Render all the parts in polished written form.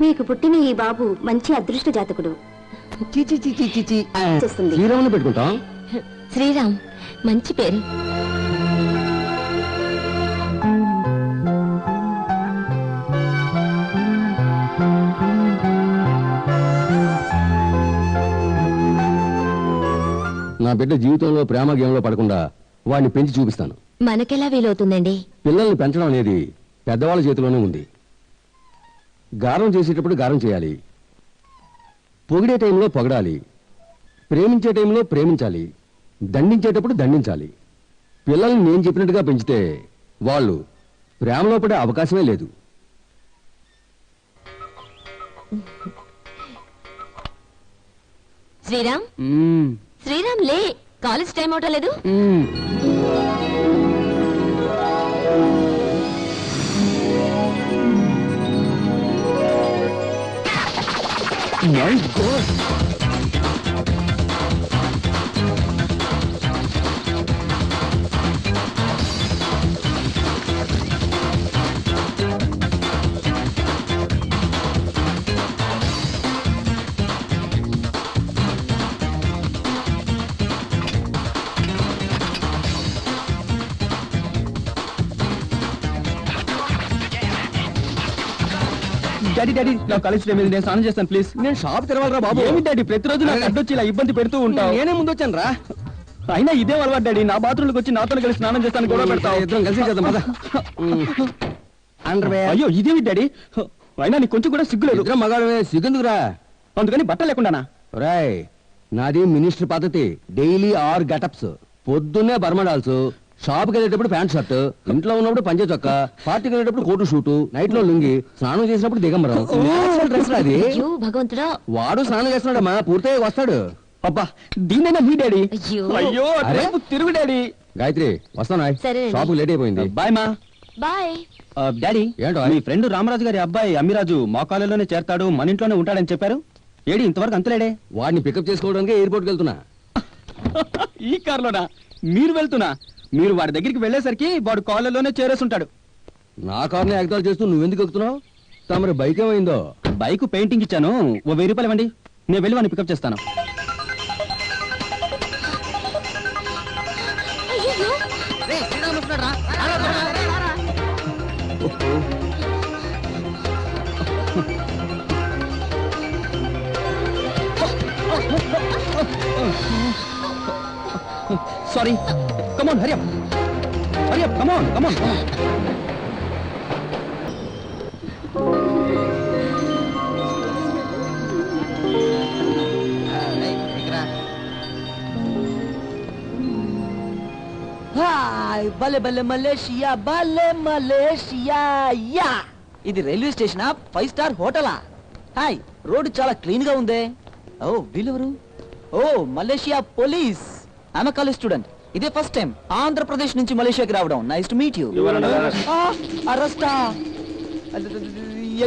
మీకు పుట్టిన ఈ బాబు మంచి అదృష్ట జాతకుడు. శ్రీరాముని పెట్టుకుంటాం. శ్రీరామ్ మంచి పేరు. నా బిడ్డ జీవితంలో ప్రేమ గేమ్లో పడకుండా వాడిని పెంచి చూపిస్తాను. మనకెలా వీలవుతుందండి? పిల్లల్ని పెంచడం అనేది పెద్దవాళ్ళ చేతిలోనే ఉంది. గారం చేసేటప్పుడు గారం చేయాలి, పొగిడే టైంలో పొగడాలి, ప్రేమించే టైంలో ప్రేమించాలి, దండించేటప్పుడు దండించాలి. పిల్లల్ని నేను చెప్పినట్టుగా పెంచితే వాళ్ళు ప్రేమలో పడే అవకాశమే లేదు. శ్రీరామ్ శ్రీరామ్ లే, కాలేజ్ టైం అవటం లేదు. My God! డాడీ డాడీ నా కాలేజ్ టైం నేను స్నానం చేస్తాను ప్లీజ్. నేను షాప్ తెరవాలరా బాబు. ఏమి డాడీ ప్రతిరోజు నాకు అడ్డొచ్చి ఇలా ఇబ్బంది పెడుతూ ఉంటావు. నేనే ముందు వచ్చాను రా. అయినా ఇదే అలవాటు డాడీ, నా బాత్రూంలోకి వచ్చి నాతో కలిసి స్నానం చేస్తాను గొడవ పెడతావు. ఇద్దరం కలిసి చేద్దాం పద. అయ్యో ఇదేమి డాడీ, అయినా నీకు కొంచెం కూడా సిగ్గులేదు. ఇద్దరం మగాడమే, సిగ్గెందుకురా? అందుకని బట్టలు లేకుండానా? రాయ్ నాది మినిస్టర్ పద్ధతి. Daily 6 getups. పొద్దున్నే బర్మడాల్స్, షాప్కి వెళ్ళేటప్పుడు ప్యాంట్ షర్ట్, ఇంట్లో ఉన్నప్పుడు పంచే చొక్క, పార్టీకి వెళ్ళేటప్పుడు కోటు షూటు, నైట్ లో లుంగి, స్నానం చేసినప్పుడు దిగంబరం. డ్రెస్ రాది. భగవంతుడా, వాడు స్నానం చేస్తున్నాడమ్మా, పూర్తయి వస్తాడు. అబ్బా దీనైనా మీ డాడీ. అయ్యో తిరుగు డాడీ. గాయత్రి వస్తానా? షాప్ లేట్ అయిపోయింది. బాయ్ మా. Bye daddy. ఏంటో మీ ఫ్రెండ్ రామరాజు గారి అబ్బాయి అమ్మిరాజు మా కాలేజీలోనే చేరతాడు, మన ఇంట్లోనే ఉంటాడని చెప్పారు. ఏడి ఇంతవరకు అంతలేడే? వాడిని పికప్ చేసుకోవడానికి ఎయిర్పోర్ట్కి వెళ్తున్నా. ఈ కార్లోనా? మీరు వెళ్తున్నా? మీరు వాడి దగ్గరికి వెళ్ళేసరికి వాడు కాలేజీలోనే చేరేసి ఉంటాడు. నా కార్ని ఎగతాలు చేస్తూ నువ్వెందుకు ఎక్కుతున్నావు? తమరి బైక్ ఏమైందో? బైక్ పెయింటింగ్ ఇచ్చాను, ఓ 1000 రూపాయలు ఇవ్వండి, నేను వెళ్ళి వాడిని పికప్ చేస్తాను. Sorry. Come on, hurry up. Hurry up, come on, come on, come on. Hi బలే బలే మలేషియా, బలే మలేషియా. యా ఇది రైల్వే స్టేషనా, 5 స్టార్ హోటలా? హాయ్ రోడ్డు చాలా క్లీన్ గా ఉందే. ఓ వీళ్ళెవరు? ఓ Malaysia police. I'm college student. ఇదే ఫస్ట్ టైం ఆంధ్రప్రదేశ్ నుంచి మలేషియాకి రావడం. Nice to meet you. అరెస్టా?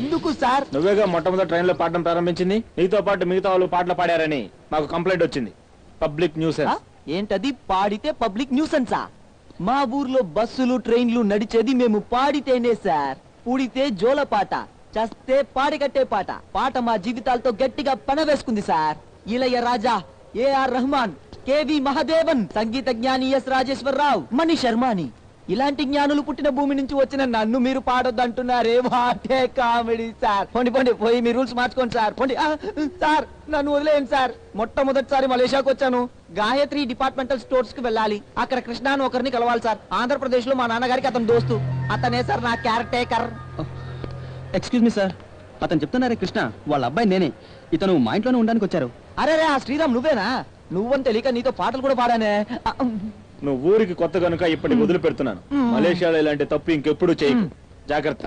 ఎందుకు సార్? నువ్వేగా మొట్టమొదటి ట్రైన్ లో పాడడం ప్రారంభించింది. నీతో పాటు మిగతా వాళ్ళు పాటలు పాడారని మాకు కంప్లైంట్ వచ్చింది. Public nuisance. ఏంటది పాడితే పబ్లిక్ న్యూసెన్సా? మా ఊర్లో బస్సులు ట్రైన్లు నడిచేది మేము పాడితేనే సార్. పూడితే జోల పాట, చస్తే పాడికట్టే పాట. పాట మా జీవితాలతో గట్టిగా పనవేసుకుంది సార్. ఇలయ రాజా, ఏఆర్ రెహమాన్, కేవి మహాదేవన్, సంగీత జ్ఞాని ఎస్ రాజేశ్వరరావు, మణి శర్మాని, ఇలాంటి జ్ఞానులు పుట్టిన భూమి నుంచి వచ్చిన నన్ను మీరు పాడొద్దంటున్నారే. What a comedy sir. పోండి పోండి, పోయి మీ రూల్స్ మార్చుకోండి సార్. పోండి. సార్ నన్ను వదిలేయండి సార్. మొట్టమొదటిసారి మలేషియాకి వచ్చాను. గాయత్రి డిపార్ట్మెంటల్ స్టోర్స్ కి వెళ్ళాలి. అక్కడ కృష్ణ అని ఒకరిని కలవాలి సార్. ఆంధ్రప్రదేశ్ లో మా నాన్నగారికి అతను దోస్తు. అతనే సార్ నా care taker. Excuse me sir, అతను చెప్తున్నారే కృష్ణ, వాళ్ళ అబ్బాయి నేనే. ఇతను మా ఇంట్లోనే ఉండడానికి వచ్చారు. అరే రే, ఆ శ్రీరామ్ నువ్వేనా? నువ్వని తెలియక నీతో పాటలు కూడా పాడానే. నువ్వు ఊరికి కొత్త కనుక ఇప్పటికి వదిలి పెడుతున్నాను. మలేషియాలో ఇలాంటి తప్పు ఇంకెప్పుడు చేయకు. జాగ్రత్త.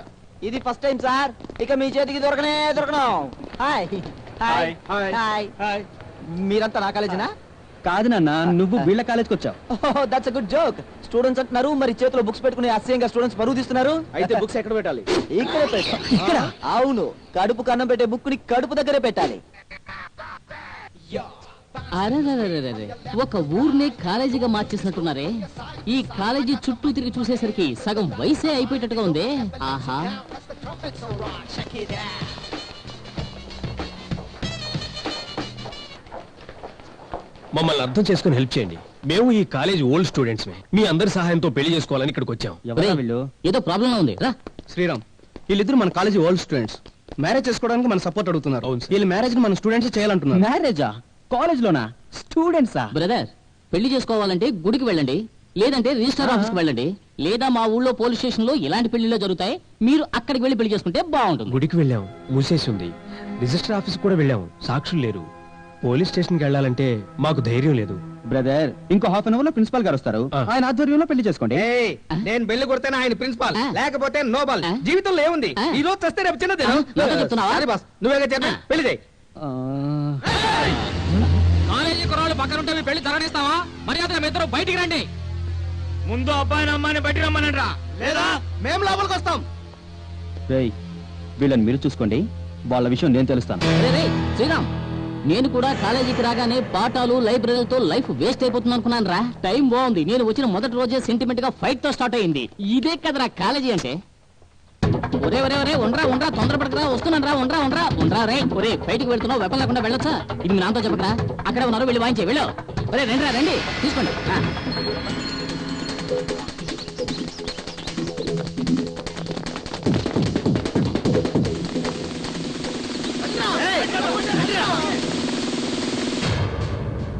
ఇది ఫస్ట్ టైం సార్. ఇక మీ చేతికి దొరకను. Hi hi hi. మీరంతా నా కాలేజీనా? కాదు నాన్న, నువ్వు వీళ్ళ కాలేజ్కి వచ్చావు. That's good joke. స్టూడెంట్స్ అంటున్నారు, మరి చేతిలో బుక్స్ పెట్టుకుని అసహ్యంగా స్టూడెంట్స్ పరువు తీస్తున్నారు. అయితే బుక్స్ ఎక్కడ పెట్టాలి? ఇక్కడే పెట్టాలి. ఇక్కడ? అవును, కడుపు కన్నం పెట్టే బుక్ ని కడుపు దగ్గరే పెట్టాలి. అరే ఒక ఊర్నే కాలేజీగా మార్చేసినట్టున్నారే. ఈ కాలేజీ చుట్టూ తిరిగి చూసేసరికి సగం వయసే అయిపోయేటట్టుగా ఉంది. ఆహా, మమ్మల్ని అర్థం చేసుకుని హెల్ప్ చేయండి. మేము ఈ కాలేజ్ ఓల్డ్ స్టూడెంట్స్ మీ అందరి సహాయంతో పెళ్లి చేసుకోవాలని ఇక్కడికి వచ్చాం. ఎవరా వీళ్ళు? ఏదో ప్రాబ్లం ఉంది రా. శ్రీరామ్, వీళ్ళిద్దరు మన కాలేజీ ఓల్డ్ స్టూడెంట్స్. మ్యారేజ్ చేసుకోవడానికి మన సపోర్ట్ అడుగుతున్నారు. అవును సార్. వీళ్ళ మ్యారేజ్ మన స్టూడెంట్స్ చేయాలంటున్నారు. మ్యారేజా? కాలేజ్ లోనా? స్టూడెంట్సా? బ్రదర్, పెళ్లి చేసుకోవాలంటే గుడికి వెళ్ళండి, లేదంటే రిజిస్టర్ ఆఫీస్కి వెళ్ళండి, లేదా మా ఊళ్ళో పోలీస్ స్టేషన్ లో ఇలాంటి పెళ్లిలో జరుగుతాయి. మీరు అక్కడికి వెళ్ళి పెళ్లి చేసుకుంటే బాగుంటుంది. గుడికి వెళ్ళాం, మూసేసి ఉంది. రిజిస్టర్ ఆఫీస్ కూడా వెళ్ళాం, సాక్షులు లేరు. పోలీస్ స్టేషన్కి వెళ్ళాలంటే మాకు ధైర్యం లేదు. బ్రదర్, ఇంకో హాఫ్ అన్ అవర్ లో ప్రిన్సిపాల్ గారు వస్తారు. ఆయన ఆధ్వర్యంలో పెళ్లి చేసుకోండి. నేను బెల్లి కొడితేనే ఆయన ప్రిన్సిపాల్, లేకపోతే నోబల్. జీవితంలో ఏముంది? ఈ రోజు వస్తే రేపు చిన్నది. ఎవరో చెప్తున్నావా? సరే బాస్, నువ్వేగా చెప్పి పెళ్లి చేయి. కాలేజీ కుర్రాళ్ళు పక్కన ఉంటే మీ పెళ్లి జరగనిస్తావా? మర్యాద మీ ఇద్దరు బయటికి రండి. ముందు అబ్బాయిని అమ్మాయిని బయట రమ్మనండ్రా, లేదా మేము లోపలికి వస్తాం. రేయ్, వీళ్ళని మీరు చూసుకోండి, వాళ్ళ విషయం నేను తెలుస్తాను. శ్రీరామ్, నేను కూడా కాలేజీకి రాగానే పాఠాలు లైబ్రరీలతో లైఫ్ వేస్ట్ అయిపోతుంది అనుకున్నాను రా. టైం బాగుంది. నేను వచ్చిన మొదటి రోజే సెంటిమెంట్ గా ఫైట్ తో స్టార్ట్ అయింది. ఇదే కదరా కాలేజీ అంటే. ఒరే ఒరే ఒరే, ఉండరా తొందరపడకరా, వస్తున్నాను రా. ఉండరా రే. ఒరే, బయటికి వెళ్తున్నావు, వెపన్ లేకుండా వెళ్ళొచ్చా? ఇది మీ నాన్నతో చెప్పకరా. అక్కడే ఉన్నారు, వెళ్ళి వాయించే వెళ్ళు. ఒరే రండి తీసుకోండి.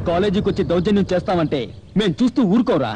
కాలేజీకి వచ్చి దౌర్జన్యం చేస్తామంటే మేము చూస్తూ ఊరుకోరా.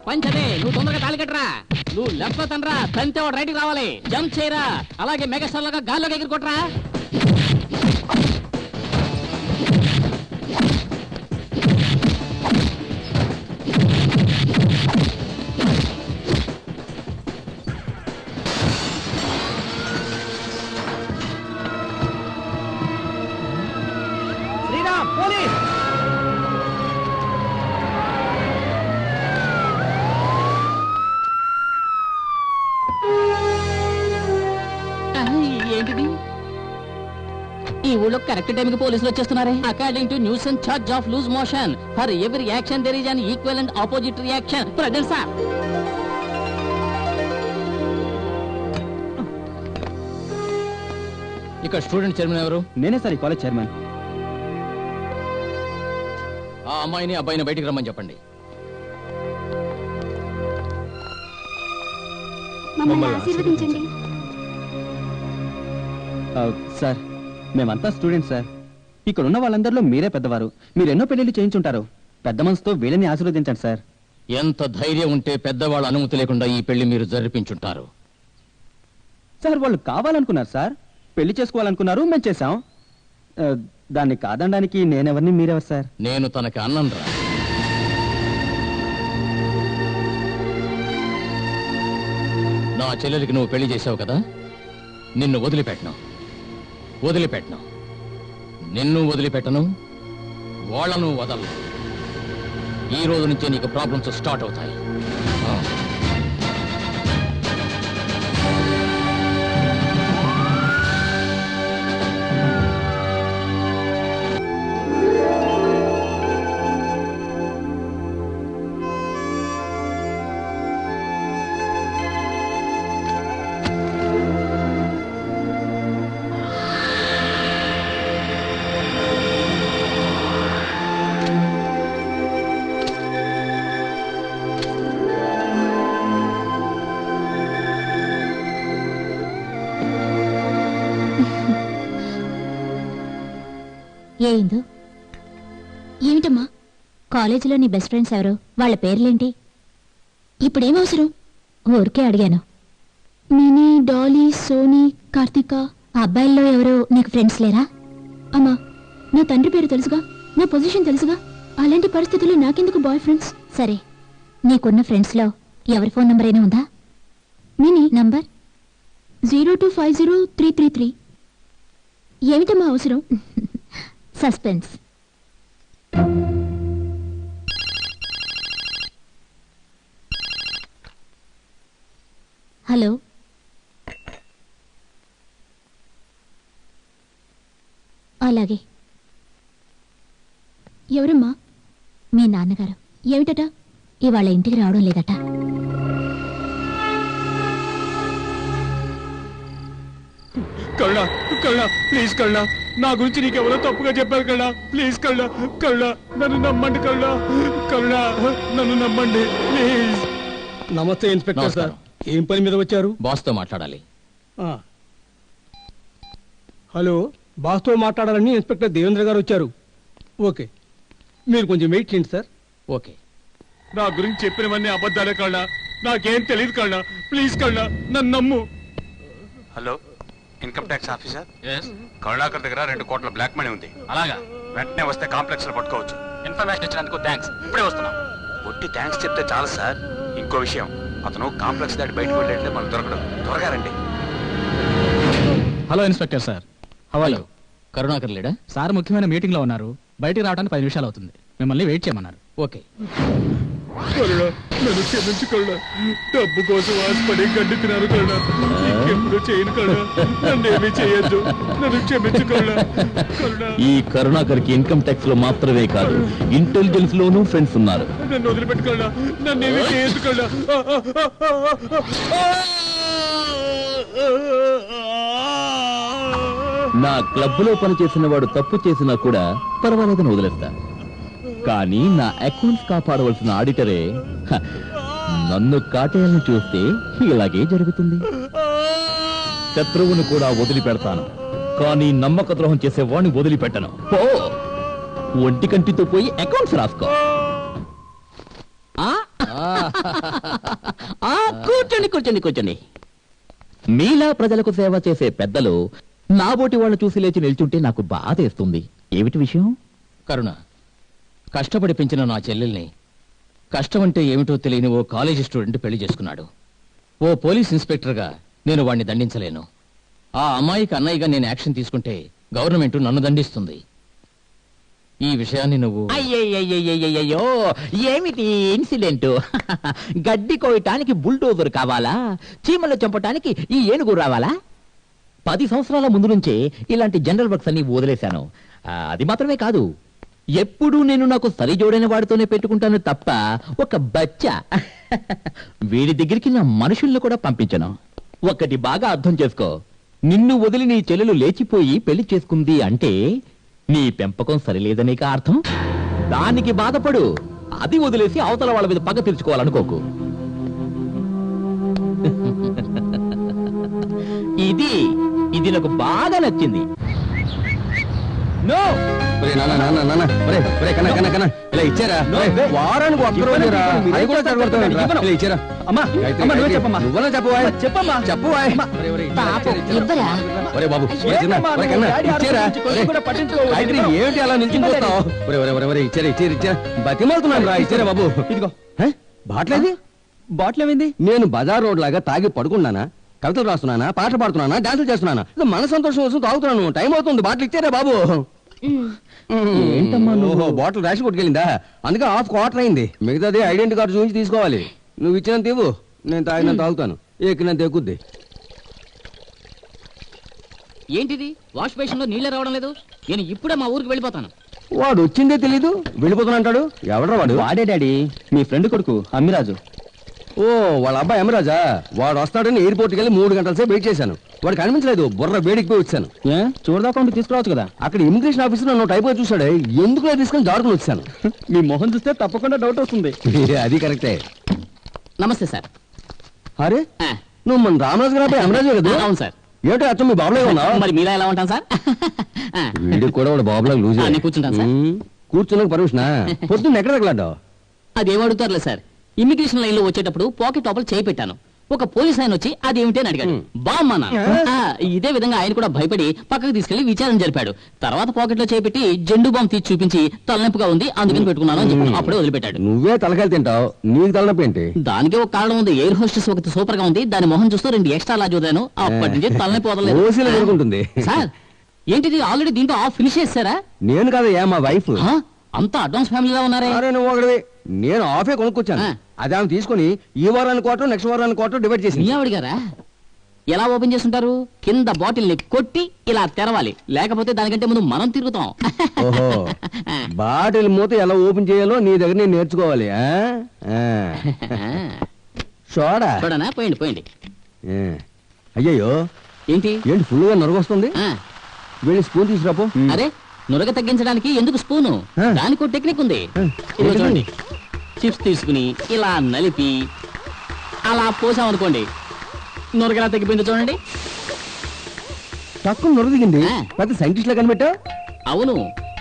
పంచదే, నువ్వు తొందరగా తాళి కట్టరా. నువ్వు లెఫ్ట్ తండ్రా, తంతే వాడు రైట్కి రావాలి. జంప్ చేయరా, అలాగే మెగాస్టార్ లాగా గాల్లోకి ఎగిరికొట్టరా. శ్రీరామ్, పోలీస్! ఏంటిది? ఈ ఊళ్ళో కరెక్ట్ టైంకి పోలీసులు వచ్చేస్తున్నారే. According to news and charge of loose motion for every action there is an equal and opposite reaction. Present sir. ఇక్కడ స్టూడెంట్ చైర్మన్ ఎవరు? నేనే సార్, ఈ కాలేజ్ చైర్మన్. ఆ అమ్మాయిని అబ్బాయిని బయటికి రమ్మని చెప్పండి. మమ్మల్ని ఆశీర్వదించండి. సార్, మేమంతా స్టూడెంట్ సార్. ఇక్కడ ఉన్న వాళ్ళందరిలో మీరే పెద్దవారు. మీరు ఎన్నో పెళ్లిళ్ళు చేయించుంటారు. పెద్ద మనసుతో వీళ్ళని ఆశీర్వదించండి సార్. ఎంత ధైర్యం ఉంటే పెద్దవాళ్ళ అనుమతి లేకుండా ఈ పెళ్లి మీరు జరిపించుంటారు? సార్, వాళ్ళు కావాలనుకున్నారు సార్, పెళ్లి చేసుకోవాలనుకున్నారు, మేము చేశాం. దాన్ని కాదనడానికి నేనెవరిని, మీరెవరు సార్? నేను తనకి అన్నం రా. నా చెల్లెలికి నువ్వు పెళ్లి చేసావు కదా, నిన్ను వదిలిపెట్టను. నిన్ను వదిలిపెట్టను, వాళ్ళను వదలను. ఈ రోజు నుంచే నీకు ప్రాబ్లమ్స్ స్టార్ట్ అవుతాయి. ఇందు ఏమిటమ్మా కాలేజీలో నీ బెస్ట్ ఫ్రెండ్స్ ఎవరు వాళ్ళ పేర్లేంటి ఇప్పుడేం అవసరం ఊరికే అడిగాను మినీ డాలీ సోనీ కార్తిక ఆ అబ్బాయిల్లో ఎవరో నీకు ఫ్రెండ్స్ లేరా అమ్మా నా తండ్రి పేరు తెలుసుగా నా పొజిషన్ తెలుసుగా అలాంటి పరిస్థితుల్లో నాకెందుకు బాయ్ ఫ్రెండ్స్ సరే నీకున్న ఫ్రెండ్స్లో ఎవరి ఫోన్ నంబర్ అయినా ఉందా మినీ నంబర్ 0250333 ఏమిటమ్మా అవసరం సస్పెన్స్ హలో అలాగే ఎవరమ్మా మీ నాన్నగారు ఏమిటట ఇవాళ ఇంటికి రావడం లేదట కరుణ కరుణ ప్లీజ్ కరుణ నా గురించి నీకెవరో తప్పుగా చెప్పారు కరుణ ప్లీజ్ కరుణ కరుణ నన్ను నమ్మండి కరుణ కరుణ నన్ను నమ్మండి ప్లీజ్. నమస్తే ఇన్స్పెక్టర్ సార్, ఏం పని మీద వచ్చారు? బాస్తో మాట్లాడాలి. హలో, బాస్తో మాట్లాడాలని ఇన్స్పెక్టర్ దేవేంద్ర గారు వచ్చారు. ఓకే, మీరు కొంచెం వెయిట్ చేయండి సార్. ఓకే. నా గురించి చెప్పినవన్నీ అబద్ధాలే కరుణ, నాకేం తెలియదు కరుణ ప్లీజ్ కరుణ నన్ను నమ్ము. Hello, income tax officer. Karunakar దగ్గర 2 కోట్ల బ్లాక్ మనీ ఉంది. అలాగా? వెంటనే వస్తే కాంప్లెక్స్ లో పట్టుకోవచ్చు. ఇన్ఫర్మేషన్ ఇచ్చినందుకు థ్యాంక్స్. ఇప్పుడే వస్తున్నాం. ఒట్టి థ్యాంక్స్ చెప్తే చాలు సార్. ఇంకో విషయం, అతను కాంప్లెక్స్ దాటి బయటకు వెళ్ళేట్లే మనం దొరకడం. త్వరగా రండి. Hello inspector sir. Hello, Karunakar లేడా? సార్ ముఖ్యమైన మీటింగ్ లో ఉన్నారు. బయటికి రావడానికి 10 నిమిషాలు అవుతుంది. మిమ్మల్ని వెయిట్ చేయమన్నారు. ఓకే. కరుణ నన్ను క్షమించు కరుణ, డబ్బు కోసం ఆశపడి గడ్డి తినాను కరుణ, ఇంకెప్పుడు చేయను కరుణ, నన్నేమీ చేయొద్దు, నన్ను క్షమించు కరుణ. కరుణ, ఈ కరుణాకర్కి ఇన్కమ్ ట్యాక్స్ లో మాత్రమే కాదు ఇంటెలిజెన్స్ లోనూ ఫ్రెండ్స్ ఉన్నారు. నన్ను వదిలిపెట్టు కరుణ, నన్నేమీ చేయొద్దు కరుణ. నా క్లబ్ లో పనిచేసిన వాడు తప్పు చేసినా కూడా పర్వాలేదని వదిలేస్తా. కానీ నా అకౌంట్స్ కాపాడవలసిన ఆడిటరే నన్ను కాటేయాలని చూస్తే ఇలాగే జరుగుతుంది. శత్రువును కూడా వదిలిపెడతాను, కానీ నమ్మక ద్రోహం చేసేవాడిని వదిలిపెట్టను. పో, ఒంటి కంటితో పోయి అకౌంట్స్ రాసుకో. కూర్చోండి కూర్చోండి కూర్చోండి. మీలా ప్రజలకు సేవ చేసే పెద్దలు నాబోటి వాళ్ళు చూసి లేచి నిల్చుంటే నాకు బాధేస్తుంది. ఏమిటి విషయం? కరుణ, కష్టపడి పెంచిన నా చెల్లెల్ని కష్టం అంటే ఏమిటో తెలియని ఓ కాలేజీ స్టూడెంట్ పెళ్లి చేసుకున్నాడు. ఓ పోలీస్ ఇన్స్పెక్టర్గా నేను వాడిని దండించలేను. ఆ అమ్మాయికి అన్నయ్యగా నేను యాక్షన్ తీసుకుంటే గవర్నమెంట్ నన్ను దండిస్తుంది. ఈ విషయాన్ని నువ్వు... అయ్యయ్యో, ఏమిటి ఇన్సిడెంట్? గడ్డి కోయటానికి బుల్డోజర్ కావాలా? చీమలు చంపటానికి ఈ ఏనుగు రావాలా? 10 సంవత్సరాల ముందు నుంచే ఇలాంటి జనరల్ వర్క్స్ అన్ని వదిలేశాను. అది మాత్రమే కాదు, ఎప్పుడూ నేను నాకు సరిజోడైన వాడితోనే పెట్టుకుంటాను తప్ప ఒక బచ్చా వీడి దగ్గరికి నా మనుషుల్ని కూడా పంపించను. ఒక్కటి బాగా అర్థం చేసుకో, నిన్ను వదిలి నీ చెల్లెలు లేచిపోయి పెళ్లి చేసుకుంది అంటే నీ పెంపకం సరిలేదనే అర్థం. దానికి బాధపడు, అది వదిలేసి అవతల వాళ్ళ మీద పగ తీర్చుకోవాలనుకోకు. ఇది నాకు బాగా నచ్చింది. వారానికి ఒక్కరోజురా, అది కూడా చదవడతావేంట్రా? ఇచ్చారా అమ్మా, చెప్పమ్మా. ఒరే బాబు, ఏమిటి అలా నిల్చుంటావు? ఇచ్చారా బతిమాలుతున్నాను రా. ఇచ్చారా బాబు? ఇదిగో బాట్లేది. బాటిల్ ఏమైంది? నేను బజార్ రోడ్ లాగా తాగి పడుకున్నానా, కవితలు రాస్తున్నానా, పాటలు పాడుతున్నానా, డాన్సులు చేస్తున్నానా? మన సంతోషం కోసం తాగుతున్నాను. టైం అవుతుంది, బాటిల్ ఇచ్చారా బాబు? ఏంటమ్మా ఓహో, బాటిల్ రేషన్ కొట్టుకెళ్ళిందా, అందుకే హాఫ్ క్వార్టర్ అయింది. మిగతాది ఐడెంటిటీ కార్డు చూపించి తీసుకోవాలి. నువ్వు ఇచ్చినంత ఇవ్వు, నేను తాగినంత తాగుతాను, ఎక్కినంత ఎక్కుద్ది. ఏంటిది? వాష్ బేసిన్ లో నీళ్ళే రావడం లేదు. నేను ఇప్పుడే మా ఊరికి వెళ్ళిపోతాను. వాడు వచ్చిందే తెలీదు, వెళ్ళిపోతానంటాడు. ఎవడరా వాడు? వాడే డాడీ, మీ ఫ్రెండ్ కొడుకు అమ్మిరాజు. ఓ, వాళ్ళ అబ్బాయి అమరాజా. వాడు వస్తాడని ఎయిర్పోర్ట్కి వెళ్ళి 3 గంటల సేపు వెయిట్ చేశాను. వాడు కనిపించలేదు, బుర్ర వేడికి పోయి వచ్చాను. చూడదాకా తీసుకురావచ్చు కదా. అక్కడ ఇమిగ్రేషన్ ఆఫీసర్ నన్ను టైప్ చూసాడే, ఎందుకు తీసుకొని జారుకుని వచ్చాను. మీ మొహం చూస్తే తప్పకుండా డౌట్ వస్తుంది. అది కరెక్టే. నమస్తే సార్. అరే, నువ్వు మన రామరాజు గారి అబ్బాయి అమరాజే కదా? అవును సార్. ఏంటో అచ్చం మీ బాబులే ఉన్నావు? మరి మీలా ఎలా ఉంటాం సార్? వీడికి కూడా వాడు బాబులాగా లూజ్ నేను కూర్చుంటాను సార్. కూర్చున్నాక పర్మిషనా? పొద్దున్న ఎక్కడ తగలాడ్డావు? అదేం అడుగుతారులే సార్, ఇమిగ్రేషన్ లైన్ లో వచ్చేటప్పుడు పాకెట్ లోపల చేయి పెట్టాను. ఒక పోలీస్ ఆయన వచ్చి అదేమిటి అని అడిగాడు. బామ్మన్నా. ఇదే విధంగా ఆయన కూడా భయపడి పక్కకు తీసుకెళ్లి విచారణ జరిపాడు. తర్వాత పాకెట్ లో చేపెట్టి జెండు బాంబు తీసి చూపించి తలనొప్పిగా ఉంది అందుకని పెట్టుకున్నాను అని చెప్పాను. అప్పుడే వదిలిపెట్టాడు. నువ్వే తలకాయలు తింటావు, నీకు తలనొప్పి ఏంటి? దానికే ఒక కారణం ఉంది. ఎయిర్ హోస్టెస్ ఒకటి సూపర్ గా ఉంది, దాని మొహం చూస్తూ 2 ఎక్స్ట్రా లా చూదాను. అప్పటి నుంచి తలనొప్పి వదలలేదు. సార్ ఏంటిది, ఆల్రెడీ దీంట్లో ఆఫ్ ఫినిష్ చేస్తారా? నేను కాదయ్యా, మా వైఫ్. అంతా అడ్వాన్స్ ఫ్యామిలీలో ఉన్నారే. నువ్వు ఒకటి, నేను ఆఫే కొనుక్కొచ్చాను. అదే ఆమె తీసుకుని ఈ వారానికి కోట నెక్స్ట్ వారానికి కోట డివైడ్ చేసి. మీ ఆవిడ గారా? ఎలా ఓపెన్ చేస్తుంటారు? కింద బాటిల్ ని కొట్టి ఇలా తెరవాలి, లేకపోతే దానికంటే ముందు మనం తిరుగుతాం. ఓహో, బాటిల్ మూత ఎలా ఓపెన్ చేయాలో నీ దగ్గర నేను నేర్చుకోవాలి. చూడనా? పోయండి పోయండి. అయ్యయ్యో, ఏంటి ఏంటి ఫుల్ గా నొరగొస్తుంది? వెళ్ళి స్పూన్ తీసుకురాపో. అరే, నురగ తగ్గించడానికి ఎందుకు స్పూను? దానికి ఒక టెక్నిక్ ఉంది. ఇదిగో చూడండి, చిప్స్ తీసుకుని ఇలా నలిపి అలా పోసామనుకోండి, నురగలా తగ్గిపోయింది చూడండి. తక్కువ నొర దిగింది. పెద్ద సైంటిస్ట్ లా కనిపెట్టా? అవును,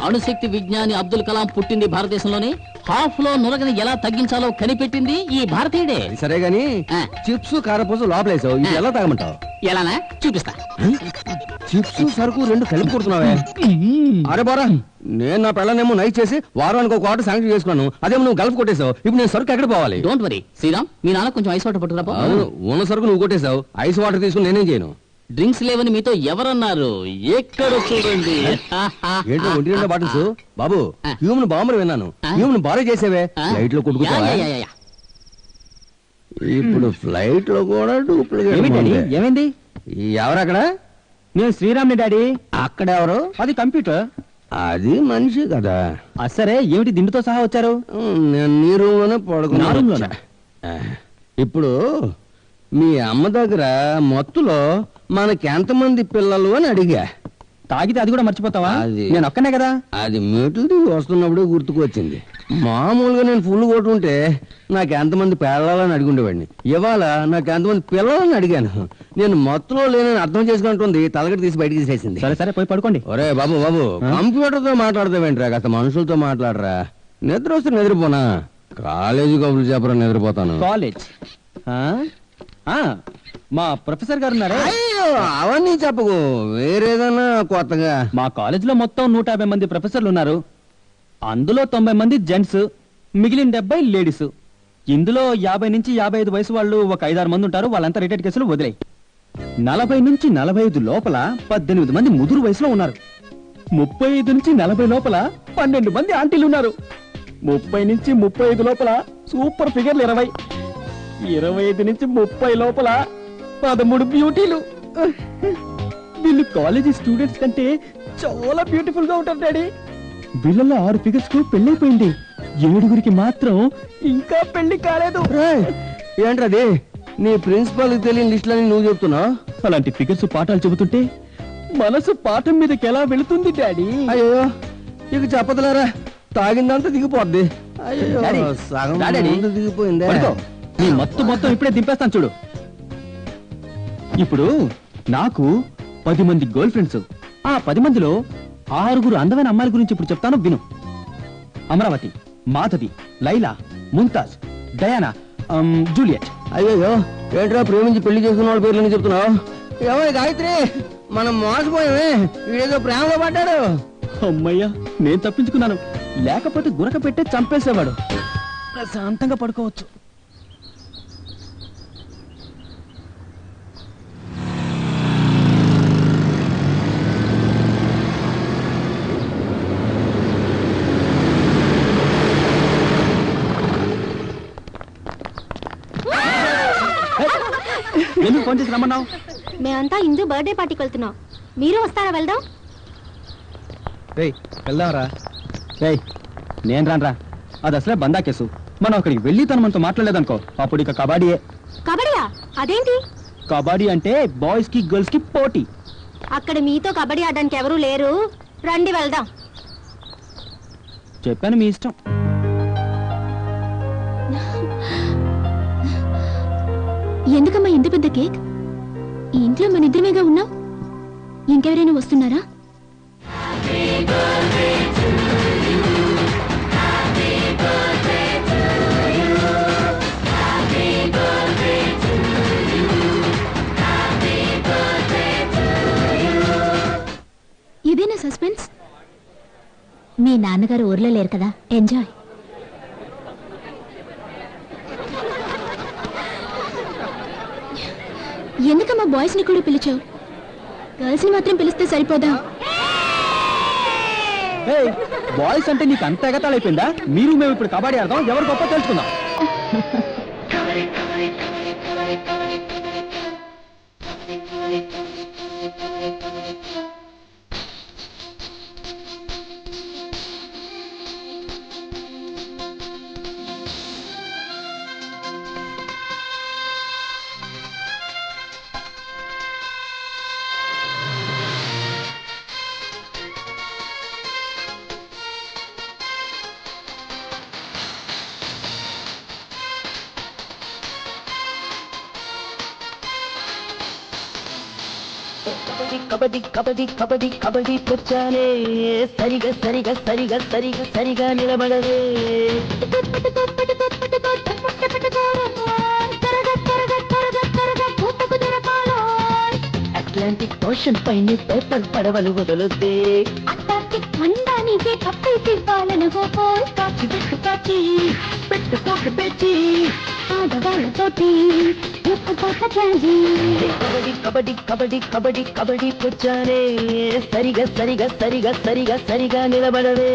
అణుశక్తి విజ్ఞాని అబ్దుల్ కలాం పుట్టింది భారతదేశంలోనే. హాఫ్ లో నురగని ఎలా తగ్గించాలో కనిపెట్టింది ఈ భారతీయుడే. సరే గాని చిప్స్ కారపూస లోపలేసావు, ఇది ఎలా తాగమంటావు? ఎలానా చూపిస్తా. చిప్స్ సరుకు 2 కలిపి కొడుతున్నావే. అరే బారా, నేను నా పిల్లనేమో నైట్ చేసి వారానికి ఒక ఆర్డర్ శాంక్షన్ చేసుకున్నాను, అదేమో నువ్వు గల్ఫ్ కొట్టేశావు. ఇప్పుడు నేను సరుకు ఎక్కడ పోవాలి? డోంట్ వరీ శ్రీరామ్, మీ నాన్న కొంచెం ఐస్ వాటర్ పట్టుకురా. ఉన్న సరుకు నువ్వు కొట్టేశావు, ఐస్ వాటర్ తీసుకుని నేనేం చేయను? డ్రింక్స్ లేవని మీతో ఎవరన్నారు? ఎక్కడ చూడండి. ఏంటో 1 బాటిల్స్. బాబు, హ్యూమన్ బాంబులు విన్నాను, హ్యూమన్ బాగా చేసేవే. ఫ్లైట్ లో కొట్టుకుంటావా? ఇప్పుడు ఫ్లైట్ లో కూడా డూప్లికేట్. ఏమైంది? ఎవరక్కడ? నేను శ్రీరామ్ని డాడీ. అక్కడ ఎవరు? అది కంప్యూటర్. అది మనిషి కదా. సరే, ఏమిటి దిండుతో సహా వచ్చారు? నేను నీ రూమ్ లోనే పడుకున్నా. ఇప్పుడు మీ అమ్మ దగ్గర మొత్తులో మనకి ఎంతమంది పిల్లలు అని అడిగా. తాగితే అది కూడా మర్చిపోతావా? నేను ఒక్కనే కదా. అది మెట్లు దిగి వస్తున్నప్పుడే గుర్తుకొచ్చింది. మామూలుగా నేను ఫుల్ కొట్టుంటే నాకు ఎంతమంది పిల్లలని అడిగుండేవాడిని. ఇవాళ నాకు ఎంతమంది పిల్లలని అడిగాను. నేను మొత్తంలో లేనని అర్థం చేసుకుంటుంది, తలగట్టి తీసి బయటకి తీసేసింది. సరే సరే, పోయి పడుకోండి. ఒరే బాబు బాబు, కంప్యూటర్ తో మాట్లాడతావేంట్రా? గత మనుషులతో మాట్లాడరా. నిద్ర వస్తే నిద్రపోనా? కాలేజీ కబుర్లు చెప్పరా, నిద్రపోతాను. కాలేజ్ మా ప్రొఫెసర్ గారు ఉన్నారే. అయ్యో, అవన్నీ చెప్పకు, వేరేదన్నా కొత్తగా. మా కాలేజ్ లో మొత్తం 150 మంది ప్రొఫెసర్లు ఉన్నారు. అందులో 90 మంది జెంట్స్, మిగిలిన 70 లేడీస్. ఇందులో 50 నుంచి 55 వయసు వాళ్ళు ఒక 5-6 మంది ఉంటారు. వాళ్ళంతా రిటైర్డ్ కేసులు వదిలేయి. 40 నుంచి 45 లోపల 18 మంది ముదురు వయసులో ఉన్నారు. 35 నుంచి 40 లోపల 12 మంది ఆంటీలు ఉన్నారు. 30 నుంచి 35 లోపల సూపర్ ఫిగర్లు 20. 25 నుంచి 30 లోపల 13 బ్యూటీలు. వీళ్ళు కాలేజీ స్టూడెంట్స్ కంటే చాలా బ్యూటిఫుల్ గా ఉంటారు డాడీ. వీళ్ళలో 6 ఫిగర్స్ కు పెళ్ళైపోయింది, 7గురికి మాత్రం ఇంకా పెళ్లి కాలేదు. ఏంట్రది? నీ ప్రిన్సిపల్ తెలియని లిస్టులని నువ్వు చెప్తున్నావు? అలాంటి ఫిగర్స్ పాఠాలు చెబుతుంటే మనసు పాఠం మీదకి ఎలా వెళుతుంది డాడీ? అయ్యో, ఇక చెప్పదులేరా, తాగిందంతా దిగిపోద్ది. అయ్యో, సగం దిగిపోయింది. నీ మొత్తం ఇప్పుడే దింపేస్తాను చూడు. ఇప్పుడు నాకు 10 మంది గర్ల్ ఫ్రెండ్స్. ఆ 10 మందిలో 6 అందమైన అమ్మాయిల గురించి ఇప్పుడు చెప్తాను, విను. Amaravati, Madhavi, Laila, Mumtaz, Diana, Juliet. అయ్యో, ఏంట్రా ప్రేమించి పెళ్లి చేసుకున్న వాళ్ళ పేర్లని చెప్తున్నావు? ఏమో గాయత్రి, మనం మోసపోయామే, వీడేదో ప్రేమలో పడ్డాడు. అమ్మయ్యా, నేను తప్పించుకున్నాను, లేకపోతే గురక పెట్టే చంపేసేవాడు. ప్రశాంతంగా పడుకోవచ్చు. ఎందుకు ఫోన్ చేసి రమ్మన్నావు? మేమంతా ఇందు బర్త్డే పార్టీకి వెళ్తున్నాం, మీరు వస్తారా? వెళ్దాం. వెళ్దాంరా. నేను రానరా, అది అసలే బందా కేసు. మనం అక్కడికి వెళ్ళి తను మనతో మాట్లాడలేదనుకో, అప్పుడు ఇక కబడ్డీయే. కబడ్డీయా? అదేంటి? కబడ్డీ అంటే బాయ్స్ కి గర్ల్స్ కి పోటీ. అక్కడ మీతో కబడ్డీ ఆడడానికి ఎవరూ లేరు, రండి వెళ్దాం. చెప్పాను, మీ ఇష్టం. ఎందుకమ్మా ఇంత పెద్ద కేక్? ఈ ఇంట్లో మన ఇద్దరమేగా ఉన్నాం, ఇంకెవరైనా వస్తున్నారా? ఇదేనా సస్పెన్స్? మీ నాన్నగారు ఊర్లో లేరు కదా, ఎంజాయ్. ఎందుకమ్మా బాయ్స్ ని కూడా పిలిచావు? గర్ల్స్ ని మాత్రం పిలిస్తే సరిపోదా? బాయ్స్ అంటే నీకు అంత ఎగతాళైపోయిందా? మీరు మేము ఇప్పుడు కబడ్డీ ఆడదాం, ఎవరు గొప్ప తెలుసుకుందాం. కబడ్డీ కబడ్డీ కబడ్డీ కబడ్డీ పుచ్చాలే, సరిగా సరిగా సరిగా సరిగా సరిగా నిలబడలే. అట్లాంటిక్ ఓషన్ పైన పేపర్ పడవలు వదలొద్దే. అట్లాంటిక్ ఖండానికి కప్పేసి వాళ్ళను కాచి పెట్టు కాచి పెట్టుకోక పెట్టి ఆడవాళ్ళతోటి కబడ్డీ కబడ్డీ కబడ్డీ కబడ్డీ కబడ్డీ పుచ్చాలే, సరిగా సరిగా సరిగా సరిగా సరిగా నిలబడలే.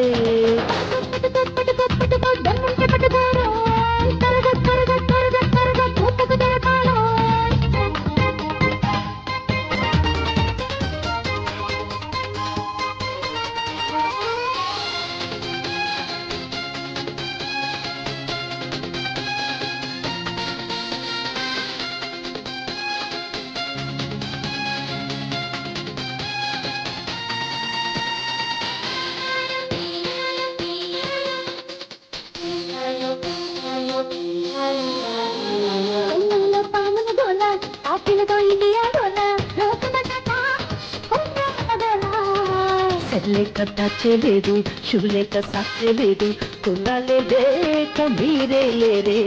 లేక టచ్చేలేదు, షూ లేక సాక్సేలేదు, కుర్రాలే లేక మీరే లేరే.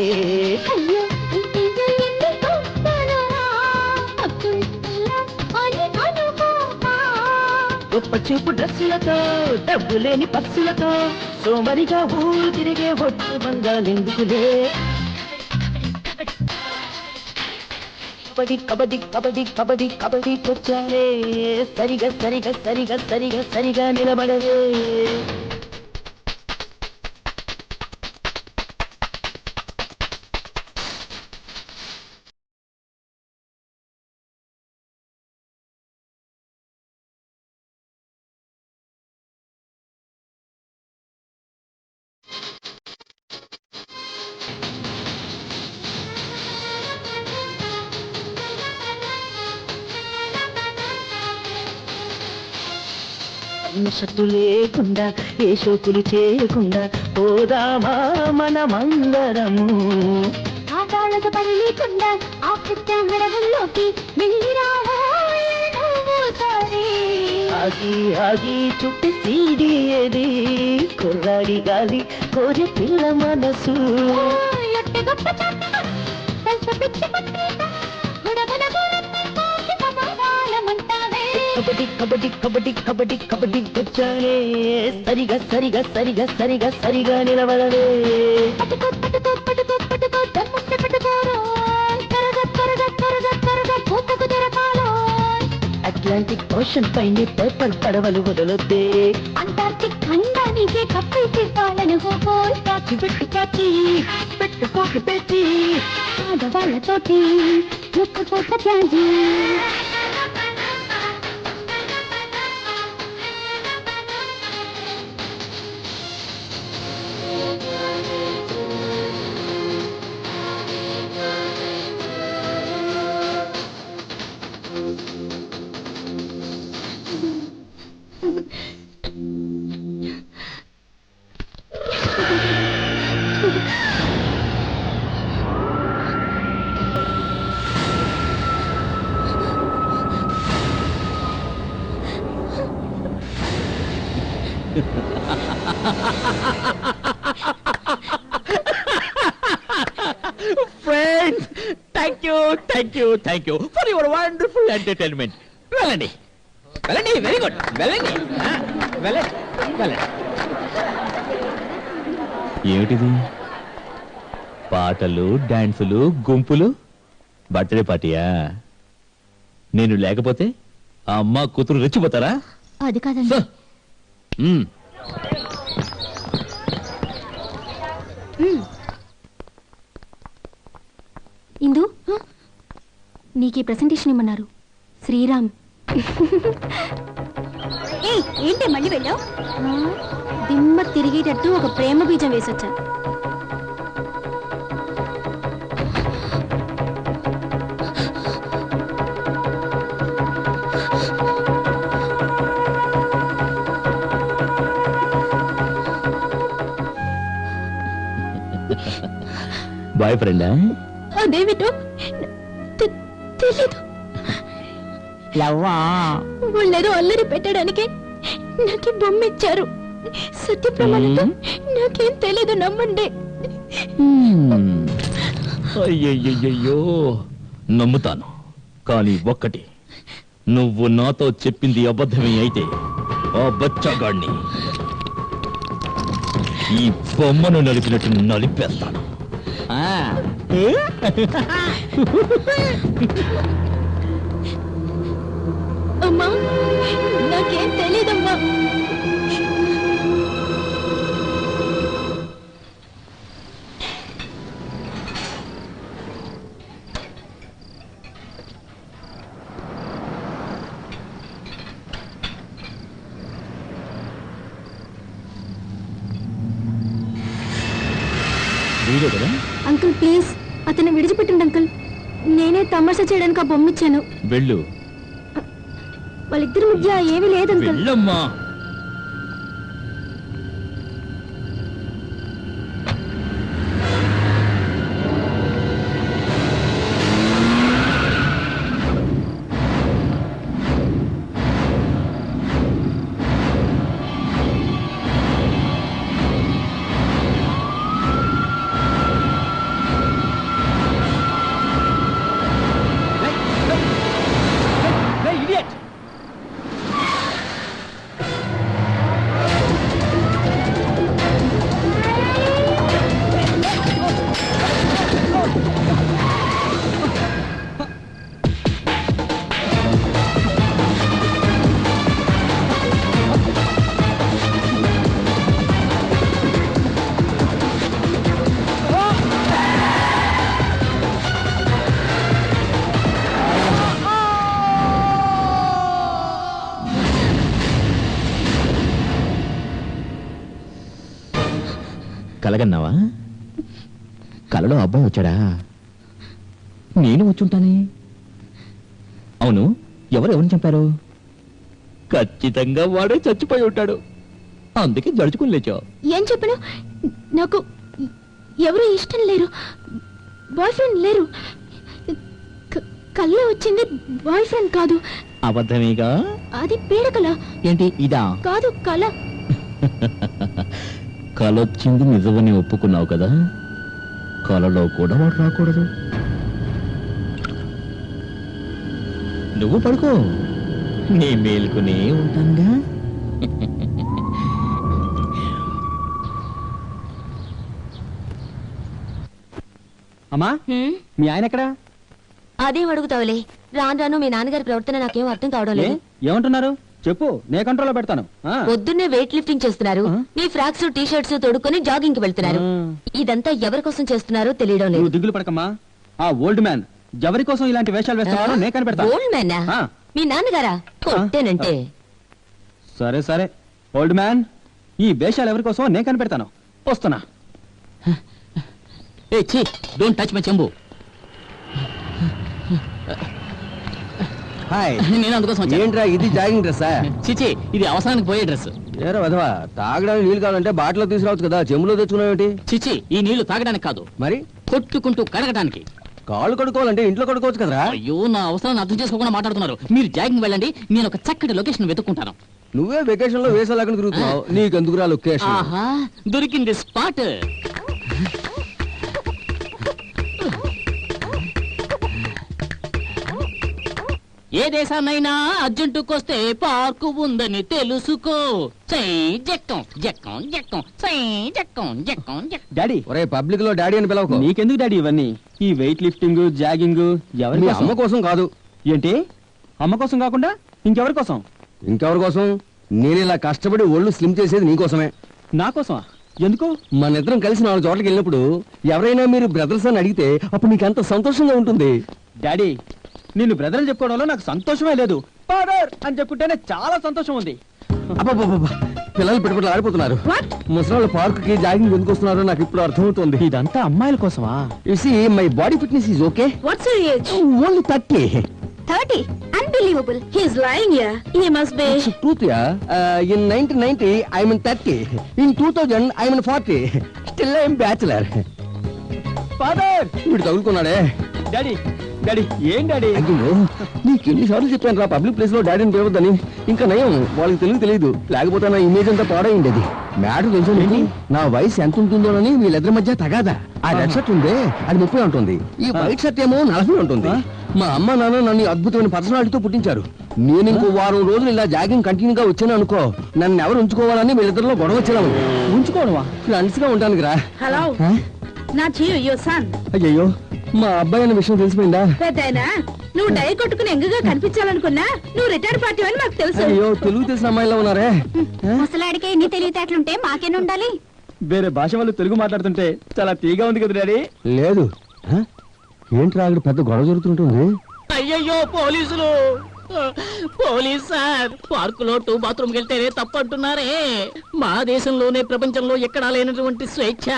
గొప్ప చూపు డ్రెస్సులతో, డబ్బు లేని పర్సులతో, సోమరిగా ఊరు తిరిగే ఒట్టు బంగాలెందుకులే. కబడ్డీ కబడ్డీ కబడ్డీ కబడ్డీ కబడ్డీ పుచ్చాలే, సరిగా సరిగా సరిగా సరిగా సరిగా నిలబడలే. షట్టు లేకుండా ఏ షోకులు చేయకుండా పోదామా మనమందరము. ఆటాళ్ళకు పని లేకుండా ఆ ప్రత్యాహరణలోకి ఆగి ఆగి చుట్టి సీడి ఏది కుర్రాడి గాలి కోరి పిల్ల మనసు. కబడ్డీ కబడ్డీ కబడ్డీ కబడ్డీ కబడ్డీ పుచ్చాలే, సరిగా సరిగా సరిగా సరిగా సరిగా నిలబడలే. అట్లాంటిక్ ఓషన్ పైన పేపర్ పడవలు వదలొద్దే. అంటార్టిక్ ఖండానికి కప్పేసి వాళ్ళను కాచి పెట్టు కాచి పెట్టుకోక పెట్టి ఆడవాళ్ళతోటి ముక్కుకోక ఛార్జీ. Friends, thank you for your wonderful entertainment. వెళ్ళండి వెళ్ళండి, వెరీ గుడ్, వెళ్ళండి వెళ్ళండి వెళ్ళండి. ఏమిటిది? పాటలు, డాన్సులు, గుంపులు, బర్త్డే పార్టీయా? నేను లేకపోతే ఆ అమ్మ కూతురు రెచ్చిపోతారా? అది కాదండి. ఇందు, నీకు ఈ ప్రెసెంటేషన్ ఇమ్మన్నారు. శ్రీరామ్. ఏంటి మళ్ళీ వెళ్ళావు? దిమ్మ తిరిగేటట్టు ఒక ప్రేమ బీజం వేసొచ్చా. బాయ్ ఫ్రెండా? అదేమిటో తెలీదు. వాళ్ళేదో అల్లరి పెట్టడానికి నాకు బొమ్మ ఇచ్చారు. సత్య ప్రమాణంతో నాకేం తెలీదు, నమ్మండి. అయ్యయ్యో, నమ్ముతాను. కానీ ఒక్కటి, నువ్వు నాతో చెప్పింది అబద్ధమే అయితే ఆ బచ్చాగాడిని ఈ బొమ్మను నలిపినట్టు నలిపేస్తాను. అమ్మా, నాకేం తెలీదమ్మా. అంకుల్ ప్లీజ్, అతన్ని విడిచిపెట్టండి అంకుల్. నేనే తమాషా చేయడానికి ఆ బొమ్మ ఇచ్చాను. వెళ్ళు. వాళ్ళిద్దరి మధ్య ఏమీ లేదు అంకుల్. వెళ్ళమ్మా. కలగన్నావా? కలలో అబ్బాయి వచ్చాడా? నేను వచ్చుంటానే. అవును, ఎవరిని చంపారు? ఖచ్చితంగా వాడే చచ్చిపోయి ఉంటాడు. అందుకే జడుచుకుని లేచావు. ఏం చెప్పను? నాకు ఎవరు ఇష్టం లేరు, బాయ్ ఫ్రెండ్ లేరు. కళ్ళ వచ్చింది బాయ్ ఫ్రెండ్ కాదు. అబద్ధమేగా? అది పీడకల. ఏంటి ఇదా? కాదు, కళ. కలొచ్చింది నిజమని ఒప్పుకున్నావు కదా, కలలో కూడా వాడు రాకూడదు. నువ్వు పడుకో, నీ మేలుకునే ఉంటానుగా. అమ్మా, మీ ఆయన ఎక్కడా? అదేం అడుగుతావులే, రాను రాను మీ నాన్నగారి ప్రవర్తన నాకేం అర్థం కావడం లేదు. ఏమంటున్నారు చెప్పు, నే కంట్రోల్లో పెడతాను. పొద్దున్నే వెయిట్ లిఫ్టింగ్ చేస్తున్నారు, మీ ఫ్రాక్స్ టీ షర్ట్స్ తొడుక్కొని జాగింగ్ కి వెళ్తున్నారు. ఇదంతా ఎవరి కోసం చేస్తున్నారో తెలియడం లేదు. నువ్వు దిగులు పడకమ్మా. ఆ ఓల్డ్ మ్యాన్ ఎవరి కోసం ఇలాంటి వేషాలు వేస్తున్నారో నే కనిపెడతాను. ఓల్డ్ మ్యానా? మీ నాన్నగారా? కొట్టేనంటే. సరే సరే, ఓల్డ్ మ్యాన్, ఈ వేషాలు ఎవరి కోసం నే కనిపెడతాను. వస్తున్నా. ఏ ఛీ, డోంట్ టచ్ మై చెంబు. హాయ్. నేను అందుకోసం వచ్చాను. ఏంట్రా ఇది, జాగింగ్ డ్రెస్సా? చిచి, ఇది అవసరానికి పోయే డ్రెస్. ఏరా వధవా, తాగడానికి నీళ్ళు కావాలంటే బాటిలో తీసుకురావచ్చు కదా, చెంబులో తెచ్చుకున్నావేంటి? చిచి, ఈ నీళ్లు తాగడానికి కాదు, మరి కొట్టుకుంటూ కడగడానికి. కాళ్ళు కడుక్కోవాలంటే ఇంట్లో కడుక్కోవచ్చు కదరా. అయ్యో, నా అవసరాన్ని అర్థం చేసుకోకుండా మాట్లాడుతున్నారు. మీరు జాగింగ్ వెళ్ళండి, నేను ఒక చక్కటి లొకేషన్ వెతుక్కుంటాను. నువ్వే వెకేషన్ లో వేసా లేకుండా తిరుగుతున్నావు, నీకెందుకురా లొకేషన్? ఆహా దొరికింది స్పాట్. ఏ దేశాన్నైనా అర్జెంటుకొస్తే పార్కు ఉందని తెలుసుకో. డాడీ ఒరే పబ్లిక్ లో డాడీ అని పిలవకు. నీకెందుకు డాడీ ఇవన్నీ? ఈ వెయిట్ లిఫ్టింగ్, జాగింగ్ ఎవరి మీ కోసం? అమ్మ కోసం కాదు. ఏంటి అమ్మ కోసం కాకుండా ఇంకెవరి కోసం? ఇంకెవరి కోసం? నేను ఇలా కష్టపడి ఒళ్ళు స్లిమ్ చేసేది నీకోసమే. నా కోసమా? ఎందుకు? మన ఇద్దరం కలిసి 4 చోట్లకి వెళ్ళినప్పుడు ఎవరైనా మీరు బ్రదర్స్ అని అడిగితే అప్పుడు నీకు ఎంత సంతోషంగా ఉంటుంది. డాడీ నిన్ను బ్రదర్లు చెప్పుకోవడంలో నాకు సంతోషమే లేదు. ఫాదర్ అని చెప్పుకుంటేనే చాలా సంతోషం ఉంది. అబ్బబ్బబ్బబ్బా, పిల్లలు పెట్టుబడులు ఆడిపోతున్నారు. ముసలాళ్ళు పార్క్ కి జాగింగ్ ఎందుకు వస్తున్నారో నాకు ఇప్పుడు అర్థమవుతుంది. ఇదంతా అమ్మాయిల కోసమా? You see my body fitness is okay. What's your age? Only 30. 30? Unbelievable. He is lying here. He must be. It's truth, yeah. In 1990, I'm in 30. In 2000, I'm in 40. Still, I'm bachelor. Father వీడు తగులుకున్నాడే. Daddy daddy ఏం daddy? అయ్యో నీకు ఎన్నిసార్లు చెప్పాను రా public place లో డాడీని పిలవద్దని. ఇంకా నయం వాళ్ళకి తెలియదు, లేకపోతే నా ఇమేజ్ అంతా పాడైండేది. మ్యాటర్ తెలుసు ఏంటి? నా వయసు ఎంత ఉంటుందోనని వీళ్ళిద్దరి మధ్య తగాదా. ఆ రెడ్ షర్ట్ ఉందే అది 30 ఉంటుంది, ఈ వైట్ షర్ట్ ఏమో 40 ఉంటుంది. మా అమ్మ నాన్న నన్ను అద్భుతమైన పర్సనాలిటీతో పుట్టించారు. నేను ఇంకో వారం రోజులు ఇలా జాగింగ్ కంటిన్యూగా వచ్చాను అనుకో, నన్ను ఎవరు ఉంచుకోవాలని వీళ్ళిద్దరిలో గొడవ వచ్చేలాము. ఉంచుకోవడమా? ఫ్రెండ్స్ గా ఉంటానికి రా. Hello. Not you, your son. అయ్యో మా అబ్బాయి అన్న విషయం తెలిసిపోయిందా? పెద్దయినా నువ్వు డై కొట్టుకుని ఎంగగా కనిపించాలనుకున్నా నువ్వు రిటైర్డ్ పార్టీ అని మాకు తెలుసు. అయ్యో తెలుగు తెలిసిన అమ్మాయిలా ఉన్నారే. ముసలాడికి ఎన్ని తెలివితేటలుంటే మాకేనే ఉండాలి. వేరే భాష వాళ్ళు తెలుగు మాట్లాడుతుంటే చాలా తీగా ఉంది కదా డాడీ. లేదు ఏంటి రాగడు పెద్ద గొడవ జరుగుతుంటుంది. అయ్యయ్యో పోలీసులు! పోలీస్ సార్, పార్కులో 2 బాత్రూమ్ వెళ్తేనే తప్పంటున్నారే. మా దేశంలోనే ప్రపంచంలో ఎక్కడా లేనటువంటి స్వేచ్ఛ.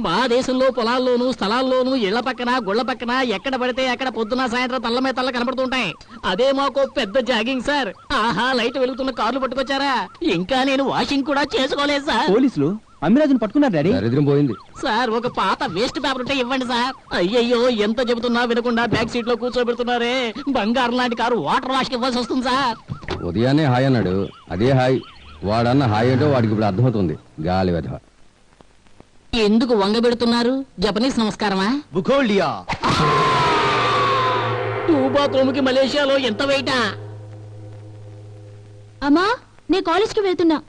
మా దేశంలో పొలాల్లోనూ స్థలాల్లోనూ ఇళ్ల పక్కన గుళ్ల పక్కన ఎక్కడ పడితే అక్కడ పొద్దున సాయంత్రం తల్ల తల్ల కనబడుతుంటాయి. అదే మాకు పెద్ద జాగింగ్ సార్. ఆహా లైట్ వెలుగుతున్న కార్లు పట్టుకొచ్చారా? ఇంకా నేను వాషింగ్ కూడా చేసుకోలేదు సార్. పోలీసులు అమ్మిరాజుని పట్టుకున్నారు డాడీ. దరిద్రం పోయింది సార్ ఒక పాత వేస్ట్ పేపర్ ఉంటే ఇవ్వండి సార్. అయ్యయ్యో ఎంత చెబుతున్నా వినకుండా బ్యాక్ సీట్ లో కూర్చోబెడుతున్నారే. బంగారం లాంటి కారు వాటర్ వాష్ కి ఇవ్వాల్సి వస్తుంది సార్. ఉదయాన్నే హాయ్ అన్నాడు, అదే హాయ్. వాడన్న హాయ్ అంటే వాడికి ఇప్పుడు అర్థమవుతుంది. గాలి వెధ. ఎందుకు వంగబెడుతున్నారు? జపనీస్ నమస్కారమా? బుకోల్డియా 2 బాత్రూమ్ కి మలేషియాలో ఎంత వెయిటా? అమ్మా నేను కాలేజ్కి వెళ్తున్నా.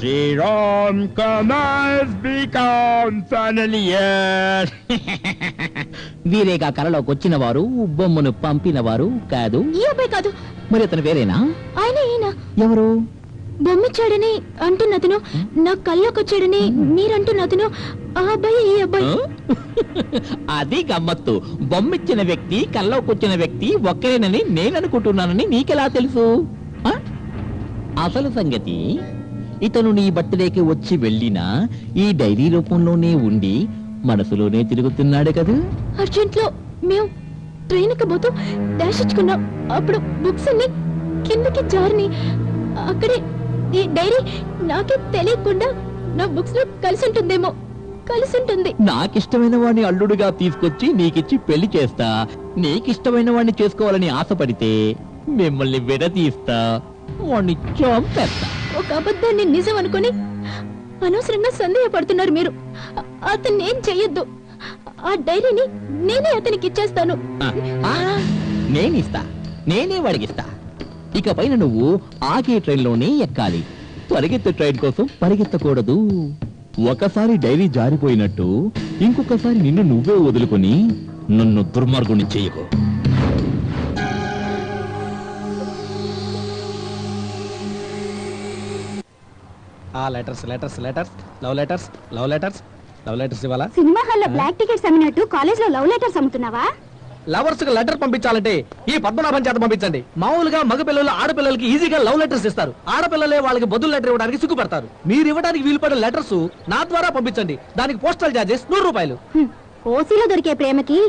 Sriram Kamal become finally here. వీరేగా కలలోకి వచ్చిన వారు, బొమ్మను పంపిన వారు కాదు. ఈ అబ్బాయి కాదు. మరి అతను వేరేనా? ఆయన ఈయన. ఎవరు? బొమ్మిచ్చాడని అంటున్నతను, నా కల్లోకి వచ్చాడని మీరంటున్నతను, ఆ అబ్బాయి ఈ అబ్బాయి. అది గమ్మత్తు. బొమ్మిచ్చిన వ్యక్తి కల్లోకొచ్చిన వ్యక్తి ఒక్కరేనని నేను అనుకుంటున్నానని నీకెలా తెలుసు? అసలు సంగతి ఇతను నీ బర్త్డేకి వచ్చి వెళ్ళినా ఈ డైరీ రూపంలోనే ఉండి మనసులోనే తిరుగుతున్నాడు కదా. అర్జెంట్ లో మేము ట్రైన్ ఎక్కబోతూ డాష్ ఇచ్చుకున్నాం. అప్పుడు బుక్స్ అన్ని కిందకి జారిని. అక్కడే ఈ డైరీ నాకే తెలియకుండా నా బుక్స్ లో కలిసి ఉంటుందేమో. కలిసి ఉంటుంది. నాకిష్టమైన వాడిని అల్లుడుగా తీసుకొచ్చి నీకిచ్చి పెళ్లి చేస్తా. నీకిష్టమైన వాడిని చేసుకోవాలని ఆశపడితే మిమ్మల్ని విడదీస్తా, వాడిని చంపేస్తా. ఒక అబద్ధాన్ని నిజం అనుకుని అనవసరంగా సందేహపడుతున్నారు మీరు. అతన్ని ఏం చెయ్యొద్దు. ఆ డైరీని నేనే అతనికి ఇచ్చేస్తాను. నేనిస్తా, నేనే వాడికిస్తా. ఇక పైన నువ్వు ఆగే ట్రైన్లోనే ఎక్కాలి. పరిగెత్తే ట్రైన్ కోసం పరిగెత్తకూడదు. ఒకసారి డైరీ జారిపోయినట్టు ఇంకొకసారి నిన్ను నువ్వే వదులుకొని నన్ను దుర్మార్గుని చెయ్యకు. Letters letters letters love letters love letters love letters ఇవ్వాలా? సినిమా హాల్లో బ్లాక్ టికెట్స్ అమ్మినట్టు కాలేజ్ లో లవ్ లెటర్స్ అమ్ముతున్నావా? లవర్స్ కి లెటర్ పంపించాలంటే ఈ పద్మనాభం చేత పంపించండి. మామూలుగా మగ పిల్లలు ఆడపిల్లలకి ఈజీగా లవ్ లెటర్స్ ఇస్తారు. ఆడపిల్లలే వాళ్ళకి బదులు లెటర్ ఇవ్వడానికి సిగ్గుపడతారు. మీరు ఇవ్వడానికి వీలుపడే లెటర్స్ నా ద్వారా పంపించండి. దానికి పోస్టల్ చార్జెస్ 100 రూపాయలు. ఓసీలో దొరికే ప్రేమకి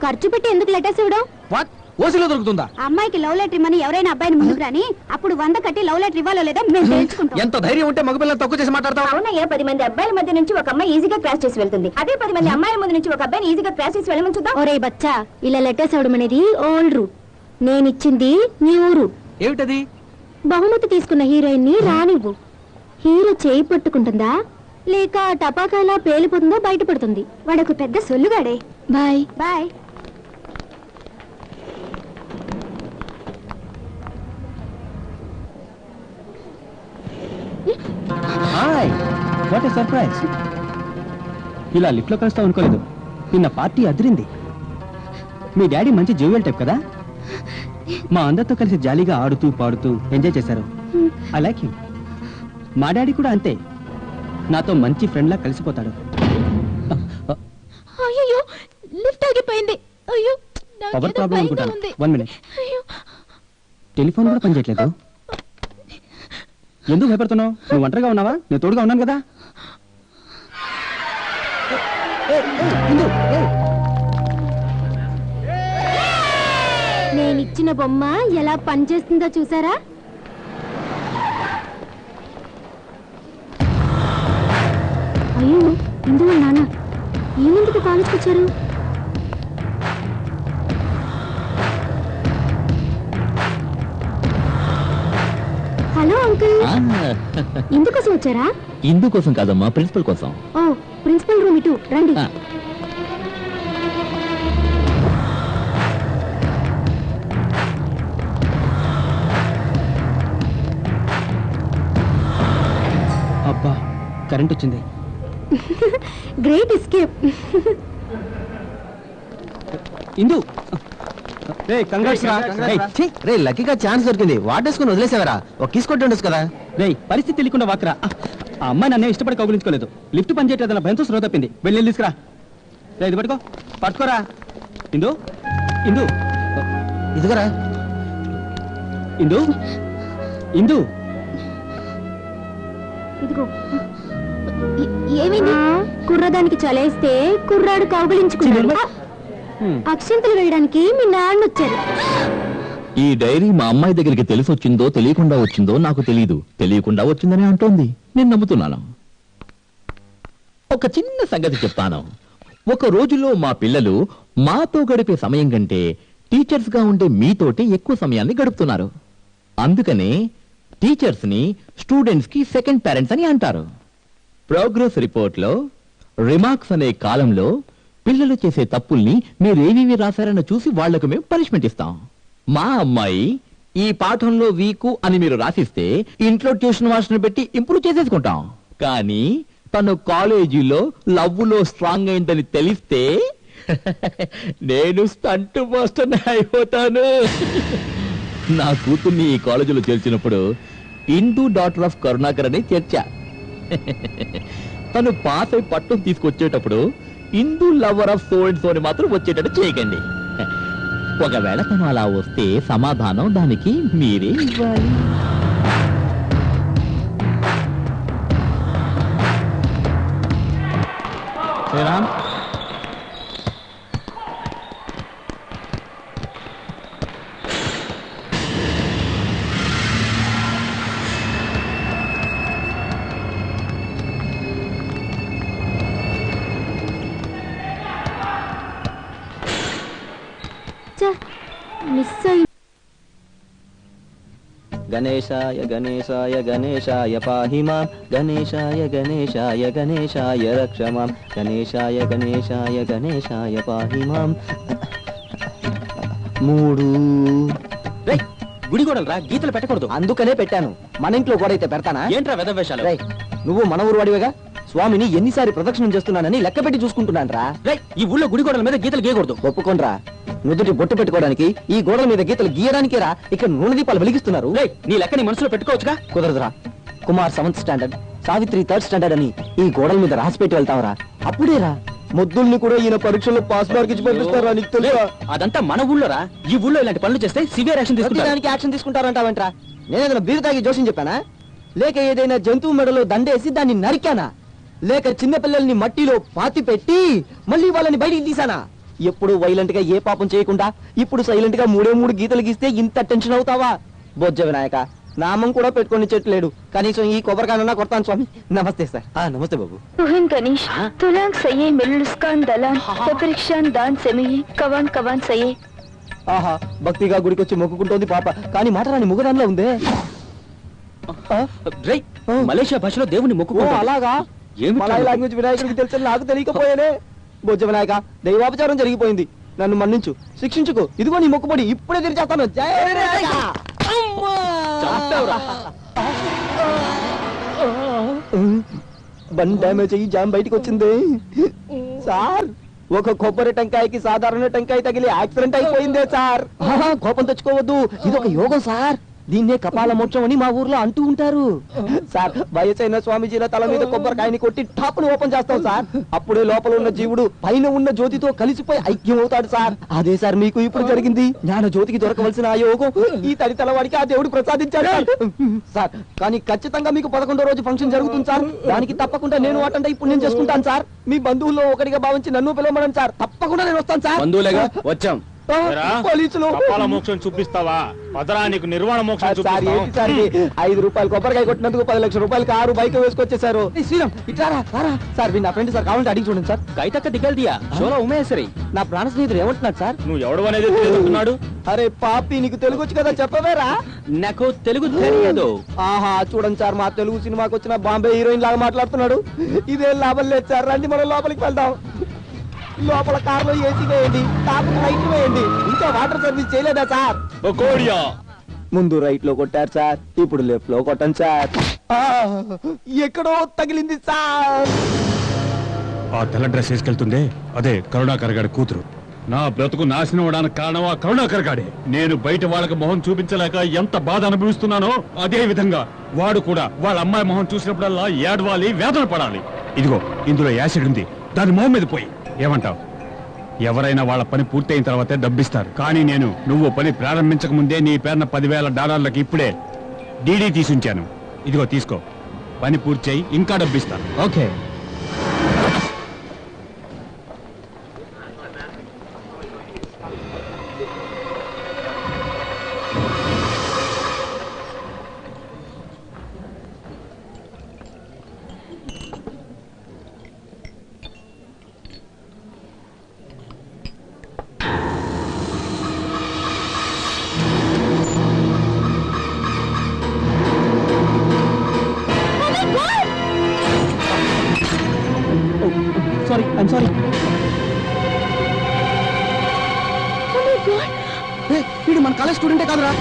ఖర్చు పెట్టి ఎందుకు లెటర్స్ ఇవ్వడం? వాట్ ఓసిలో దొరుకుతుందా? అమ్మాయికి లవ్ లెటర్ ఇమ్మని ఎవరైనా అబ్బాయిని ముందుకు రాని అప్పుడు 100 కట్టి లవ్ లెటర్ ఇవ్వాలో లేదా మేము తెలుసుకుంటాం. ఎంత ధైర్యం ఉంటే మగపిల్లలు తక్కువ చేసి మాట్లాడతావు? అవునయ్యా, 10 మంది అబ్బాయిల మధ్య నుంచి ఒక అమ్మాయి ఈజీగా క్రాస్ చేసి వెళ్తుంది. అదే 10 మంది అమ్మాయిల ముందు నుంచి ఒక అబ్బాయిని ఈజీగా క్రాస్ చేసి వెళ్ళమని చూద్దాం. ఒరే బచ్చా, ఇలా లెటర్స్ ఇవ్వడం అనేది ఓల్డ్ రూట్. నేను ఇచ్చింది న్యూ రూట్. ఏమిటది? బహుమతి తీసుకున్న హీరోయిన్ ని రానివ్వు. హీరో చేయి పట్టుకుంటుందా లేక టపాకాయలా పేలిపోతుందో బయటపడుతుంది. వాడొక పెద్ద సొల్లుగాడే. Bye bye. Hi, what a surprise. ఇలా లిఫ్ట్ లో కలుస్తావు అనుకోలేదు. నిన్న పార్టీ అదిరింది. మీ డాడీ మంచి జోవియల్ టైప్ కదా. మా అందరితో కలిసి జాలీగా ఆడుతూ పాడుతూ ఎంజాయ్ చేశారు. I like him. మా డాడీ కూడా అంతే, నాతో మంచి ఫ్రెండ్ లా కలిసిపోతాడు. అయ్యో, లిఫ్ట్ ఆగిపోయింది. అయ్యో, పవర్ ప్రాబ్లం అనుకుంటాను. 1 మినిట్. టెలిఫోన్ కూడా పనిచేయట్లేదు. ఎందుకు భయపడుతున్నావు? నువ్వు ఒంటరిగా ఉన్నావా? నేను తోడుగా ఉన్నాను కదా. నేనిచ్చిన బొమ్మ ఎలా పనిచేస్తుందో చూసారా? అయ్యో, ఇందులో నాన్న ఈయనెందుకు కాలేజ్కి వచ్చారు? హలో అంకుల్, ఇందుకోసం వచ్చారా? ఇందుకోసం కాదమ్మా, ప్రిన్సిపల్ కోసం. ఓ, ప్రిన్సిపల్ రూమ్ ఇటు రండి. అబ్బా, కరెంట్ వచ్చింది. Great escape. ఇందు రే, లక్కీగా ఛాన్స్ దొరికింది. వాటేసుకుని వదిలేసేవరా? ఒక కిస్ కొట్టి ఉండొచ్చు కదా. రే, పరిస్థితి తెలియకుండా వాకరా. ఆ అమ్మాయి నన్నే ఇష్టపడి కౌగులించుకోలేదు. లిఫ్ట్ పని చేయట్లేదన్న భయంతో స్లో తప్పింది. వెళ్ళి తీసుకురా. రే, ఇది పట్టుకో, పట్టుకోరా. ఇందు, ఇందు, ఇదిగోరా. ఇందు, ఇందు, ఇదిగో. ఏమైంది? కుర్రదానికి చలేస్తే కుర్రాడు కౌగులించుకున్నాడు. అక్షంతలు వేయడానికి మీ నాన్న వచ్చారు. ఈ డైరీ మా అమ్మాయి దగ్గరికి తెలిసి వచ్చిందో తెలియకుండా వచ్చిందో నాకు తెలియదు. తెలియకుండా వచ్చిందని అంటోంది. నేను నమ్ముతున్నాను. ఒక చిన్న సంగతి చెప్తాను. ఒక రోజులో మా పిల్లలు మాతో గడిపే సమయం కంటే టీచర్స్ గా ఉండే మీతోటి ఎక్కువ సమయాన్ని గడుపుతున్నారు. అందుకనే టీచర్స్ ని స్టూడెంట్స్ కి సెకండ్ పేరెంట్స్ అని అంటారు. ప్రోగ్రెస్ రిపోర్ట్ లో రిమార్క్స్ అనే కాలంలో పిల్లలు చేసే తప్పుల్ని మీరేమేమి రాశారన్న చూసి వాళ్లకు మేము పనిష్మెంట్ ఇస్తాం. మా అమ్మాయి ఈ పాఠంలో వీకు అని మీరు రాసిస్తే ఇంట్లో ట్యూషన్ మాస్టర్ పెట్టి ఇంప్రూవ్ చేసేసుకుంటాం. కానీ తను కాలేజీలో లవ్ లో స్ట్రాంగ్ అయిందని తెలిస్తే నేను స్టంట్ మాస్టర్ అయిపోతాను. నా కూతుర్ని ఈ కాలేజీలో చేర్చినప్పుడు ఇందు డాటర్ ఆఫ్ కరుణాకర్ అని చేర్చా. తను పాస్ అయి పట్టం తీసుకొచ్చేటప్పుడు Indu lover of so and so అని మాత్రం వచ్చేటట్టు చేయకండి. ఒకవేళ తను అలా వస్తే సమాధానం దానికి మీరే ఇవ్వాలి. రామ్, మిస్ అయ్యి. గణేశాయ గణేశాయ గణేశాయ పాహి మాం, గణేశాయ గణేశాయ గణేశాయ రక్ష మాం, గణేశాయ గణేశాయ గణేశాయ పాహి మాం. 3 గుడి గోడలు రా, గీతలు పెట్టకూడదు. అందుకనే పెట్టాను. మన ఇంట్లో కూడా అయితే పెడతానా? ఏంట్రా వెధవేషాలు? నువ్వు మన ఊరు వాడివేగా. స్వామిని ఎన్నిసారి ప్రదక్షిణం చేస్తున్నానని లెక్క పెట్టి చూసుకుంటున్నాను రా. ఈ ఊళ్ళో గుడి గోడల మీద గీతలు గీయకూడదు. ఒప్పుకోనరా. నుదుటి బొట్టు పెట్టుకోవడానికి ఈ గోడల మీద గీతలు గీయడానికే రా ఇక్కడ నూనె దీపాలు వెలిగిస్తున్నారు. నీ లెక్క నీ మనసులో పెట్టుకోవచ్చుగా. కుదరదురా. Kumar 7th standard, Savitri 3rd standard అని ఈ గోడల మీద రాసి పెట్టి వెళ్తావరా. అప్పుడేరా మొద్దుల్ని కూడా ఈయన పరీక్షల్లో పాస్ మార్క్ ఇచ్చి పంపిస్తారా? నీకు తెలుసా? అదంతా మన ఊళ్ళోరా. ఈ ఊళ్ళో ఇలాంటి పనులు చేస్తే సివియర్ యాక్షన్ తీసుకుంటారు. దానికి యాక్షన్ తీసుకుంటారంటావంట్రా? నేనేదైనా బీరు తాగి జోషం చెప్పానా? లేక ఏదైనా జంతువు మెడలో దండేసి దాన్ని నరికానా? లేక చిన్న పిల్లల్ని మట్టిలో పాతి పెట్టి మళ్ళీ వాళ్ళని బయటికి తీసానా? ఎప్పుడు వైలెంట్ గా ఏ పాపం చేయకుండా ఇప్పుడు సైలెంట్ గా 3 గీతలు గీస్తే ఇంత టెన్షన్ అవుతావా? బొజ్జ వినాయక, నామం కూడా పెట్టుకొని చెట్లేడు, కనీసం ఈ కొబ్బరికాయనన్నా కొడతాను స్వామి. నమస్తే సార్. నమస్తే బాబు. तुहिन गणेश तुलांग सये मिलुस्कान दलान पपरिक्षान दान सेमये कवान कवान सये. ఆహా, భక్తిగా గుడికి వచ్చి మొక్కుకుంటోంది పాప, కానీ మాట రాని ముగదానిలో ఉందే. మలేషియా భాషలో దేవుని మొక్కు. అలాగా? మలయాళ లాంగ్వేజ్ వినాయకుడికి తెలుసని నాకు తెలియకపోయానే. బొజ్జ వినాయక, దైవాపచారం జరిగిపోయింది, నన్ను మన్నించు, శిక్షించుకో. ఇదిగో నీ మొక్కుబడి ఇప్పుడే తీర్చేస్తాను. జై వినాయక. బండి డ్యామేజ్ అయ్యి జామ్ బయటికి వచ్చింది సార్. ఒక కొబ్బరి టెంకాయకి సాధారణ టెంకాయ తగిలి యాక్సిడెంట్ అయిపోయిందే సార్. కోపం తెచ్చుకోవద్దు, ఇది ఒక యోగం సార్. దీన్నే కపాల మోక్షం అని మా ఊర్లో అంటూ ఉంటారు సార్. వయసైన స్వామీజీల తల మీద కొబ్బరికాయని కొట్టి టాప్ను ఓపెన్ చేస్తాం సార్. అప్పుడే లోపల ఉన్న జీవుడు పైన ఉన్న జ్యోతితో కలిసిపోయి ఐక్యం అవుతాడు సార్. అదే సార్ మీకు ఇప్పుడు జరిగింది. జ్ఞాన జ్యోతికి దొరకవలసిన ఆ యోగం ఈ తడి తలవాడికి ఆ దేవుడు ప్రసాదించాడు సార్. కానీ ఖచ్చితంగా మీకు 11వ రోజు ఫంక్షన్ జరుగుతుంది సార్. దానికి తప్పకుండా నేను అటెండ్ ఇప్పుడు నేను చేసుకుంటాను సార్. మీ బంధువుల్లో ఒకటిగా భావించి నన్ను పిలవమని సార్. తప్పకుండా నేను వస్తాను సార్. బంధువులేగా వచ్చాం. పోలీసులు కపాల మోక్షం చూపిస్తావా? పదరా, నీకు నిర్వాణ మోక్షం సార్. ఏంటి సార్ 5 రూపాయలు కొబ్బరికాయ కొట్టినందుకు 10 లక్షల రూపాయలు కారు బైక్ వేసుకొచ్చేసారు. శ్రీరామ్ ఇట్లారా సార్. నా ఫ్రెండ్ సార్, కావాలంటే అడిగి చూడండి సార్. కైతక్క దిగల్దియా షోలో ఉమేశ్వరి. నా ప్రాణ స్నేహితుడు ఏమంటున్నాడు సార్? నువ్వు ఎవడు అనేది తెలుగుతున్నాడు. అరే పాపి, నీకు తెలుగు వచ్చు కదా, చెప్పవేరా? నాకు తెలుగు తెలియదు. ఆహా, చూడండి సార్, మా తెలుగు సినిమాకి వచ్చిన బాంబే హీరోయిన్ లాగా మాట్లాడుతున్నాడు. ఇదేం లాభం లేదు సార్. రండి మనం లోపలికి వెళ్దాం. లోపల కారులో ఏసీ వేయండి, టాప్ లైట్ వేయండి. ఇంకా వాటర్ సర్వీస్ చేయలేదా సార్? ముందు రైట్ లో కొట్టారు సార్, ఇప్పుడు లెఫ్ట్ లో కొట్టండి సార్. ఎక్కడో తగిలింది సార్. ఆ తెల్ల డ్రెస్ వేసుకెళ్తుందే, అదే కరుణాకర్ గారి కూతురు. నా బ్రతుకు నాశనం అవడానికి కారణం ఆ కరుణాకర్ గాడే. నేను బయట వాళ్ళకి మొహం చూపించలేక ఎంత బాధ అనుభవిస్తున్నానో అదే విధంగా వాడు కూడా వాళ్ళ అమ్మాయి మొహం చూసినప్పుడల్లా ఏడవాలి, వేదన పడాలి. ఇదిగో ఇందులో యాసిడ్ ఉంది, దాని మొహం మీద పోయి. ఏమంటావు? ఎవరైనా వాళ్ళ పని పూర్తయిన తర్వాతే డబ్బిస్తారు, కానీ నువ్వు పని ప్రారంభించక ముందే నీ పేరున $10,000 ఇప్పుడే డీడీ తీసుంచాను. ఇదిగో తీసుకో, పని పూర్తి చేయి, ఇంకా డబ్బిస్తాను. ఓకే. I'm sorry. వీడు మన కాలేజ్ స్టూడెంటే కాదురా.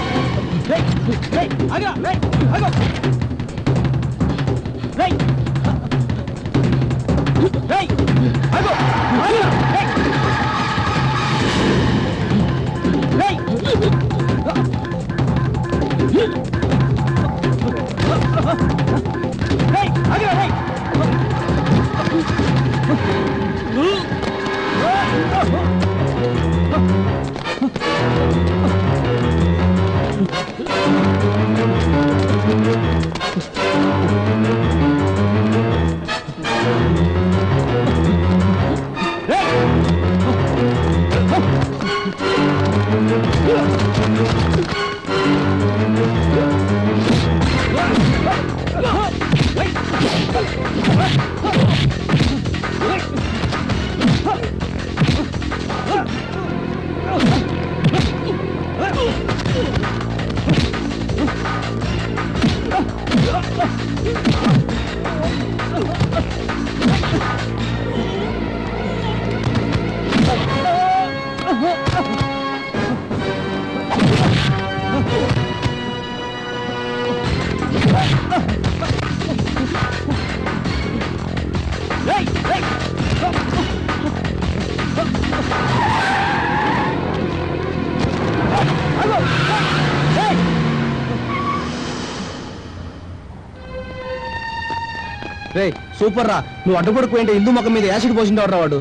రే సూపర్ రా, నువ్వు అడ్డుపడిపోయింటే హిందూ ముఖం మీద యాసిడ్ పోసిండవరా వాడు.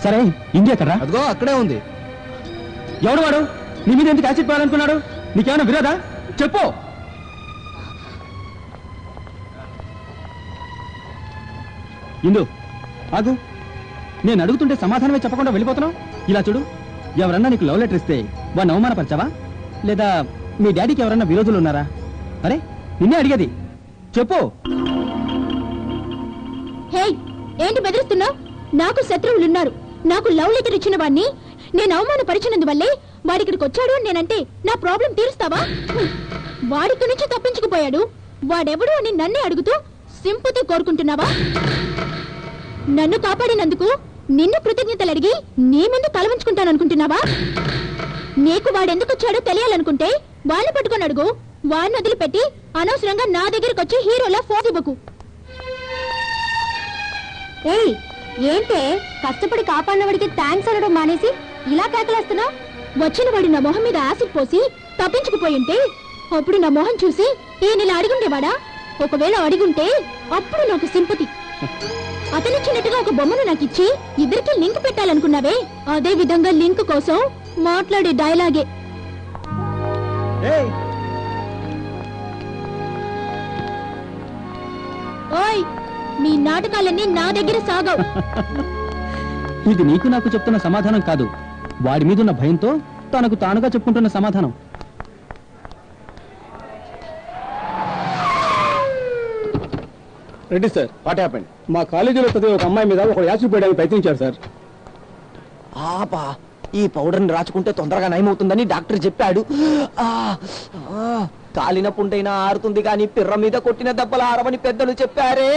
సరే ఇండియా కదరా, అదిగో అక్కడే ఉంది. ఎవడు వాడు? నీ మీద ఎందుకు యాసిడ్ పోయాలనుకున్నాడు? నీకేమైనా విరోధా? చెప్పు. ఇందు ఆగు, నేను అడుగుతుంటే సమాధానమే చెప్పకుండా వెళ్ళిపోతున్నావు. ఇలా చూడు, ఎవరన్నా నీకు లవ్ లెటర్ ఇస్తే వాడిని అవమానపరచావా, లేదా మీ డాడీకి ఎవరన్నా విరోధులు ఉన్నారా? అరే నిన్నే అడిగేది, చెప్పు. హే, ఏంటి బెదిరిస్తున్నావు? నాకు శత్రువులున్నారు. నాకు లవ్ లెటర్ ఇచ్చిన వాడిని నేను అవమానపరిచినందువల్లే వాడిక్కడికి వచ్చాడు. నేనంటే నా ప్రాబ్లం తీరుస్తావా? వాడిక్కడి నుంచి తప్పించుకుపోయాడు. వాడెవడు అని నన్నే అడుగుతూ సింపతి కోరుకుంటున్నావా? నన్ను కాపాడినందుకు నిన్ను కృతజ్ఞతలు అడిగి నీ ముందు తలవంచుకుంటాననుకుంటున్నావా? నీకు వాడెందుకు వచ్చాడో తెలియాలనుకుంటే వాళ్ళని పట్టుకొని అడుగు. వాడిని వదిలిపెట్టి అనవసరంగా నా దగ్గరకు వచ్చి హీరోలా ఫోన్ ఇవ్వకు. ఏయ్, ఏంటే కష్టపడి కాపాడినవాడికి థ్యాంక్స్ అనడం మానేసి ఇలా కేకలేస్తున్నావు? వచ్చిన వాడు నా మొహం మీద యాసిడ్ పోసి తప్పించుకుపోయింటే అప్పుడు నా మొహం చూసి ఈయన ఇలా అడిగుండేవాడా? ఒకవేళ అడిగుంటే అప్పుడు నాకు సింపతి. అతనిచ్చినట్టుగా ఒక బొమ్మను నాకు ఇచ్చి ఇద్దరికి లింక్ పెట్టాలనుకున్నావే, అదే విధంగా లింక్ కోసం మాట్లాడే డైలాగే. ఓయ్, నీ నాటకాలన్నీ నా దగ్గర సాగవు. ఇది నీకు నాకు చెప్తున్న సమాధానం కాదు, వాడి మీదున్న భయంతో తనకు తానుగా చెప్పుకుంటున్న సమాధానం. Reddy sir, what happened? మా కాలేజీలో చదివే ఒక అమ్మాయి మీద ఒక యాసిడ్ పోయడానికి ప్రయత్నించారు సార్. ఆపా, ఈ పౌడర్ని రాచుకుంటే తొందరగా నయమవుతుందని డాక్టర్ చెప్పాడు. కాలిన పుండైనా ఆరుతుంది కానీ పిర్ర మీద కొట్టిన దెబ్బలు ఆరవని పెద్దలు చెప్పారే.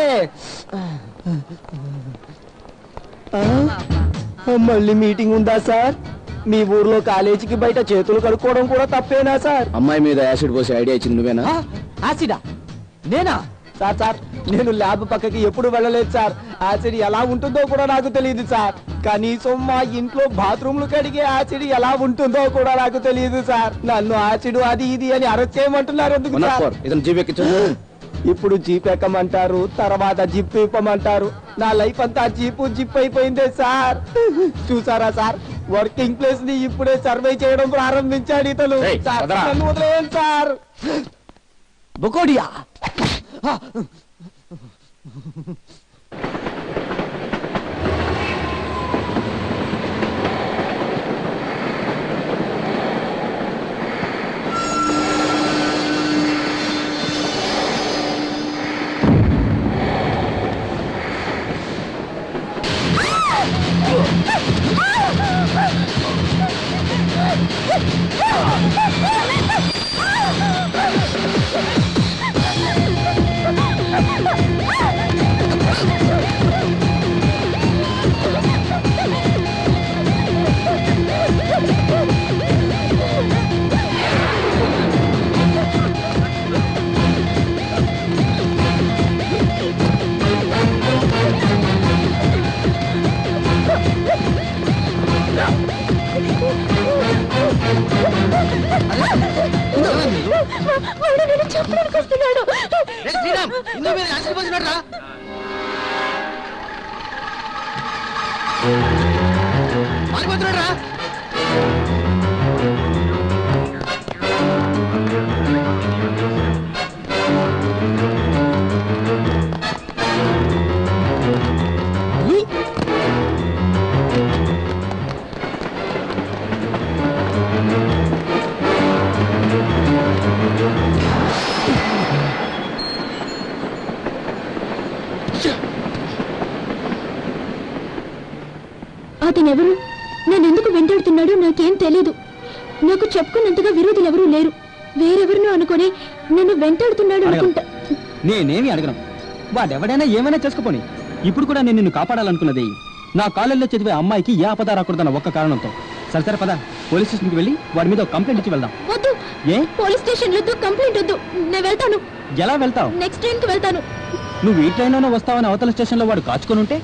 మళ్ళీ మీటింగ్ ఉందా సార్? మీ ఊర్లో కాలేజీకి బయట చేతులు కడుక్కోవడం కూడా తప్పేనా సార్? అమ్మాయి మీద యాసిడ్ పోసే ఐడియా ఇచ్చింది నువ్వేనా? యాసిడా? నేనా? సార్ సార్, నేను ల్యాబ్ పక్కకి ఎప్పుడు వెళ్ళలేదు సార్. యాసిడ్ ఎలా ఉంటుందో కూడా నాకు తెలియదు సార్. కనీసం మా ఇంట్లో బాత్రూమ్లు కడిగే యాసిడ్ ఎలా ఉంటుందో కూడా నాకు తెలియదు సార్. నన్ను యాసిడ్ అది ఇది అని అరెస్ట్ చేయమంటున్నారు ఎందుకు సార్? ఇప్పుడు జీప్ ఎక్కమంటారు, తర్వాత జిప్ ఇప్పమంటారు. నా లైఫ్ అంతా జిప్ అయిపోయిందే సార్. చూసారా సార్, వర్కింగ్ ప్లేస్ ని ఇప్పుడే సర్వే చేయడం ప్రారంభించాడు ఇతను. నన్ను వదిలేయండి సార్. బొకోడియా చెప్పడానికి వస్తున్నాడు. అతనెవరు? నేనెందుకు వెంటాడుతున్నాడో నాకేం తెలీదు. నాకు చెప్పుకున్నంతగా విరోధులు ఎవరూ లేరు. వేరెవరినో అనుకొని నన్ను వెంటాడుతున్నాడు అనుకుంటా. నేనేమి అడగను, వాడెవడైనా ఏమైనా చేసుకుపోని. ఇప్పుడు కూడా నేను నిన్ను కాపాడాలనుకున్నది నా కాలేజీలో చదివే అమ్మాయికి ఏ ఆపద రాకూడదన్న ఒక్క కారణంతో. సరే పద, పోలీస్ స్టేషన్కి వెళ్ళి వాడి మీద ఒక కంప్లైంట్ ఇచ్చి వెళ్దాం. వద్దు, ఏ పోలీస్ స్టేషన్ వద్దు, కంప్లైంట్ వద్దు. నేను వెళ్తాను. ఎలా వెళ్తావు? నెక్స్ట్ ట్రైన్ కి వెళ్తాను. నువ్వు ఈ ట్రైన్ లోనే వస్తావని అవతల స్టేషన్ లో వాడు కాచుకొని ఉంటే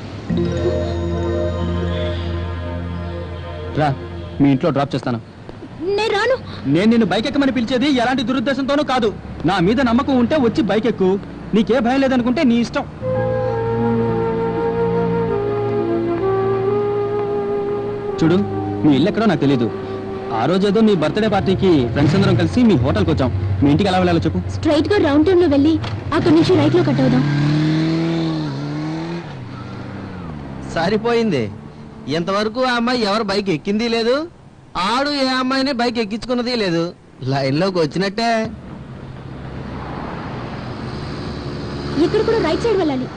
రా, మీ ఇంట్లో డ్రాప్ చేస్తాను. నేను రాను. నేను నిన్ను బైక్ ఎక్కమని పిలిచేది ఎలాంటి దురుద్దేశంతోనూ కాదు. నా మీద నమ్మకం ఉంటే వచ్చి బైక్ ఎక్కు, నీకే భయం లేదనుకుంటే నీ ఇష్టం. చూడు, మీ ఇల్లు ఎక్కడో నాకు తెలీదు. ఆ రోజు ఏదో మీ బర్త్డే పార్టీకి ఫ్రెండ్స్ అందరం కలిసి మీ హోటల్కి వచ్చాం. మీ ఇంటికి ఎలా వెళ్ళాలో చెప్పు. స్ట్రైట్ గా రౌండ్ టర్న్ లో వెళ్ళి అక్కడి నుంచి రైట్ లో కట్ అవుదాం. సరిపోయింది. ఇంతవరకు ఆ అమ్మాయి ఎవరు బైక్ ఎక్కింది లేదు, ఆడు ఏ అమ్మాయిని బైక్ ఎక్కించుకున్నది లేదు. లైన్లోకి వచ్చినట్టే. ఇక్కడ కూడా రైట్ సైడ్ వెళ్ళాలి.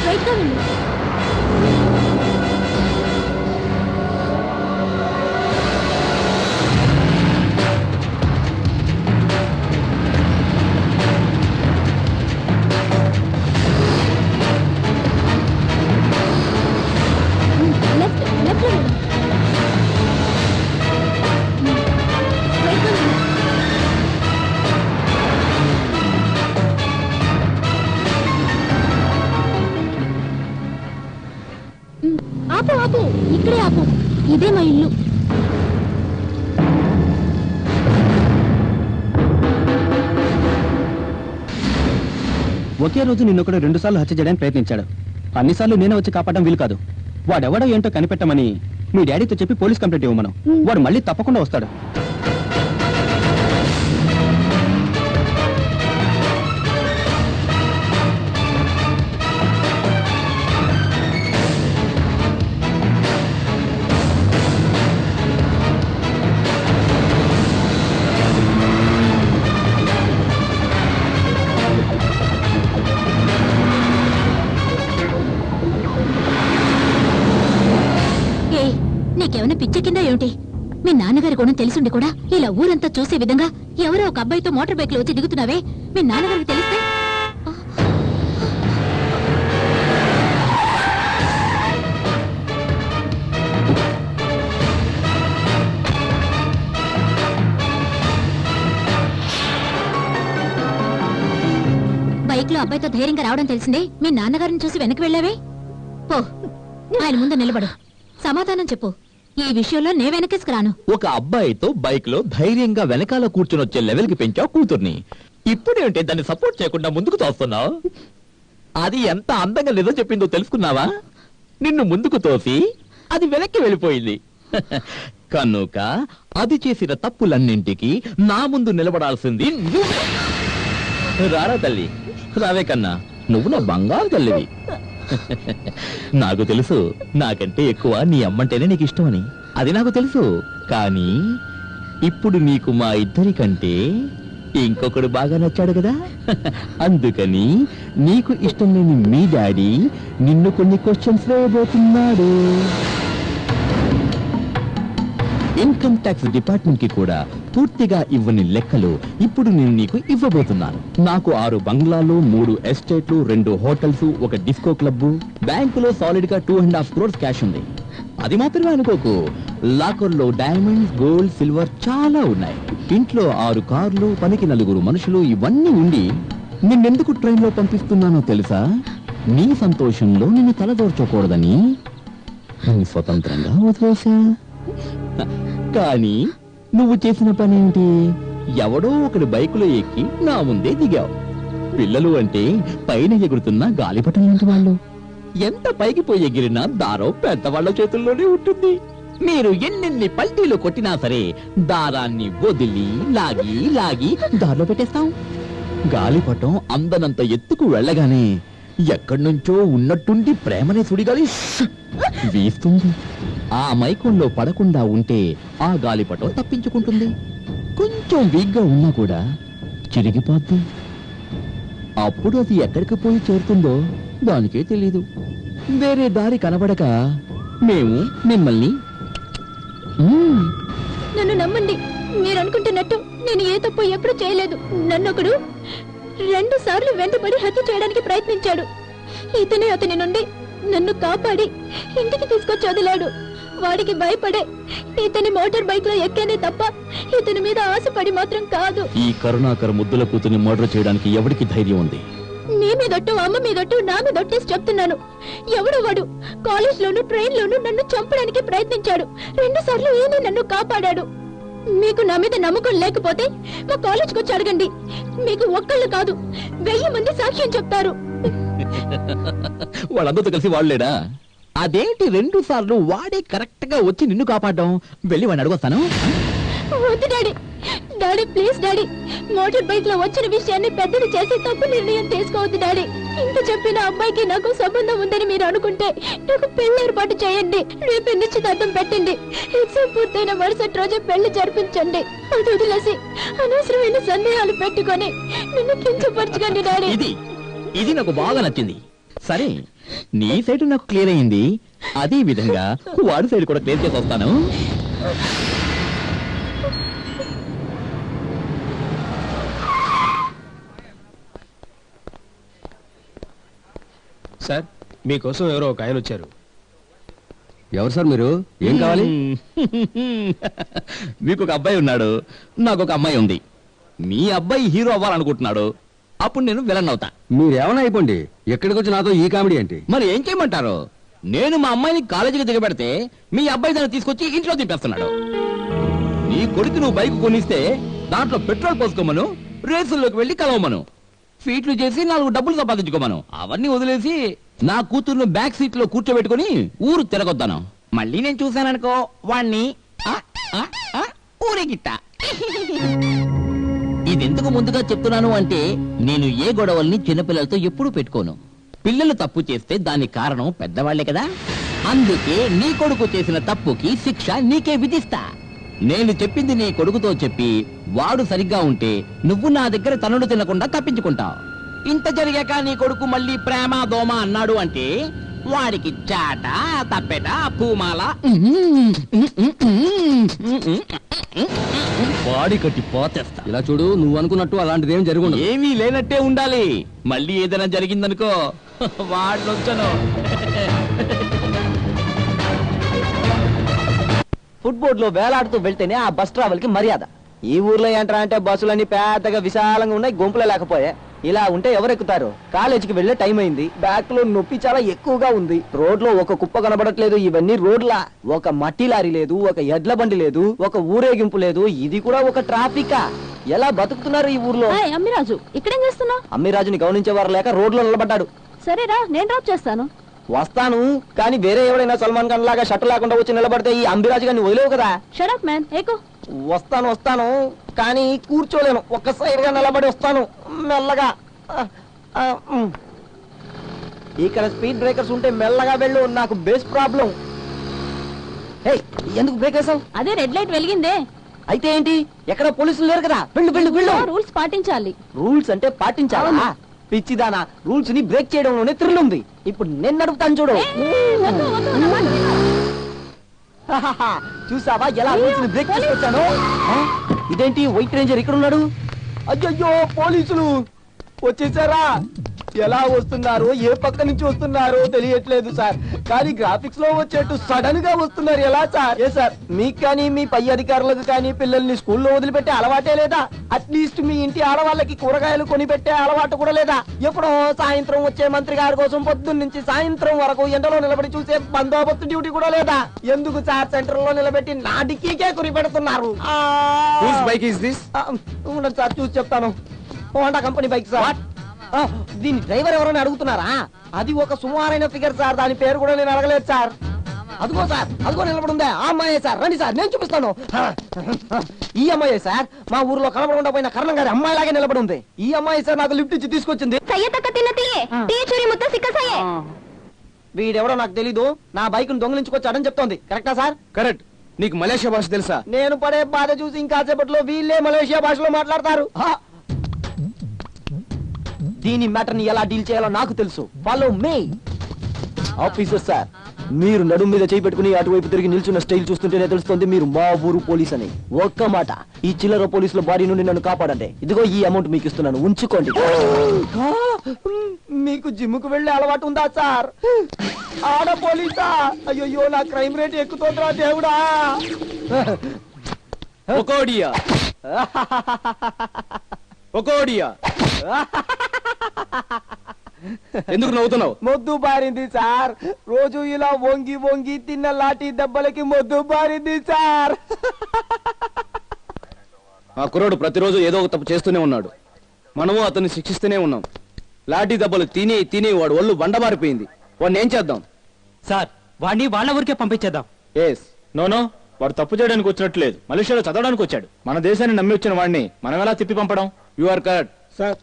రైట్ గా వెళ్ళు. లెఫ్ట్ లెఫ్ట్ వెళ్ళు. రైట్ గా వెళ్ళు. ఆపు ఆపు, ఇక్కడే ఆపు. ఇదే మా ఇల్లు. ఒకే రోజు నిన్నొకడు 2 సార్లు హత్య చేయడానికి ప్రయత్నించాడు. అన్నిసార్లు నేనే వచ్చి కాపాడడం వీలు కాదు. వాడెవడో ఏంటో కనిపెట్టమని మీ డాడీతో చెప్పి పోలీస్ కంప్లైంట్ ఇవ్వమను. వాడు మళ్ళీ తప్పకుండా వస్తాడు. నీకేమైనా పిచ్చెక్కిందా ఏమిటి? మీ నాన్నగారి గుణం తెలిసిండి కూడా ఇలా ఊరంతా చూసే విధంగా ఎవరో ఒక అబ్బాయితో మోటార్ బైక్ లో వచ్చి దిగుతున్నావే, మీ నాన్నగారికి తెలిస్తే? బైక్ లో అబ్బాయితో ధైర్యంగా రావడం తెలిసిందే, మీ నాన్నగారిని చూసి వెనక్కి వెళ్ళావే. పో, ఆయన ముందు నిలబడు, సమాధానం చెప్పు. ఈ విషయంలో నే వెనకేసుకురాను. ఒక అబ్బాయితో బైక్ లో ధైర్యంగా వెనకాల కూర్చుని వచ్చే లెవెల్ కి పెంచావు కూతుర్ని. ఇప్పుడేంటే దాన్ని సపోర్ట్ చేయకుండా ముందుకు తోస్తున్నావు? అది ఎంత అందంగా నిజం చెప్పిందో తెలుసుకున్నావా? నిన్ను ముందుకు తోసి అది వెనక్కి వెళ్ళిపోయింది. కనుక అది చేసిన తప్పులన్నింటికి నా ముందు నిలబడాల్సింది నువ్వు. రారా తల్లి, రావే కన్నా, నువ్వు నా బంగారు తల్లివి. నాకు తెలుసు నాకంటే ఎక్కువ నీ అమ్మంటేనే నీకు ఇష్టమని, అది నాకు తెలుసు. కానీ ఇప్పుడు నీకు మా ఇద్దరి కంటే ఇంకొకడు బాగా నచ్చాడు కదా. అందుకని నీకు ఇష్టం లేని మీ డాడీ నిన్ను కొన్ని క్వశ్చన్స్ వేయబోతున్నాడు. ఇన్కమ్ ట్యాక్స్ డిపార్ట్మెంట్ కి కూడా పూర్తిగా ఇవ్వని లెక్కలు ఇప్పుడు నేను నీకు ఇవ్వబోతున్నాను. నాకు 6 బంగ్లాలు, 3 ఎస్టేట్లు, 2 హోటల్స్, ఒక డిస్కో క్లబ్, బ్యాంకులో సాలిడ్ గా 2.5 crores క్యాష్ ఉంది. అది మాత్రమే అనుకోకు, లాకర్లో డైమండ్స్, గోల్డ్, సిల్వర్ చాలా ఉన్నాయి. ఇంట్లో 6 కార్లు, పనికి 4 మనుషులు, ఇవన్నీ ఉండి నిన్నెందుకు ట్రైన్ లో పంపిస్తున్నానో తెలుసా? నీ సంతోషంలో నిన్ను తలదోర్చకూడదని స్వతంత్రంగా వదిలేసా. కానీ నువ్వు చేసిన పనేంటి? ఎవడో ఒకటి బైకులో ఎక్కి నా ముందే దిగావు. పిల్లలు అంటే పైన ఎగురుతున్న గాలిపటం లాంటి వాళ్ళు. ఎంత పైకి పోయి ఎగిరినా దారం పెద్దవాళ్ల చేతుల్లోనే ఉంటుంది. మీరు ఎన్నెన్ని పల్టీలు కొట్టినా సరే దారాన్ని వదిలి లాగి లాగి దారిలో పెట్టేస్తాం. గాలిపటం అందనంత ఎత్తుకు వెళ్ళగానే ఎక్కడి నుంచో ఉన్నట్టుండి ప్రేమనే సుడిగాలి వీస్తుంది. ఆ మైకంలో పడకుండా ఉంటే ఆ గాలిపటం తప్పించుకుంటుంది. కొంచెం వీక్గా ఉన్నా కూడా చిరిగిపోద్ది. అప్పుడు అది ఎక్కడికి పోయి చేరుతుందో దానికే తెలీదు. వేరే దారి కనబడక మేము మిమ్మల్ని నన్ను నమ్మండి, మీరు అనుకుంటున్నట్టు నేను ఏ తప్పు ఎప్పుడు చేయలేదు. నన్నొకడు 2 సార్లు వెంటబడి హత్య చేయడానికి ప్రయత్నించాడు. ఇతనే అతని నుండి నన్ను కాపాడి ఇంటికి తీసుకొచ్చి వదిలాడు. వాడికి భయపడే ఇతని మోటార్ బైక్ లో ఎక్కేనే తప్ప ఇతని మీద ఆశపడి మాత్రం కాదు. ఈ కరుణాకర్ ముద్దుల కూతుని మర్డర్ చేయడానికి ఎవరికి ధైర్యం ఉంది? మీ మీదొట్టు, అమ్మ మీదొట్టు, నా మీదొట్టేసి చెప్తున్నాను. ఎవడు వాడు కాలేజ్ లోను ట్రైన్ లోను నన్ను చంపడానికి ప్రయత్నించాడు. 2 సార్లు ఈయన నన్ను కాపాడాడు. మీకు నా మీద నమ్మకం లేకపోతే మా కాలేజ్కి వచ్చి అడగండి. మీకు ఒక్కళ్ళు కాదు 1000 మంది సాక్ష్యం చెప్తారు. వాళ్ళందరితో కలిసి వాళ్ళేడా? అదేంటి 2 సార్లు వాడే కరెక్ట్ గా వచ్చి నిన్ను కాపాడడం? వెళ్ళి వాడిని అడుగుతాను. వద్దు daddy, daddy please daddy, motor bike లో వచ్చిన విషయాన్ని పెద్దది చేసి తప్పు నిర్ణయం తీసుకోవద్దు డాడీ. ఇంత చెప్పిన అబ్బాయికి నాకు సంబంధం ఉందని మీరు అనుకుంటే నాకు పెళ్లి ఏర్పాటు చేయండి. రేపు నిశ్చితార్థం పెట్టండి. ఎగ్జామ్ పూర్తయిన మరుసటి రోజే పెళ్లి జరిపించండి. అది వదిలేసి అనవసరమైన సందేహాలు పెట్టుకొని నిన్ను కించపరచకండి డాడీ. ఇది నాకు బాగా నచ్చింది. సరే, నీ సైడ్ నాకు క్లియర్ అయింది. అదే విధంగా వాడి సైడ్ కూడా క్లియర్ చేసి వస్తాను. సార్, మీకోసం ఎవరో ఒక ఆయన వచ్చారు. ఎవరు సార్ మీరు? ఏం కావాలి? మీకు ఒక అబ్బాయి ఉన్నాడు, నాకు ఒక అమ్మాయి ఉంది. మీ అబ్బాయి హీరో అవ్వాలనుకుంటున్నాడు, అప్పుడు నేను విలన్ అవుతా. మీరేమన్నా అయిపోండి, ఎక్కడికి వచ్చి నాతో ఈ కామెడీ ఏంటి? మరి ఏం చేయమంటారు? నేను మా అమ్మాయిని కాలేజీకి దిగబెడితే మీ అబ్బాయి దాన్ని తీసుకొచ్చి ఇంట్లో దింపేస్తున్నాడు. నీ కొడుకు నువ్వు బైక్ కొనిస్తే దాంట్లో పెట్రోల్ పోసుకోమను, రేసుల్లోకి వెళ్ళి కలవమను, ఫీట్లు చేసి 4 డబ్బులు సంపాదించుకోమను. అవన్నీ వదిలేసి నా కూతుర్ను బ్యాక్ సీట్ లో కూర్చోబెట్టుకుని ఊరు తిరగొద్దాను. మళ్ళీ నేను చూశాననుకో వాణ్ణి ఊరేగిట్ట. ఇదెందుకు ముందుగా చెప్తున్నాను అంటే, నేను ఏ గొడవల్ని చిన్నపిల్లలతో ఎప్పుడూ పెట్టుకోను. పిల్లలు తప్పు చేస్తే దానికి కారణం పెద్దవాళ్లే కదా. అందుకే నీ కొడుకు చేసిన తప్పుకి శిక్ష నీకే విధిస్తా. నేను చెప్పింది నీ కొడుకుతో చెప్పి వాడు సరిగ్గా ఉంటే నువ్వు నా దగ్గర తన్నుడు తినకుండా తప్పించుకుంటావు. ఇంత జరిగాక నీ కొడుకు మళ్ళీ ప్రేమ దోమ అన్నాడు అంటే వాడికి చాట తప్పెట పూమాల వాడి కట్టి పోతేస్తా. ఇలా చూడు, నువ్వు అనుకున్నట్టు అలాంటిదేం జరుగుండదు. ఏమీ లేనట్టే ఉండాలి. మళ్ళీ ఏదైనా జరిగిందనుకో వాడినొచ్చను. ఫుట్బోర్డ్ లో వేలాడుతూ వెళ్తేనే ఆ బస్ ట్రావెల్ కి మర్యాద. ఈ ఊర్లో ఏంట్రా అంటే బస్సులన్నీ పెద్దగా విశాలంగా ఉన్నాయి, గుంపులే లేకపోయా. ఇలా ఉంటే ఎవరు ఎక్కుతారు? కాలేజీకి వెళ్లే టైం అయింది, బ్యాక్ లో నొప్పి చాలా ఎక్కువగా ఉంది. రోడ్ లో ఒక కుప్ప కనబడట్లేదు. ఇవన్నీ రోడ్లా? ఒక మట్టి లారీ లేదు, ఒక ఎడ్ల బండి లేదు, ఒక ఊరేగింపు లేదు. ఇది కూడా ఒక ట్రాఫికా? ఎలా బతుకుతున్నారు ఈ ఊర్లో? అమ్మిరాజు, ఇక్కడేం చేస్తున్నావు? అమ్మిరాజుని గమనించేవారు లేక రోడ్ లో నిలబడ్డాడు. సరేరా, నేను డ్రాప్ చేస్తాను. వస్తాను, కానీ వేరే ఎవరైనా సల్మాన్ ఖాన్ లాగా షర్ట్ లేకుండా వచ్చి నిలబడితే ఈ అంబిరాజు గారిని వదిలేవు కదా. షట్ అప్ మ్యాన్, ఏకో. వస్తాను, కానీ కూర్చోలేను. ఒక్క సైడ్ గా నిలబడి వస్తాను మెల్లగా. ఇక్కడ స్పీడ్ బ్రేకర్స్ ఉంటే మెల్లగా వెళ్ళు, నాకు బేస్ ప్రాబ్లం. ఎందుకు బ్రేక్ వేసావు? అదే రెడ్ లైట్ వెలిగిందే. అయితే ఏంటి? ఎక్కడ పోలీసులు లేరు కదా. వెళ్ళు. రూల్స్ పాటించాలి. రూల్స్ అంటే పాటించాలా? పిచ్చిదానా, రూల్స్ ని బ్రేక్ చేయడంలోనే థ్రిల్ ఉంది. ఇప్పుడు నేను నడుపుతాను చూడు. చూసావా ఎలా రూల్స్ ని బ్రేక్ చేసుకొచ్చాను? ఇదేంటి వైట్ రేంజర్ ఇక్కడ ఉన్నాడు? అయ్యో, పోలీసులు వచ్చేసారా? ఎలా వస్తున్నారు, ఏ పక్క నుంచి వస్తున్నారో తెలియట్లేదు సార్, కానీ గ్రాఫిక్స్ లో వచ్చేట్టు సడన్ గా వస్తున్నారు. ఎలా సార్? ఏ సార్, మీకు కానీ మీ పై అధికారులకు కానీ పిల్లల్ని స్కూల్లో వదిలిపెట్టే అలవాటే లేదా? అట్లీస్ట్ మీ ఇంటి ఆడవాళ్ళకి కూరగాయలు కొనిపెట్టే అలవాటు కూడా లేదా? ఎప్పుడో సాయంత్రం వచ్చే మంత్రి గారి కోసం పొద్దున్న నుంచి సాయంత్రం వరకు ఎండలో నిలబడి చూసే బందోబస్తు డ్యూటీ కూడా లేదా? ఎందుకు సార్ సెంటర్ లో నిలబెట్టి నా డిక్కీకే కురి పెడుతున్నారు? ఉండదు సార్, చూసి చెప్తాను. Honda company bike sir. దీని డ్రైవర్ ఎవరైనా అడుగుతున్నారా? అది ఒక సుమారైన ఫిగర్ సార్, దాని పేరు కూడా నేను అడగలేదు సార్. అదిగో సార్, అదిగో నిలబడుందే ఆ అమ్మాయే సార్. రండి సార్, నేను చూపిస్తాను. ఈ అమ్మాయే సార్, మా ఊర్లో కనబడకుండా పోయిన కరణం గారి అమ్మాయిలాగే నిలబడి. ఈ అమ్మాయి సార్ నాకు లిఫ్ట్ ఇచ్చి తీసుకొచ్చింది. వీడెవడో నాకు తెలీదు, నా బైక్ ను దొంగిలించుకొచ్చాడని చెప్తోంది. కరెక్టా సార్? కరెక్ట్. నీకు మలేషియా భాష తెలుసా? నేను పడే బాధ చూసి ఇంకాసేపట్లో వీళ్ళే మలేషియా భాషలో మాట్లాడతారు. దీని మ్యాటర్ ని ఎలా డీల్ చేయాలో నాకు తెలుసు. Follow me. ఆఫీసర్ సార్, మీరు నడుం మీద చేయి పెట్టుకుని అటువైపు తిరిగి నిల్చున్న స్టైల్ చూస్తుంటేనే తెలుస్తుంది మీరు మా ఊరు పోలీస్ అని. ఒక్క మాట, ఈ చిల్లర పోలీసుల బాడీ నుండి నన్ను కాపాడండి. ఇదిగో ఈ అమౌంట్ మీకు ఇస్తున్నాను, ఉంచుకోండి. మీకు జిమ్ కు వెళ్లే అలవాటు ఉందా సార్? ఆడ పోలీసా? అయ్యో, నా క్రైమ్ రేట్ ఎక్కుతోందిరా దేవుడా. ఎందుకు నవ్వుతున్నావు? మొద్దు బారింది సార్. రోజు ఇలా వంగి వంగి తిన్న లాఠీ దెబ్బలకి మొద్దు బారింది సార్. ఆ కుర్రాడు ప్రతిరోజు ఏదో ఒక తప్పు చేస్తూనే ఉన్నాడు. మనము అతన్ని శిక్షిస్తూనే ఉన్నాం. లాఠీ దెబ్బలు తిని వాడు ఒళ్ళు బండబారిపోయింది. వాడిని ఏం చేద్దాం? సార్, వాడిని వాళ్ళ ఊరికే పంపించేద్దాం. ఎస్. నో, వాడు తప్పు చేయడానికి వచ్చినట్లేదు, మలేషియాలో చదవడానికి వచ్చాడు. మన దేశాన్ని నమ్మి వచ్చిన వాడిని మనం ఎలా తిప్పి పంపడం? You are correct sir.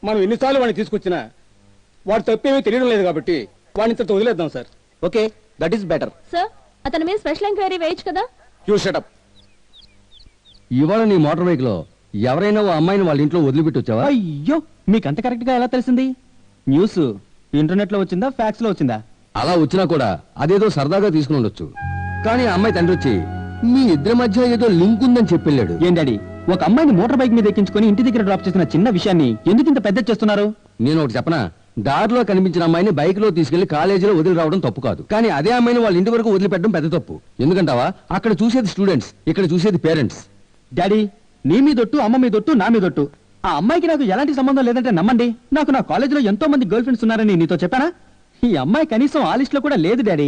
మనం ఎన్నిసార్లు వాడిని తీసుకొచ్చినా వాడు తప్పేమీ తెలియడం లేదు కాబట్టి వాడిని ఇంత వదిలేద్దాం sir. Okay, that is better. Sir అతని మీద స్పెషల్ ఎంక్వైరీ వేయచ్చు కదా. You shut up. ఇవాళ నీ మోటార్ బైక్ లో ఎవరైనా ఓ అమ్మాయిని వాళ్ళ ఇంట్లో వదిలిపెట్టి వచ్చావా? అయ్యో, మీకు అంత కరెక్ట్ గా ఎలా తెలిసింది? న్యూస్ ఇంటర్నెట్ లో వచ్చిందా, ఫ్యాక్స్ లో వచ్చిందా? అలా వచ్చినా కూడా అదేదో సరదాగా తీసుకుని ఉండొచ్చు. కానీ ఆ అమ్మాయి తండ్రి వచ్చి మీ ఇద్దరి మధ్య ఏదో లింక్ ఉందని చెప్పెళ్ళాడు. ఏం డాడీ, ఒక అమ్మాయిని మోటార్ బైక్ మీద ఎక్కించుకొని ఇంటి దగ్గర డ్రాప్ చేసిన చిన్న విషయాన్ని ఎందుకు ఇంత పెద్ద చేస్తున్నారు? నేను ఒకటి చెప్పనా, దారిలో కనిపించిన అమ్మాయిని బైక్ లో తీసుకెళ్లి కాలేజీలో వదిలి రావడం తప్పు కాదు. కానీ అదే అమ్మాయిని వాళ్ళ ఇంటి వరకు వదిలిపెట్టడం పెద్ద తప్పు. ఎందుకంటావా, అక్కడ చూసేది స్టూడెంట్స్, ఇక్కడ చూసేది పేరెంట్స్. డాడీ, నీ మీదొట్టు, అమ్మ మీదొట్టు, నా మీదొట్టు. ఆ అమ్మాయికి నాకు ఎలాంటి సంబంధం లేదంటే నమ్మండి. నాకు నా కాలేజీలో ఎంతో మంది గర్ల్ ఫ్రెండ్స్ ఉన్నారని నీతో చెప్పానా? ఈ అమ్మాయి కనీసం ఆ లిస్ట్ లో కూడా లేదు డాడీ.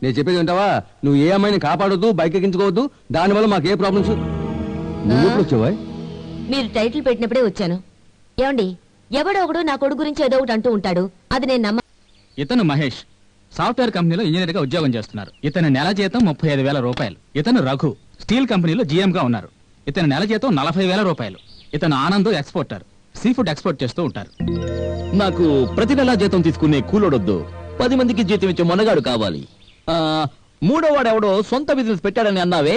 నేను చెప్పేది వింటావా? నువ్వు ఏ అమ్మాయిని కాపాడొద్దు, బైక్ ఎక్కించుకోవద్దు. దానివల్ల మాకు ఏ ప్రాబ్లమ్స్. నువ్వు ఎప్పుడు వచ్చావా? మీరు టైటిల్ పెట్టినప్పుడే వచ్చాను. ఏమండి, ఎవడో ఒకడు నా కొడుకు గురించి ఏదో ఒకటి అంటూ ఉంటాడు, అది నేను నమ్మ. ఇతను మహేష్ సాఫ్ట్వేర్ కంపెనీలో ఇంజనీర్ గా ఉద్యోగం చేస్తున్నారు. ఇతని నెల జీతం 35,000 రూపాయలు. ఇతను రఘు స్టీల్ కంపెనీలో జీఎం గా ఉన్నారు. ఇతని నెల జీతం 40,000 రూపాయలు. ఇతను Anand exporter, sea food export చేస్తూ ఉంటారు. నాకు ప్రతి నెలా జీతం తీసుకునే కూలోడొద్దు, 10 మందికి జీతం ఇచ్చే మొనగాడు కావాలి. మూడో వాడెవడో సొంత బిజినెస్ పెట్టాడని అన్నావే,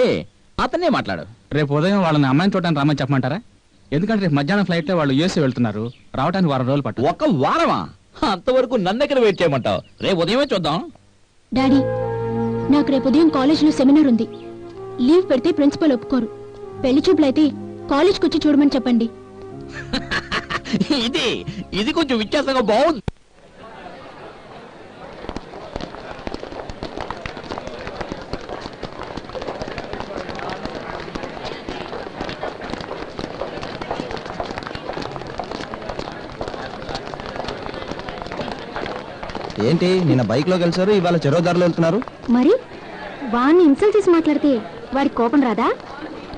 అతనే మాట్లాడు. రేపు ఉదయం వాళ్ళని అమ్మాయిని చూడటానికి రమ్మని చెప్పమంటారా? ఎందుకంటే రేపు మధ్యాహ్నం ఫ్లైట్ లో వాళ్ళు యూఎస్ఏ వెళ్తున్నారు. రావడానికి 1 రోజులు పట్టు. ఒక వారమా? అంతవరకు నన్నెక్కడ వెయిట్ చేయమంటావు? రేపు ఉదయమే చూద్దాం. డాడీ, నాకు రేపు ఉదయం కాలేజీలో సెమినార్ ఉంది. లీవ్ పెడితే ప్రిన్సిపల్ ఒప్పుకోరు. పెళ్లి చూపులైతే కాలేజ్కి వచ్చి చూడమని చెప్పండి. ఇది కొంచెం వ్యత్యాసంగా బాగుంది. ఏంటి నిన్న బైక్ లో కలిసారు, ఇవాళ చెరో దారిలో వెళ్తున్నారు? మరి వాడిని ఇన్సల్ట్ చేసి మాట్లాడితే వాడికి కోపం రాదా?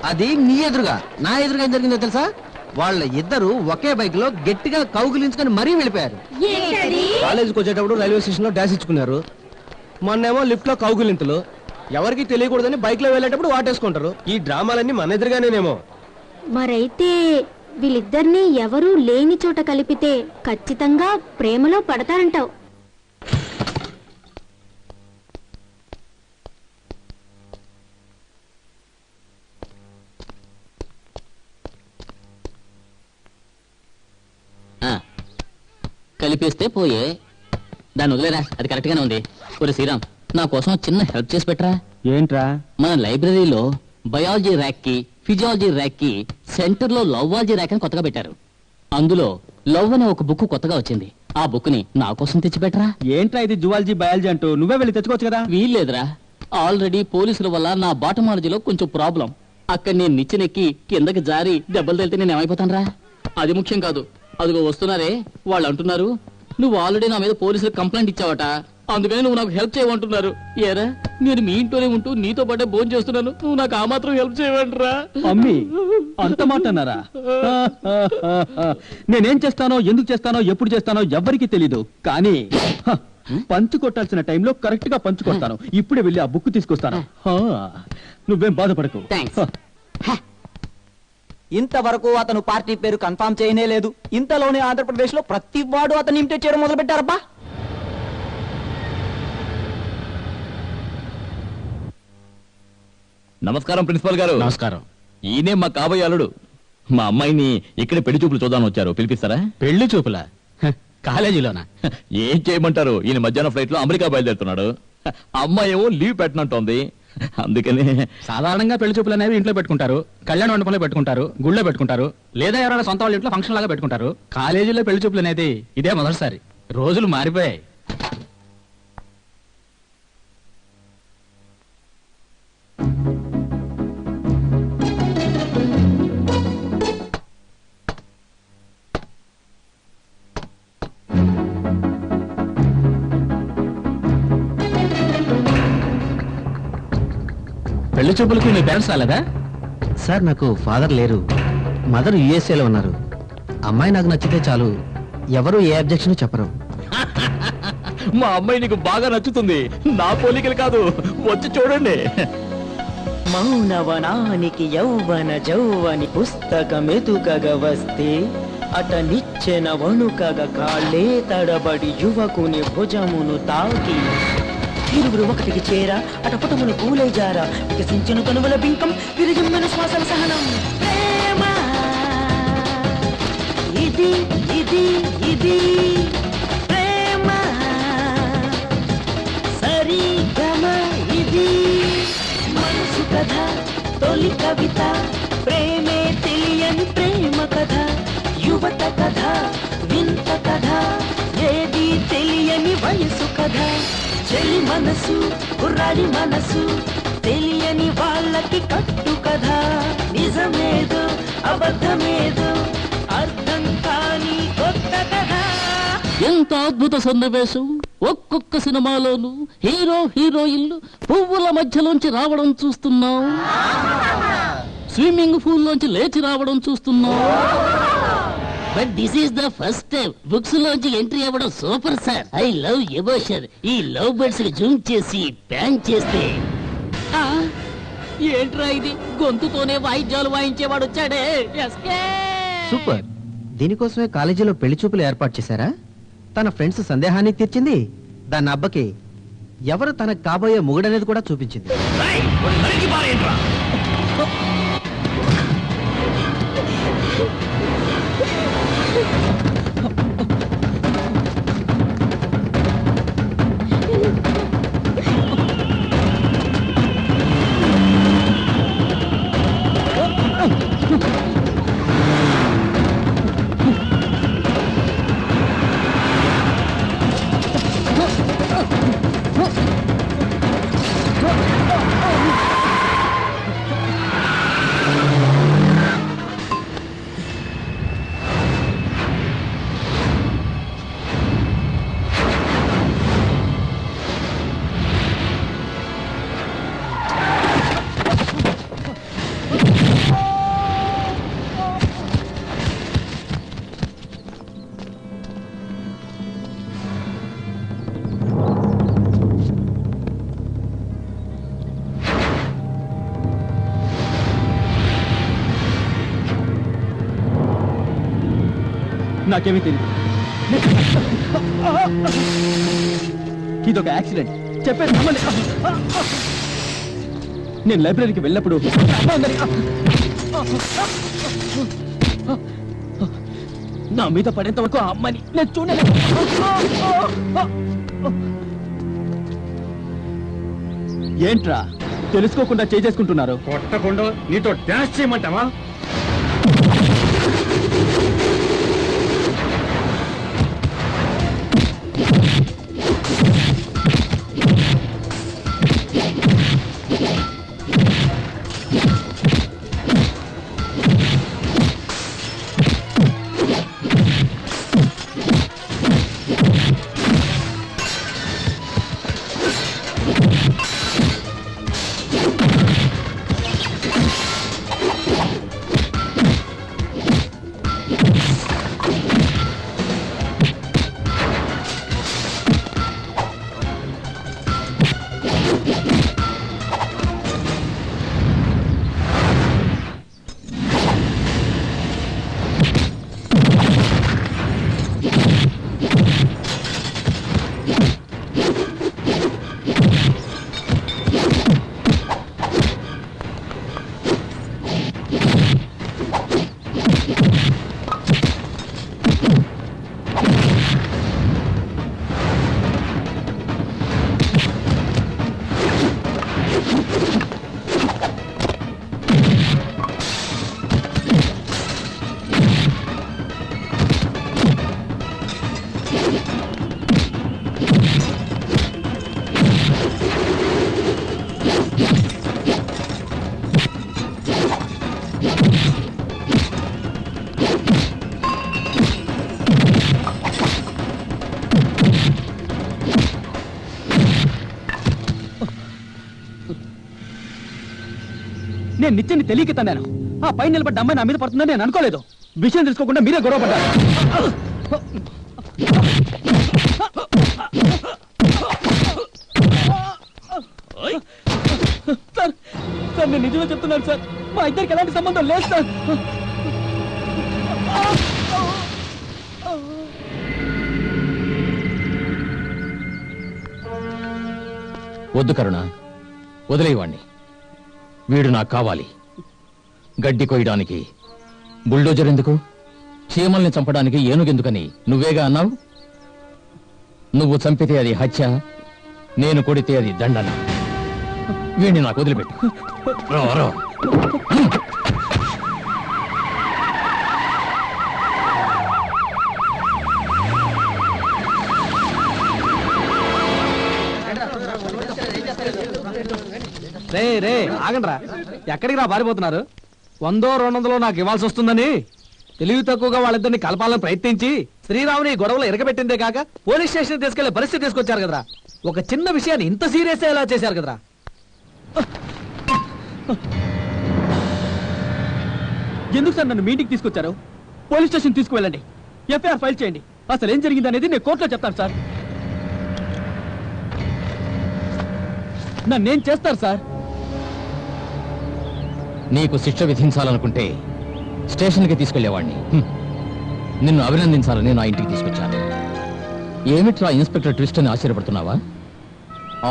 అది నీ ఎదురుగా, నా ఎదురుగా ఏం జరిగిందో తెలుసా? వాళ్ళ ఇద్దరు ఒకే బైక్ లో గట్టిగా కౌగిలించుకొని మరీ వెళ్ళిపోయారు. కాలేజీకి వచ్చేటప్పుడు రైల్వే స్టేషన్ లో డాష్ ఇచ్చుకున్నారు. మొన్నేమో లిఫ్ట్ లో కౌగిలింతలు. ఎవరికి తెలియకూడదని బైక్ లో వెళ్ళేటప్పుడు వాటేసుకుంటారు. ఈ డ్రామాలన్నీ మన ఎదురుగానేనేమో. మరైతే వీళ్ళిద్దరిని ఎవరూ లేని చోట కలిపితే ఖచ్చితంగా ప్రేమలో పడతారంటావు. కలిపేస్తే పోయే, దాన్ని వదిలేరా, అది కరెక్ట్ గానే ఉంది. ఒరే శ్రీరామ్, నా కోసం చిన్న హెల్ప్ చేసి పెట్టరా. ఏంట్రా? మన లైబ్రరీలో బయాలజీ ర్యాక్ కి, ఫిజియాలజీ ర్యాక్ కి సెంటర్ లో లవ్వాలజీ ర్యాక్ అని కొత్తగా పెట్టారు. అందులో లవ్ అనే ఒక బుక్ కొత్తగా వచ్చింది. ఆ బుక్ ని నా కోసం తెచ్చిపెట్టరా. ఏంట్రా ఇది జువాలజీ బయాలజీ అంటూ? నువ్వే వెళ్ళి తెచ్చుకోవచ్చు కదా. వీల్లేదురా, ఆల్రెడీ పోలీసుల వల్ల నా బాటమాలజీలో కొంచెం ప్రాబ్లం. అక్కడ నేను నిచ్చెనెక్కి కిందకి జారి దెబ్బలు తేలితే నేను ఏమైపోతానరా? అది ముఖ్యం కాదు. అదిగో వస్తున్నారే, వాళ్ళు అంటున్నారు నువ్వు ఆల్రెడీ నా మీద పోలీసులకు కంప్లైంట్ ఇచ్చావట, అందుకని నువ్వు నాకు హెల్ప్ చేయమంటున్నారు. ఏరా, నేను మీ ఇంట్లోనే ఉంటూ నీతో పాటే భోజనం చేస్తున్నాను, నువ్వు నాకు ఆ మాత్రం హెల్ప్ చేయమంటారా? అమ్మి అంత మాట అన్నారా? నేనేం చేస్తానో, ఎందుకు చేస్తానో, ఎప్పుడు చేస్తానో ఎవ్వరికీ తెలీదు. కానీ పంచు కొట్టాల్సిన టైంలో కరెక్ట్ గా పంచు కొడతాను. ఇప్పుడే వెళ్ళి ఆ బుక్ తీసుకొస్తాను. నువ్వేం బాధపడకు. ఇంతవరకు అతను పార్టీ పేరు కన్ఫర్మ్ చేయనే లేదు. ఇంతలోనే ఆంధ్రప్రదేశ్ లో ప్రతి వాడు అతను ఇమిటేట్ చేయడం మొదలు పెట్టారబ్బా. నమస్కారం ప్రిన్సిపల్ గారు. నమస్కారం. ఈయనే మా కాబోయే అల్లుడు. మా అమ్మాయిని ఇక్కడ పెళ్లి చూపులు చూద్దామని వచ్చారు, పిలిపిస్తారా? పెళ్లి చూపులా? కాలేజీలోనా? ఏం చేయమంటారు, ఈయన మధ్యాహ్నం ఫ్లైట్ లో అమెరికా బయలుదేరుతున్నాడు. అమ్మాయి ఏమో లీవ్ పెట్టనంటోంది. అందుకని సాధారణంగా పెళ్లి చూపులు అనేవి ఇంట్లో పెట్టుకుంటారు, కళ్యాణ మండపంలో పెట్టుకుంటారు, గుళ్ళో పెట్టుకుంటారు, లేదా ఎవరైనా సొంత వాళ్ళ ఇంట్లో ఫంక్షన్ లాగా పెట్టుకుంటారు. కాలేజీలో పెళ్లి చూపులు అనేది ఇదే మొదటిసారి. రోజులు మారిపోయాయి. పెళ్లి చూపులకు మీ పేరెంట్స్ రాలేదా? సార్, నాకు ఫాదర్ లేరు, మదర్ యుఎస్ఏలో ఉన్నారు. అమ్మాయి నాకు నచ్చితే చాలు, ఎవరు ఏ అబ్జెక్షన్ చెప్పరు. మా అమ్మాయి నీకు బాగా నచ్చుతుంది. నా పోలికలు కాదు, వచ్చి చూడండి. మౌనవనానికి యౌవన జౌవని పుస్తకమెతుకగ వస్తే అట నిచ్చెన వణుకగ కాళ్ళే తడబడి యువకుని భుజమును తాకి ఇరువురు ఒకటికి చేరా అట పుటమును కూలై జారా వికసించను కనుమల బింకం విరజిమ్మెన శ్వాసల సహనం ప్రేమ ఇది ఇది ఇది ప్రేమ సరి గమ ఇది మనసు కథ తొలి కవిత ప్రేమే తెలియని ప్రేమ కథ యువత కథ వింత కథ ఏది తెలియని వయసు కథ చెలి మనసు కుర్రాడి మనసు తెలియని వాళ్ళకి కట్టు కథ నిజమేదో అబద్ధమేదో అర్థం కాని కొత్త కథ. ఎంత అద్భుత సన్నివేశం! ఒక్కొక్క సినిమాలోనూ హీరో హీరోయిన్లు పువ్వుల మధ్యలోంచి రావడం చూస్తున్నాం, స్విమ్మింగ్ పూల్ లోంచి లేచి రావడం చూస్తున్నాం. But this is the first time books లోంచి ఎంట్రీ అవ్వడం super sir. I love emotion. ఈ లవ్ బర్డ్స్ కి జూమ్ చేసి బ్యాంక్ చేస్తే ఏంట్రా ఇది, గొంతుతోనే వాయిద్యాలు వాయించేవాడు వచ్చాడే. సూపర్. దీనికోసమే కాలేజీలో పెళ్లి చూపులు ఏర్పాటు చేశారా? తన ఫ్రెండ్స్ సందేహాన్ని తీర్చింది, దాని అబ్బకి ఎవరు తనకు కాబోయే మొగుడనేది కూడా చూపించింది. నాకేమీ తెలియదు. ఇదొక యాక్సిడెంట్. చెప్పేది నమ్మండి. నేను లైబ్రరీకి వెళ్ళినప్పుడు నా మీద పడేంత వరకు ఆ అమ్మని నేను చూడలేదు. ఏంట్రా తెలుసుకోకుండా చేసుకుంటున్నారు? కొట్టకుండా నీతో డాన్స్ చేయమంటావా? నేను నిత్యాన్ని తెలియక తన్నాను. ఆ పైన నిలబడ్డ అమ్మాయి నా మీద పడుతుందని నేను అనుకోలేదు. విషయం తెలుసుకోకుండా మీరే గొడవ పడ్డారు. సార్ సార్ నేను నిజమే చెప్తున్నాను సార్, మా ఇద్దరికి ఎలాంటి సంబంధం లేదు సార్. వద్దు కరుణ, వదిలేవాణ్ణి. వీడు నాకు కావాలి. గడ్డి కొయ్యడానికి బుల్డోజర్ ఎందుకు? చీమల్ని చంపడానికి ఏనుగెందుకని నువ్వేగా అన్నావు. నువ్వు చంపితే అది హత్య, నేను కొడితే అది దండన. వీడిని నాకు వదిలిపెట్టు. రా, రా. రే రే ఆగండ్రా, ఎక్కడికి రా పారిపోతున్నారు? 100-200 నాకు ఇవ్వాల్సి వస్తుందని తెలివి తక్కువగా వాళ్ళిద్దరిని కలపాలని ప్రయత్నించి శ్రీరాముని గొడవలు ఎరగబెట్టిందే కాక పోలీస్ స్టేషన్ తీసుకెళ్లే పరిస్థితి తీసుకొచ్చారు కదరా. ఒక చిన్న విషయాన్ని ఇంత సీరియస్ ఎలా చేశారు కదరా. ఎందుకు సార్ నన్ను మీటింగ్ తీసుకొచ్చారు? పోలీస్ స్టేషన్ తీసుకువెళ్ళండి, ఎఫ్ఐఆర్ ఫైల్ చేయండి. అసలు ఏం జరిగింది అనేది నేను కోర్టులో చెప్తాను సార్. నన్నేం చేస్తారు సార్? నీకు శిక్ష విధించాలనుకుంటే స్టేషన్కి తీసుకెళ్లేవాడిని. నిన్ను అభినందించాలని నా ఇంటికి తీసుకొచ్చాను. ఏమిట్రా ఇన్స్పెక్టర్ ట్విస్ట్ అని ఆశ్చర్యపడుతున్నావా?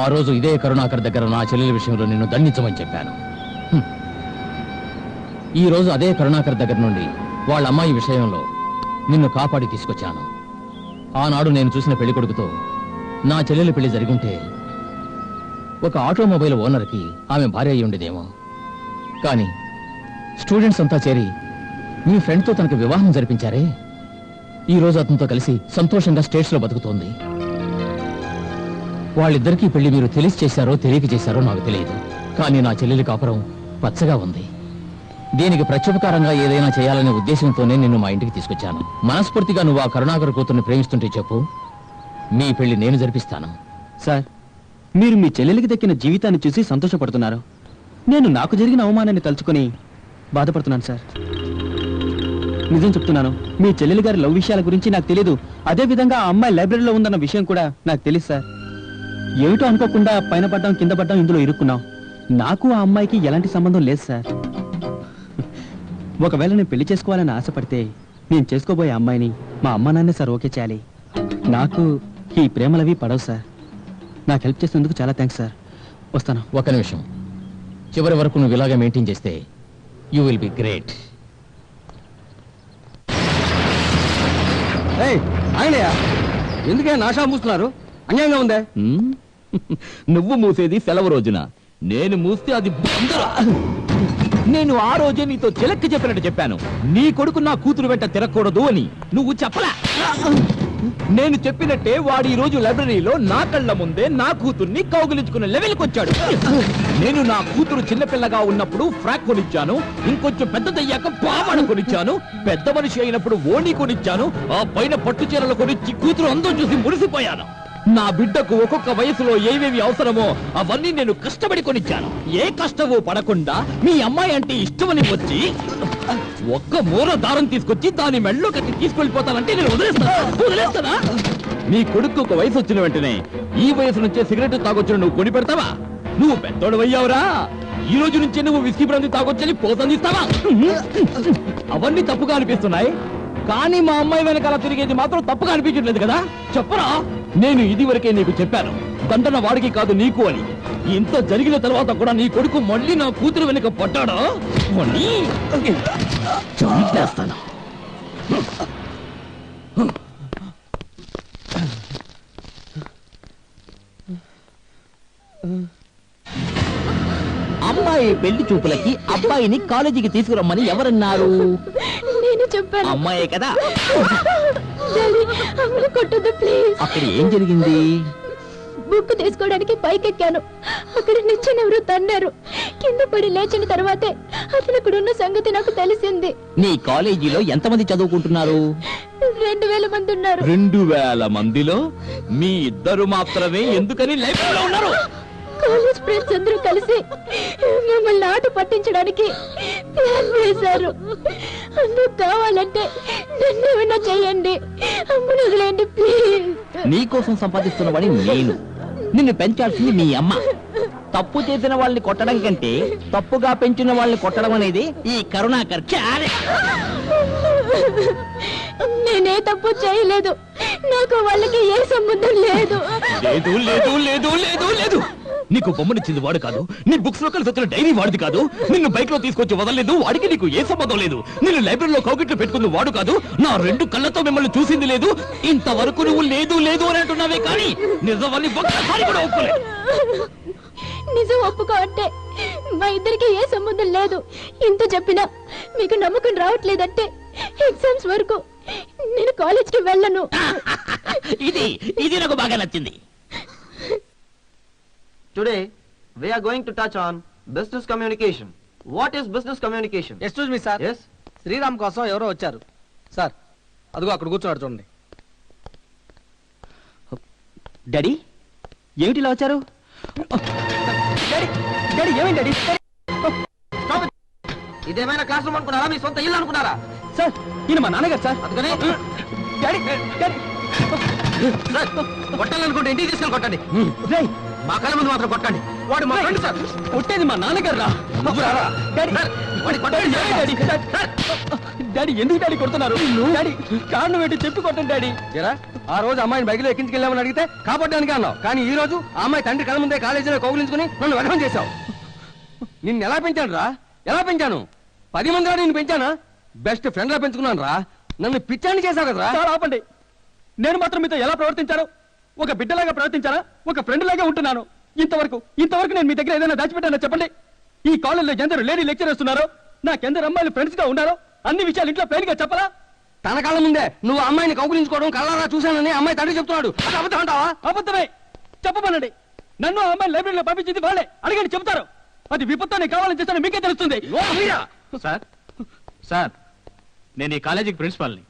ఆ రోజు ఇదే కరుణాకర్ దగ్గర నా చెల్లెల విషయంలో నిన్ను దండించమని చెప్పాను. ఈ రోజు అదే కరుణాకర్ దగ్గర నుండి వాళ్ళ అమ్మాయి విషయంలో నిన్ను కాపాడి తీసుకొచ్చాను. ఆనాడు నేను చూసిన పెళ్లి కొడుకుతో నా చెల్లెల పెళ్లి జరిగుంటే ఒక ఆటోమొబైల్ ఓనర్కి ఆమె భార్య అయి ఉండేదేమో. కానీ స్టూడెంట్స్ అంతా చేరి మీ ఫ్రెండ్తో తనకు వివాహం జరిపించారే, ఈ రోజు అతనితో కలిసి సంతోషంగా స్టేట్స్ లో బతుకుతోంది. వాళ్ళిద్దరికీ పెళ్లి మీరు తెలిసి చేశారో తెలియక చేశారో నాకు తెలియదు. కానీ నా చెల్లెలి కాపురం పచ్చగా ఉంది. దీనికి ప్రత్యుపకారంగా ఏదైనా చేయాలనే ఉద్దేశంతోనే నిన్ను మా ఇంటికి తీసుకొచ్చాను. మనస్ఫూర్తిగా నువ్వు ఆ కరుణాకర్ కూతుర్ని ప్రేమిస్తుంటే చెప్పు, మీ పెళ్లి నేను జరిపిస్తాను. సార్, మీరు మీ చెల్లెలికి దక్కిన జీవితాన్ని చూసి సంతోషపడుతున్నారు. నేను నాకు జరిగిన అవమానాన్ని తలుచుకొని బాధపడుతున్నాను సార్. నిజం చెప్తున్నాను, మీ చెల్లెలి గారి లవ్ విషయాల గురించి నాకు తెలియదు. అదే విధంగా ఆ అమ్మాయి లైబ్రరీలో ఉందన్న విషయం కూడా నాకు తెలియదు సార్. ఏమిటో అనుకోకుండా పైన పడ్డాం కింద పడ్డాం, ఇందులో ఇరుక్కున్నాం. నాకు ఆ అమ్మాయికి ఎలాంటి సంబంధం లేదు సార్. ఒకవేళ నేను పెళ్లి చేసుకోవాలని ఆశపడితే నేను చేసుకోబోయే అమ్మాయిని మా అమ్మ నాన్నే సార్ ఓకే చేయాలి. నాకు ఈ ప్రేమలవి పడవు సార్. నాకు హెల్ప్ చేసినందుకు చాలా థ్యాంక్స్ సార్. వస్తాను. ఒక నిమిషం, చివరి వరకు నువ్వు ఇలాగే మెయింటైన్ చేస్తే యూ విల్ బి గ్రేట్. ఎందుకే నాశా మూస్తున్నారు? అన్యాయంగా ఉందే. నువ్వు మూసేది సెలవు రోజున, నేను మూస్తే అది బందరా. నేను ఆ రోజే నీతో చిలక్కి చెప్పినట్టు చెప్పాను, నీ కొడుకు నా కూతురు వెంట తిరగకూడదు అని. నువ్వు చెప్పలా. నేను చెప్పినట్టే వాడు ఈ రోజు లైబ్రరీలో నా కళ్ళ ముందే నా కూతుర్ని కౌగిలించుకున్న లెవెల్కి వచ్చాడు. నేను నా కూతురు చిన్నపిల్లగా ఉన్నప్పుడు ఫ్రాక్ కొనిచ్చాను, ఇంకొంచెం పెద్దదయ్యాక పావాడ కొనిచ్చాను, పెద్ద మనిషి అయినప్పుడు ఓణి కొనిచ్చాను, ఆ పైన పట్టు చీరలు కొనిచ్చి కూతురు అందం చూసి మురిసిపోయాను. నా బిడ్డకు ఒక్కొక్క వయసులో ఏవేవి అవసరమో అవన్నీ నేను కష్టపడి కొనిచ్చాను. ఏ కష్టమో పడకుండా మీ అమ్మాయి అంటే ఇష్టమని వచ్చి ఒక్క మూల దారం తీసుకొచ్చి దాని మెళ్ళో కట్టి తీసుకెళ్ళిపోతానంటే నేను వదిలేస్తానా? నీ కొడుకు ఒక వయసు వచ్చిన వెంటనే ఈ వయసు నుంచే సిగరెట్ తాగొచ్చిన నువ్వు కొని పెడతావా? నువ్వు పెద్దోడు అయ్యావురా, ఈ రోజు నుంచే నువ్వు విస్కీ బ్రాందీ తాగొచ్చని పోతందిస్తావా? అవన్నీ తప్పుగా అనిపిస్తున్నాయి, కానీ మా అమ్మాయి వెనకాల తిరిగేది మాత్రం తప్పుగా అనిపించట్లేదు కదా. చెప్పరా, నేను ఇది వరకే నీకు చెప్పాను, దండన వాడికి కాదు నీకు అని. ఇంత జరిగిన తర్వాత కూడా నీ కొడుకు మళ్ళీ నా కూతురు వెనుక పట్టాడా? చంపేస్తాను. అమ్మాయి పెళ్లి చూపులకి అబ్బాయిని కాలేజీకి తీసుకురమ్మని ఎవరన్నారు? నేను చెప్పాను. అమ్మాయే కదా. కొట్టొద్దు ప్లీజ్. అక్కడ ఏం జరిగింది? బుక్ తీసుకోవడానికి పైకెక్కాను, అక్కడ నిచ్చెన ఎవరు తన్నారు. కింద పడి లేచిన తర్వాతే అతను ఇక్కడ ఉన్న సంగతి నాకు తెలిసింది. నీ కాలేజీలో ఎంతమంది చదువుకుంటున్నారు? 2000 మంది ఉన్నారు. 2000 మందిలో మీ ఇద్దరు మాత్రమే ఎందుకని లైబ్రరీలో ఉన్నారు? కాలేజ్ ఫ్రెండ్స్ అందరూ కలిసి మిమ్మల్ని ఆట పట్టించడానికి ప్లాన్ వేశారు. అందుకు కావాలంటే నన్ను ఏమైనా చేయండి, అమ్మను వదిలేయండి ప్లీజ్. నీకోసం సంపాదిస్తున్న వాడి నేను, నిన్ను పెంచాల్సింది మీ అమ్మ. తప్పు చేసిన వాళ్ళని కొట్టడం కంటే తప్పుగా పెంచిన వాళ్ళని కొట్టడం అనేది ఈ కరుణాకర్ చాలే. నేనే తప్పు చేయలేదు, నాకు వాళ్ళకి ఏ సంబంధం లేదు. లేదు లేదు లేదు లేదు లేదు. నీకు బొమ్మనిచ్చింది వాడు కాదు, నీ బుక్స్ లో కలిసి వచ్చిన డైరీ వాడిది కాదు, నిన్ను బైక్ లో తీసుకొచ్చి వదలలేదు, వాడికి నీకు ఏ సంబంధం లేదు. నిన్ను లైబ్రరీలో కౌగిట్లో పెట్టుకుంది వాడు కాదు, నా 2 కళ్ళతో మిమ్మల్ని చూసింది లేదు. ఇంతవరకు నువ్వు లేదు లేదు అని అంటున్నావే కానీ నిజమని ఒక్కసారి కూడా ఒప్పుకోలేదు. నిజం ఒప్పుకో అంటే మా ఇద్దరికి ఏ సంబంధం లేదు. ఇంత చెప్పినా మీకు నమ్మకం రావట్లేదంటే ఎగ్జామ్స్ వరకు నేను కాలేజ్కి వెళ్ళను. ఇది నాకు బాగా నచ్చింది. Today we are going to touch on business communication. What is business communication? Excuse me sir. Yes. Sriram కోసం ఎవరో వచ్చారు సార్. అదిగో అక్కడ కూర్చున్నాడు చూడండి. డాడీ ఏమిటి ఇలా వచ్చారు? డాడీ డాడీ ఏమైంది డాడీ? ఇదేమైనా క్లాస్ రూమ్ అనుకున్నారా, మీ సొంత ఇల్లు అనుకున్నారా? సార్ ఈయన మా నాన్నగారు సార్. అందుకని డాడీ డాడీ కొట్టాలనుకుంటే ఇంటికి తీసుకెళ్ళి కొట్టండి. మా కళ్ళ ముందు మాత్రం కొట్టండి. వాడు మా ఫ్రెండ్ సార్. కొట్టేది మా నాన్నగారు రా. డాడీ ఎందుకు డాడీ కొడుతున్నారు? డాడీ కారణం ఏంటి చెప్పి కొట్టండి డాడీ. ఆ రోజు అమ్మాయిని బైక్ లో ఎక్కించుకెళ్ళామని అడిగితే కాపాడడానికి అన్నావు, కానీ ఈ రోజు ఆ అమ్మాయి తండ్రి కళ్ళ ముందే కాలేజీలో కౌగులించుకుని నన్ను వ్యర్థం చేశావు. నిన్ను ఎలా పెంచాను రా? ఎలా పెంచాను? 10 మందిలో నేను పెంచానా? బెస్ట్ ఫ్రెండ్ లా పెంచుకున్నాను రా. నన్ను పిచ్చాన్ని చేశావు కదరా. సార్ ఆపండి. నేను మాత్రం మీతో ఎలా ప్రవర్తించాను? ఒక బిడ్డలాగా ప్రవర్తించారా? ఒక ఫ్రెండ్ లాగా ఉంటున్నాను. ఇంతవరకు నేను మీ దగ్గర ఏదైనా దాచిపెట్టానో చెప్పండి. ఈ కాలేజీలో ఎందరు లేడీ లెక్చరర్స్ ఉన్నారో, నాకెందరు అమ్మాయిలు ఫ్రెండ్స్ గా ఉన్నారో అన్ని విషయాలు ఇంట్లో ప్లేన్ గా చెప్పరా? తన కళ్ళ ముందే నువ్వు అమ్మాయిని కౌగులించుకోవడం కళ్ళారా చూశానని అమ్మాయి తండ్రి చెప్తున్నాడు. అది అబద్ధం అంటావా? అబద్ధమే. చెప్పమనండి. నన్ను ఆ అమ్మాయి లైబ్రరీలో పంపించింది వాళ్ళే. అడగండి చెబుతారు. అది విపత్తుని కావాలని చేస్తాను మీకే తెలుస్తుంది. సార్ సార్ నేను ఈ కాలేజీకి ప్రిన్సిపాల్ని.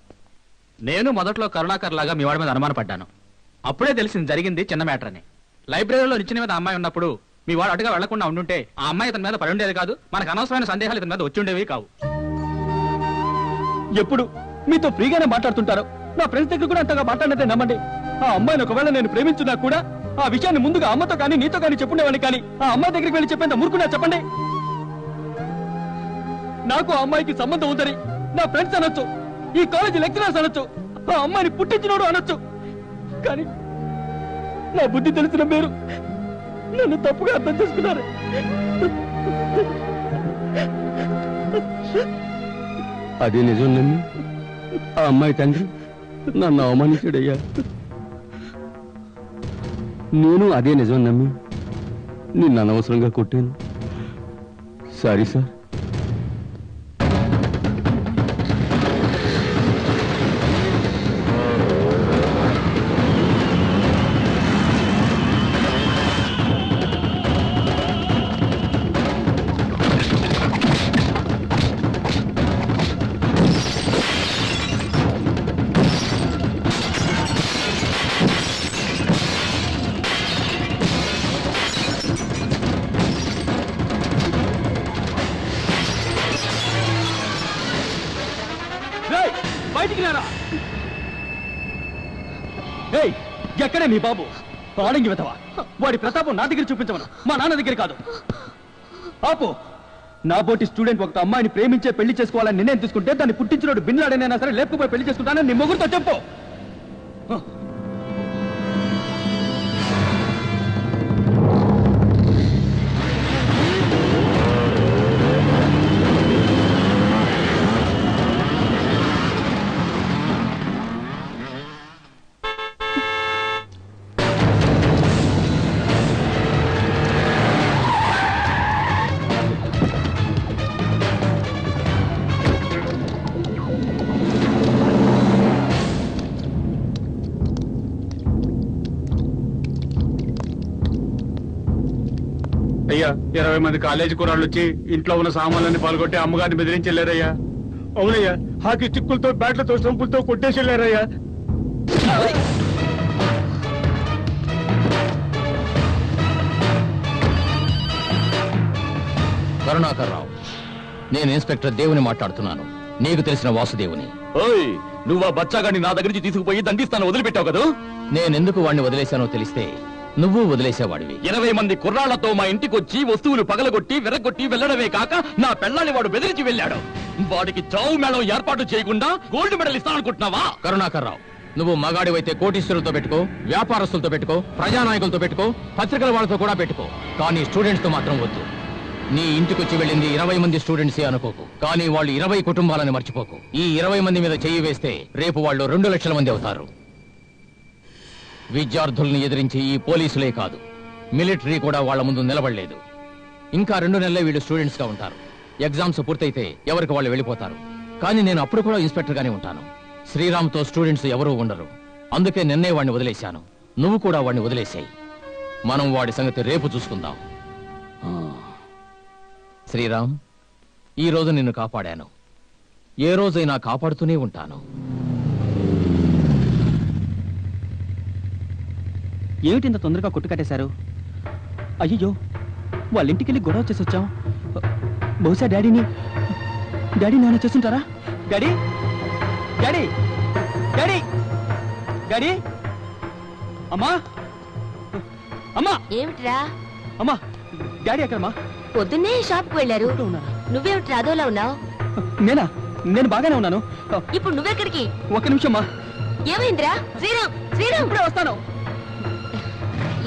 నేను మొదట్లో కరుణాకర్ లాగా మీ వాడి మీద అనుమానపడ్డాను. అప్పుడే తెలిసింది జరిగింది చిన్న మ్యాటర్ అని. లైబ్రరీలో నిచ్చిన మీద అమ్మాయి ఉన్నప్పుడు మీ వాడు అటుగా వెళ్లకుండా ఉండుంటే ఆ అమ్మాయి ఇతని మీద పడి ఉండేది కాదు, మనకు అనవసరమైన సందేహాలు ఇతని మీద వచ్చి ఉండేవి కావు. ఎప్పుడు మీతో ఫ్రీగానే మాట్లాడుతుంటారు. నా ఫ్రెండ్స్ దగ్గర కూడా అంతగా మాట్లాడితే నమ్మండి. ఆ అమ్మాయిని ఒకవేళ నేను ప్రేమించున్నా కూడా ఆ విషయాన్ని ముందుగా అమ్మతో కానీ నీతో కానీ చెప్పుండేవాడిని, కానీ ఆ అమ్మాయి దగ్గరికి వెళ్ళి చెప్పేంత మురుకున్నా చెప్పండి. నాకు ఆ అమ్మాయికి సంబంధం ఉందని నా ఫ్రెండ్స్ అనొచ్చు, ఈ కాలేజీ లెక్చరర్స్ అనొచ్చు, ఆ అమ్మాయిని పుట్టించినోడు అనొచ్చు, కానీ నా బుద్ధి తెలిసిన మీరు నన్ను తప్పుగా అర్థం చేసుకున్నారు. అదే నిజం నమ్మి ఆ అమ్మాయి తండ్రి నన్ను అవమానించాడయ్యా. నేను అదే నిజం నమ్మి నిన్ను అనవసరంగా కొట్టాను. Sorry sir. బయటికి రారా. ఎక్కడే మీ బాబు? ఆడంగి వెతవా. వాడి ప్రతాపం నా దగ్గర చూపించమను, మా నాన్న దగ్గర కాదు. ఆపు. నా బోటి స్టూడెంట్ ఒక అమ్మాయిని ప్రేమించే పెళ్లి చేసుకోవాలని నిర్ణయం తీసుకుంటే దాన్ని పుట్టించినోడు బిన్లాడైనా సరే లేకపోయి పెళ్లి చేసుకుంటానని నీ మొగుడుతో చెప్పు. అయ్యా 20 మంది కాలేజీ కుర్రాళ్ళు వచ్చి ఇంట్లో ఉన్న సామాన్లన్నీ పాల్గొట్టి అమ్మగారిని బెదిరించి వెళ్ళారయ్యా. అవునయ్యా, హాకీ స్టిక్కులతో బ్యాట్లతో స్టంపులతో కొట్టేసి వెళ్ళారయ్యా. కరుణాకర్ రావు, నేను ఇన్స్పెక్టర్ దేవుని మాట్లాడుతున్నాను. నీకు తెలిసిన వాసుదేవుని. నువ్వు ఆ బచ్చాగాడిని నా దగ్గర నుంచి తీసుకుపోయి దండిస్తాను వదిలిపెట్టావు కదా. నేనెందుకు వాడిని వదిలేశానో తెలిస్తే నువ్వు వదిలేసేవాడివి. 20 మంది కుర్రాళ్లతో మా ఇంటికి వచ్చి వస్తువులు పగలగొట్టి విరగొట్టి వెళ్ళడమే కాక నా పెళ్ళాన్ని వాడు బెదిరించి వెళ్ళాడు. వాడికి చావు మేళం ఏర్పాటు చేయకుండా గోల్డ్ మెడల్ ఇస్తాననుకుంటున్నావా? కరుణాకర్రావు, నువ్వు మగాడివైతే కోటీశ్వరులతో పెట్టుకో, వ్యాపారస్తులతో పెట్టుకో, ప్రజానాయకులతో పెట్టుకో, పత్రికల వాళ్ళతో కూడా పెట్టుకో, కానీ స్టూడెంట్స్ తో మాత్రం వద్దు. నీ ఇంటికొచ్చి వెళ్ళింది 20 మంది స్టూడెంట్సే అనుకోకు, కానీ వాళ్ళు 20 కుటుంబాలని మర్చిపోకు. ఈ 20 మంది మీద చెయ్యి వేస్తే రేపు వాళ్ళు 2 లక్షల మంది అవుతారు. విద్యార్థుల్ని ఎదిరించి ఈ పోలీసులే కాదు, మిలిటరీ కూడా వాళ్ళ ముందు నిలబడలేదు. ఇంకా 2 నెలలే వీళ్ళు స్టూడెంట్స్ గా ఉంటారు. ఎగ్జామ్స్ పూర్తయితే ఎవరికి వాళ్ళు వెళ్ళిపోతారు. కానీ నేను అప్పుడు కూడా ఇన్స్పెక్టర్ గానే ఉంటాను. శ్రీరామ్తో స్టూడెంట్స్ ఎవరూ ఉండరు. అందుకే నిన్నే వాడిని వదిలేశాను. నువ్వు కూడా వాడిని వదిలేసాయి. మనం వాడి సంగతి రేపు చూసుకుందాం. శ్రీరామ్, ఈ రోజు నిన్ను కాపాడాను. ఏ రోజైనా కాపాడుతూనే ఉంటాను. ఏమిటి ఇంత తొందరగా కొట్టు కట్టేశారు? అయ్యో, వాళ్ళ ఇంటికి వెళ్ళి గొడవ చేసి వచ్చాం. బహుశా డాడీ నాన్న చేస్తుంటారా? డాడీ డాడీ డాడీ డాడీ అమ్మా అమ్మా ఏమిట్రా? అమ్మా, డాడీ ఎక్కడమ్మా? పొద్దున్నే షాప్ కు వెళ్ళారు. నువ్వేమిట్రా అదోలా ఉన్నావు? నేను బాగానే ఉన్నాను. ఇప్పుడు నువ్వెక్కడికి? 1 నిమిషమ్మా. ఏమైందిరా? శ్రీరామ్ శ్రీరామ్, ఇప్పుడే వస్తాను.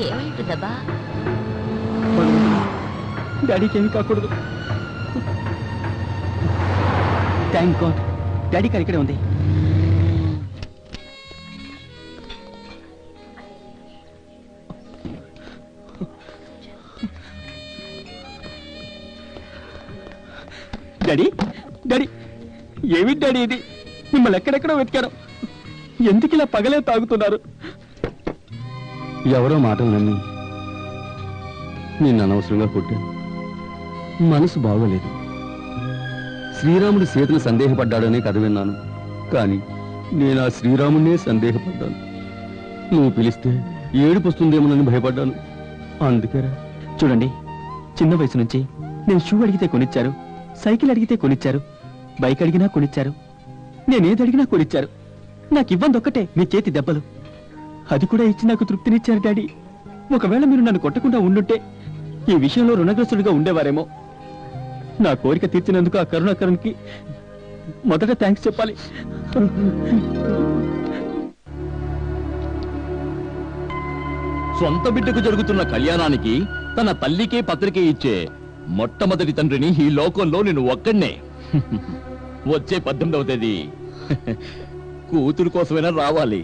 ఏమైంటుందబ్బా? డాడీకి ఏమి కాకూడదు. థ్యాంక్ గాడ్, డాడీ కార్ ఇక్కడే ఉంది. డాడీ డాడీ, ఏమి డాడీ ఇది? మిమ్మల్ని ఎక్కడెక్కడో వెతికాను. ఎందుకు ఇలా పగలే తాగుతున్నారు? ఎవరో మాటలు నమ్మి నిన్ను అనవసరంగా కొట్టాను. మనసు బాగోలేదు. శ్రీరాముడు సీతను సందేహపడ్డాడనే కథ విన్నాను, కానీ నేను ఆ శ్రీరాముడినే సందేహపడ్డాను. నువ్వు పిలిస్తే ఏడుపు వస్తుందేమోనని భయపడ్డాను. అందుకేరా. చూడండి, చిన్న వయసు నుంచి నేను షూ అడిగితే కొనిచ్చారు, సైకిల్ అడిగితే కొనిచ్చారు, బైక్ అడిగినా కొనిచ్చారు, నేనేది అడిగినా కొనిచ్చారు. నాకు ఇవ్వంది ఒక్కటే, మీ చేతి దెబ్బలు. అది కూడా ఇచ్చి నాకు తృప్తినిచ్చారు డాడీ. ఒకవేళ మీరు నన్ను కొట్టకుండా ఉండుంటే ఈ విషయంలో రుణగ్రస్తుడిగా ఉండేవారేమో. నా కోరిక తీర్చినందుకు ఆ కరుణాకరణ్కి మొదట థ్యాంక్స్ చెప్పాలి. సొంత బిడ్డకు జరుగుతున్న కళ్యాణానికి తన తల్లికే పత్రికే ఇచ్చే మొట్టమొదటి తండ్రిని ఈ లోకంలో నేను ఒక్కడినే. వచ్చే 18వ తేదీ కూతురు కోసమైనా రావాలి.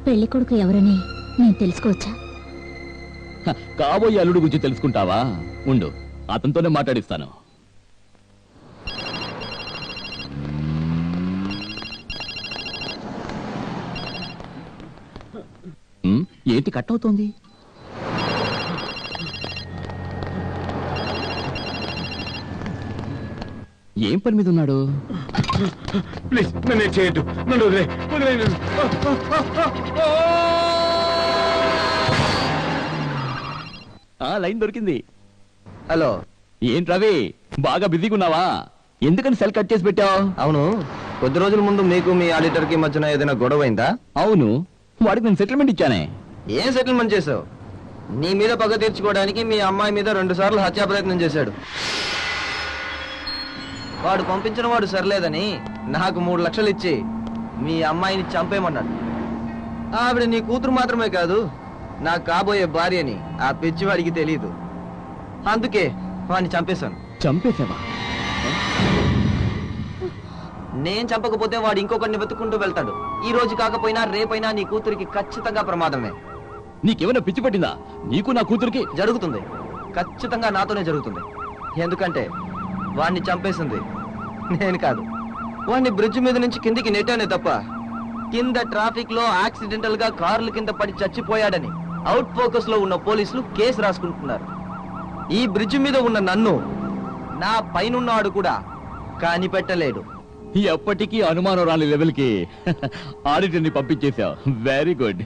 పెళ్లి కొడుకు ఎవరని నేను తెలుసుకోవచ్చా? కాబోయే అల్లుడు గురించి తెలుసుకుంటావా? ఉండు, అతనితోనే మాట్లాడిస్తాను. ఏంటి కట్ అవుతోంది? ఏం పని మీద ఉన్నాడు? ప్లీజ్ నన్ను చేయొద్దు, నన్ను వదిలే. లైన్ దొరికింది. హలో, ఏంటి రవి, బాగా బిజీగా ఉన్నావా? ఎందుకని సెల్ కట్ చేసి పెట్టావు? అవును, కొద్ది రోజుల ముందు మీకు మీ ఆడిటర్ కి మధ్యన ఏదైనా గొడవ అయిందా? అవును, వాడికి నేను సెటిల్మెంట్ ఇచ్చానే. ఏం సెటిల్మెంట్ చేసావు? నీ మీద పగ తీర్చుకోవడానికి మీ అమ్మాయి మీద 2 సార్లు హత్యా ప్రయత్నం చేశాడు. వాడు పంపించిన వాడు సరిలేదని నాకు 3 లక్షలు ఇచ్చి మీ అమ్మాయిని చంపేయమన్నాడు. ఆవిడ నీ కూతురు మాత్రమే కాదు, నాకు కాబోయే భార్యని ఆ పిచ్చివాడికి తెలీదు. అందుకే వాడిని చంపేశాను. చంపేశావా? నేను చంపకపోతే వాడు ఇంకొకరిని వెతుక్కుంటూ వెళ్తాడు. ఈ రోజు కాకపోయినా రేపైనా నీ కూతురికి ఖచ్చితంగా ప్రమాదమే. నీకేమైనా పిచ్చి పట్టిందా? నీకు నా కూతురికి జరుగుతుంది, ఖచ్చితంగా నాతోనే జరుగుతుంది. ఎందుకంటే వాణ్ణి చంపేసింది నేను కాదు. వాణ్ణి బ్రిడ్జ్ మీద నుంచి కిందికి నెట్టానే తప్ప కింద ట్రాఫిక్ లో యాక్సిడెంటల్ గా కార్ల కింద పడి చచ్చిపోయాడని అవుట్ ఫోకస్ లో ఉన్న పోలీసులు కేసు రాసుకుంటున్నారు. ఈ బ్రిడ్జ్ మీద ఉన్న నన్ను నా పైనున్నాడు కూడా కనిపెట్టలేడు. ఎప్పటికీ అనుమానం రాని లెవెల్ కి ఆడిటర్ని పంపించేశావు. Very good.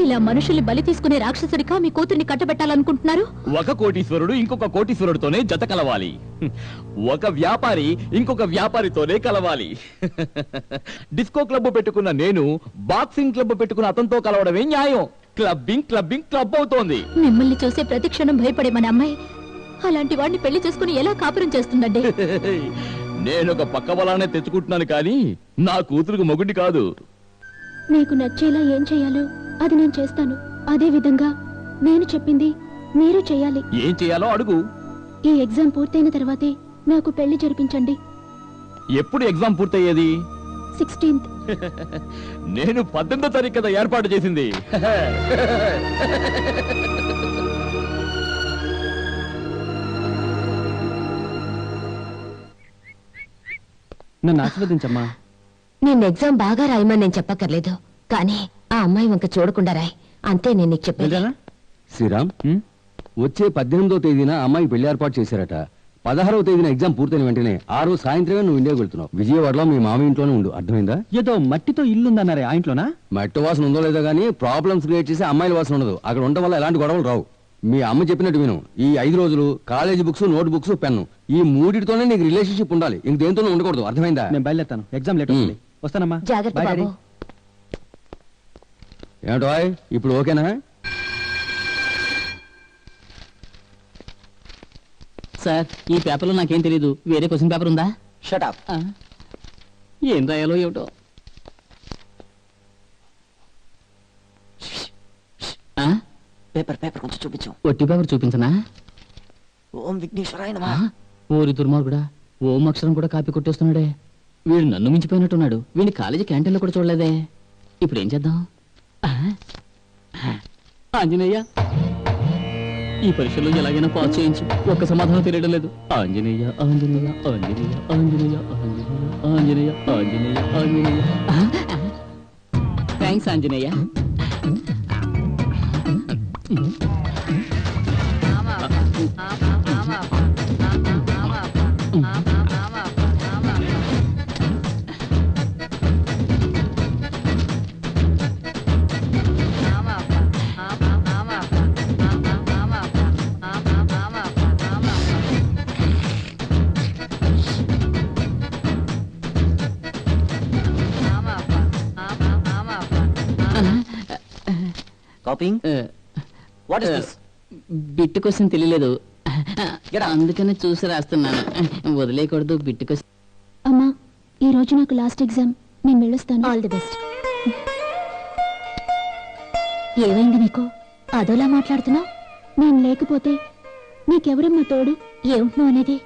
ఇలా మనుషుల్ని బలి తీసుకునే రాక్షసుడిగా మీ కూతుర్ని కట్టబెట్టాలనుకుంటున్నారు? ఒక కోటీశ్వరుడు ఇంకొక కోటీశ్వరుడితోనే జత కలవాలి. ఒక వ్యాపారి ఇంకొక వ్యాపారితోనే కలవాలి. డిస్కో క్లబ్ పెట్టుకున్న నేను బాక్సింగ్ క్లబ్ పెట్టుకున్న అతనితో కలవడమే న్యాయం. క్లబ్బింగ్ క్లబ్బింగ్ క్లబ్ అవుతోంది. మిమ్మల్ని చూసే ప్రతి క్షణం భయపడే మన అమ్మాయి అలాంటి వాడిని పెళ్లి చేసుకుని ఎలా కాపురం చేస్తుందండి? నేనొక పక్క బలానే తెచ్చుకుంటున్నాను కానీ నా కూతురుకు మొగుడి కాదు. మీకు నచ్చేలా ఏం చేయాలో అది నేను చేస్తాను. అదే విధంగా నేను చెప్పింది మీరు చేయాలి. ఏం చేయాలో అడుగు. ఈ ఎగ్జామ్ పూర్తయిన తర్వాతే నాకు పెళ్లి జరిపించండి. ఎప్పుడు ఎగ్జామ్ పూర్తయ్యేది? 16th. నేను 18వ తారీఖు కదా ఏర్పాటు చేసింది. నన్ను ఆశీర్వదించమ్మా. నేను ఎగ్జామ్ బాగా రాయమని నేను చెప్పక్కర్లేదు, కానీ ఆ అమ్మాయి వంక చూడకుండా రాయ్, అంతే నేను నీకు చెప్పేది. శ్రీరామ్, వచ్చే 18వ తేదీన అమ్మాయి పెళ్లి ఏర్పాటు చేశారట. 16వ తేదీన ఎగ్జామ్ పూర్తయిన వెంటనే ఆ రోజు సాయంత్రమే నువ్వు ఇండియాకి వెళ్తున్నావు. విజయవాడలో మీ మామ ఇంట్లోనే ఉండు, అర్థమైందా? ఏదో మట్టితో ఇల్లు ఉందన్నారే, ఆ ఇంట్లోనా? మట్టి వాసన ఉందో లేదో గానీ ప్రాబ్లమ్స్ క్రియేట్ చేసి అమ్మాయిల వాసన ఉండదు. అక్కడ ఉండడం వల్ల ఎలాంటి గొడవలు రావు. మీ అమ్మ చెప్పినట్టు విను. ఈ 5 రోజులు college books, note books, pen, ఈ మూడిటితోనే నీకు రిలేషన్షిప్ ఉండాలి. ఇంక దేంతోనూ ఉండకూడదు, అర్థమైందా? నేను బయలుదేరుతాను, ఎగ్జామ్ లేట్ అవుతుంది. వస్తానమ్మా. జాగ్రత్త Bye, బాబు. Daddy. ఏమిటో ఇప్పుడు ఓకేనా? సార్, ఈ పేపర్లో నాకేం తెలీదు. వేరే క్వశ్చన్ పేపర్ ఉందా? Shut up. ఏం రాయాలో ఏమిటో. పేపర్ కొంచెం చూపించు. ఒట్టి పేపర్ చూపించనా? ఓం విఘ్నేశ్వరాయ నమః. ఓరి దుర్మార్గుడా, ఓం అక్షరం కూడా కాపీ కొట్టేస్తున్నాడే. వీడు నన్ను మించిపోయినట్టున్నాడు. వీడిని కాలేజీ క్యాంటీన్లో కూడా చూడలేదే. ఇప్పుడు ఏం చేద్దాం? ఆంజనేయ, ఈ పరీక్షలో ఎలాగైనా పాస్ చేయించు. ఒక్క సమాధానం తెలియడం లేదు. Anjaneya Anjaneya Anjaneya Anjaneya Anjaneya Anjaneya Anjaneya Anjaneya. Thanks Anjaneya. Copying. What is this? Bit question తెలియలేదు, అందుకనే చూసి రాస్తున్నాను. వదిలేయకూడదు బిట్టు క్వశ్చన్. అమ్మా, ఈ రోజు నాకు లాస్ట్ ఎగ్జామ్. నేను వెళ్ళొస్తాను. All the best. ఏమైంది నీకు? అదోలా మాట్లాడుతున్నావు? నేను లేకపోతే నీకెవరమ్మా తోడు? ఏమిటి అనేది?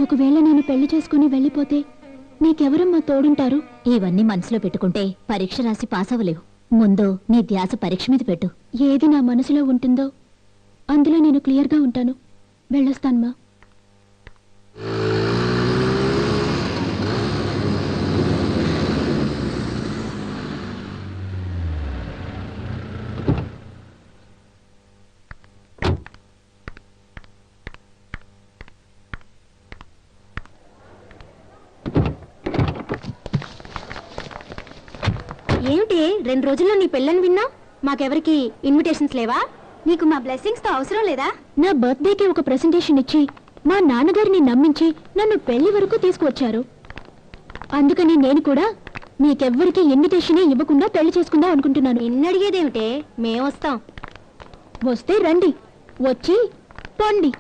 ఒకవేళ నేను పెళ్లి చేసుకుని వెళ్ళిపోతే నీకెవరమ్మా తోడుంటారు? ఇవన్నీ మనసులో పెట్టుకుంటే పరీక్ష రాసి పాస్ అవ్వలేవు. ముందు నీ ధ్యాస పరీక్ష మీద పెట్టు. ఏది నా మనసులో ఉంటుందో అందులో నేను క్లియర్గా ఉంటాను. వెళ్ళొస్తానమ్మా. ఏమిటి 2 రోజుల్లో నీ పెళ్ళని విన్నా? మాకెవరికి ఇన్విటేషన్స్ లేవా? నీకు మా బ్లెస్సింగ్స్ తో అవసరం లేదా? నా బర్త్డేకి ఒక ప్రెజెంటేషన్ ఇచ్చి మా నాన్నగారిని నమ్మించి నన్ను పెళ్లి వరకు తీసుకువచ్చారు. అందుకని నేను కూడా మీకెవ్వరికి ఇన్విటేషన్ ఇవ్వకుండా పెళ్లి చేసుకుందాం అనుకుంటున్నాను. నిన్నడిగేదేమిటే? మేం వస్తాం. వస్తే రండి, వచ్చి పండి.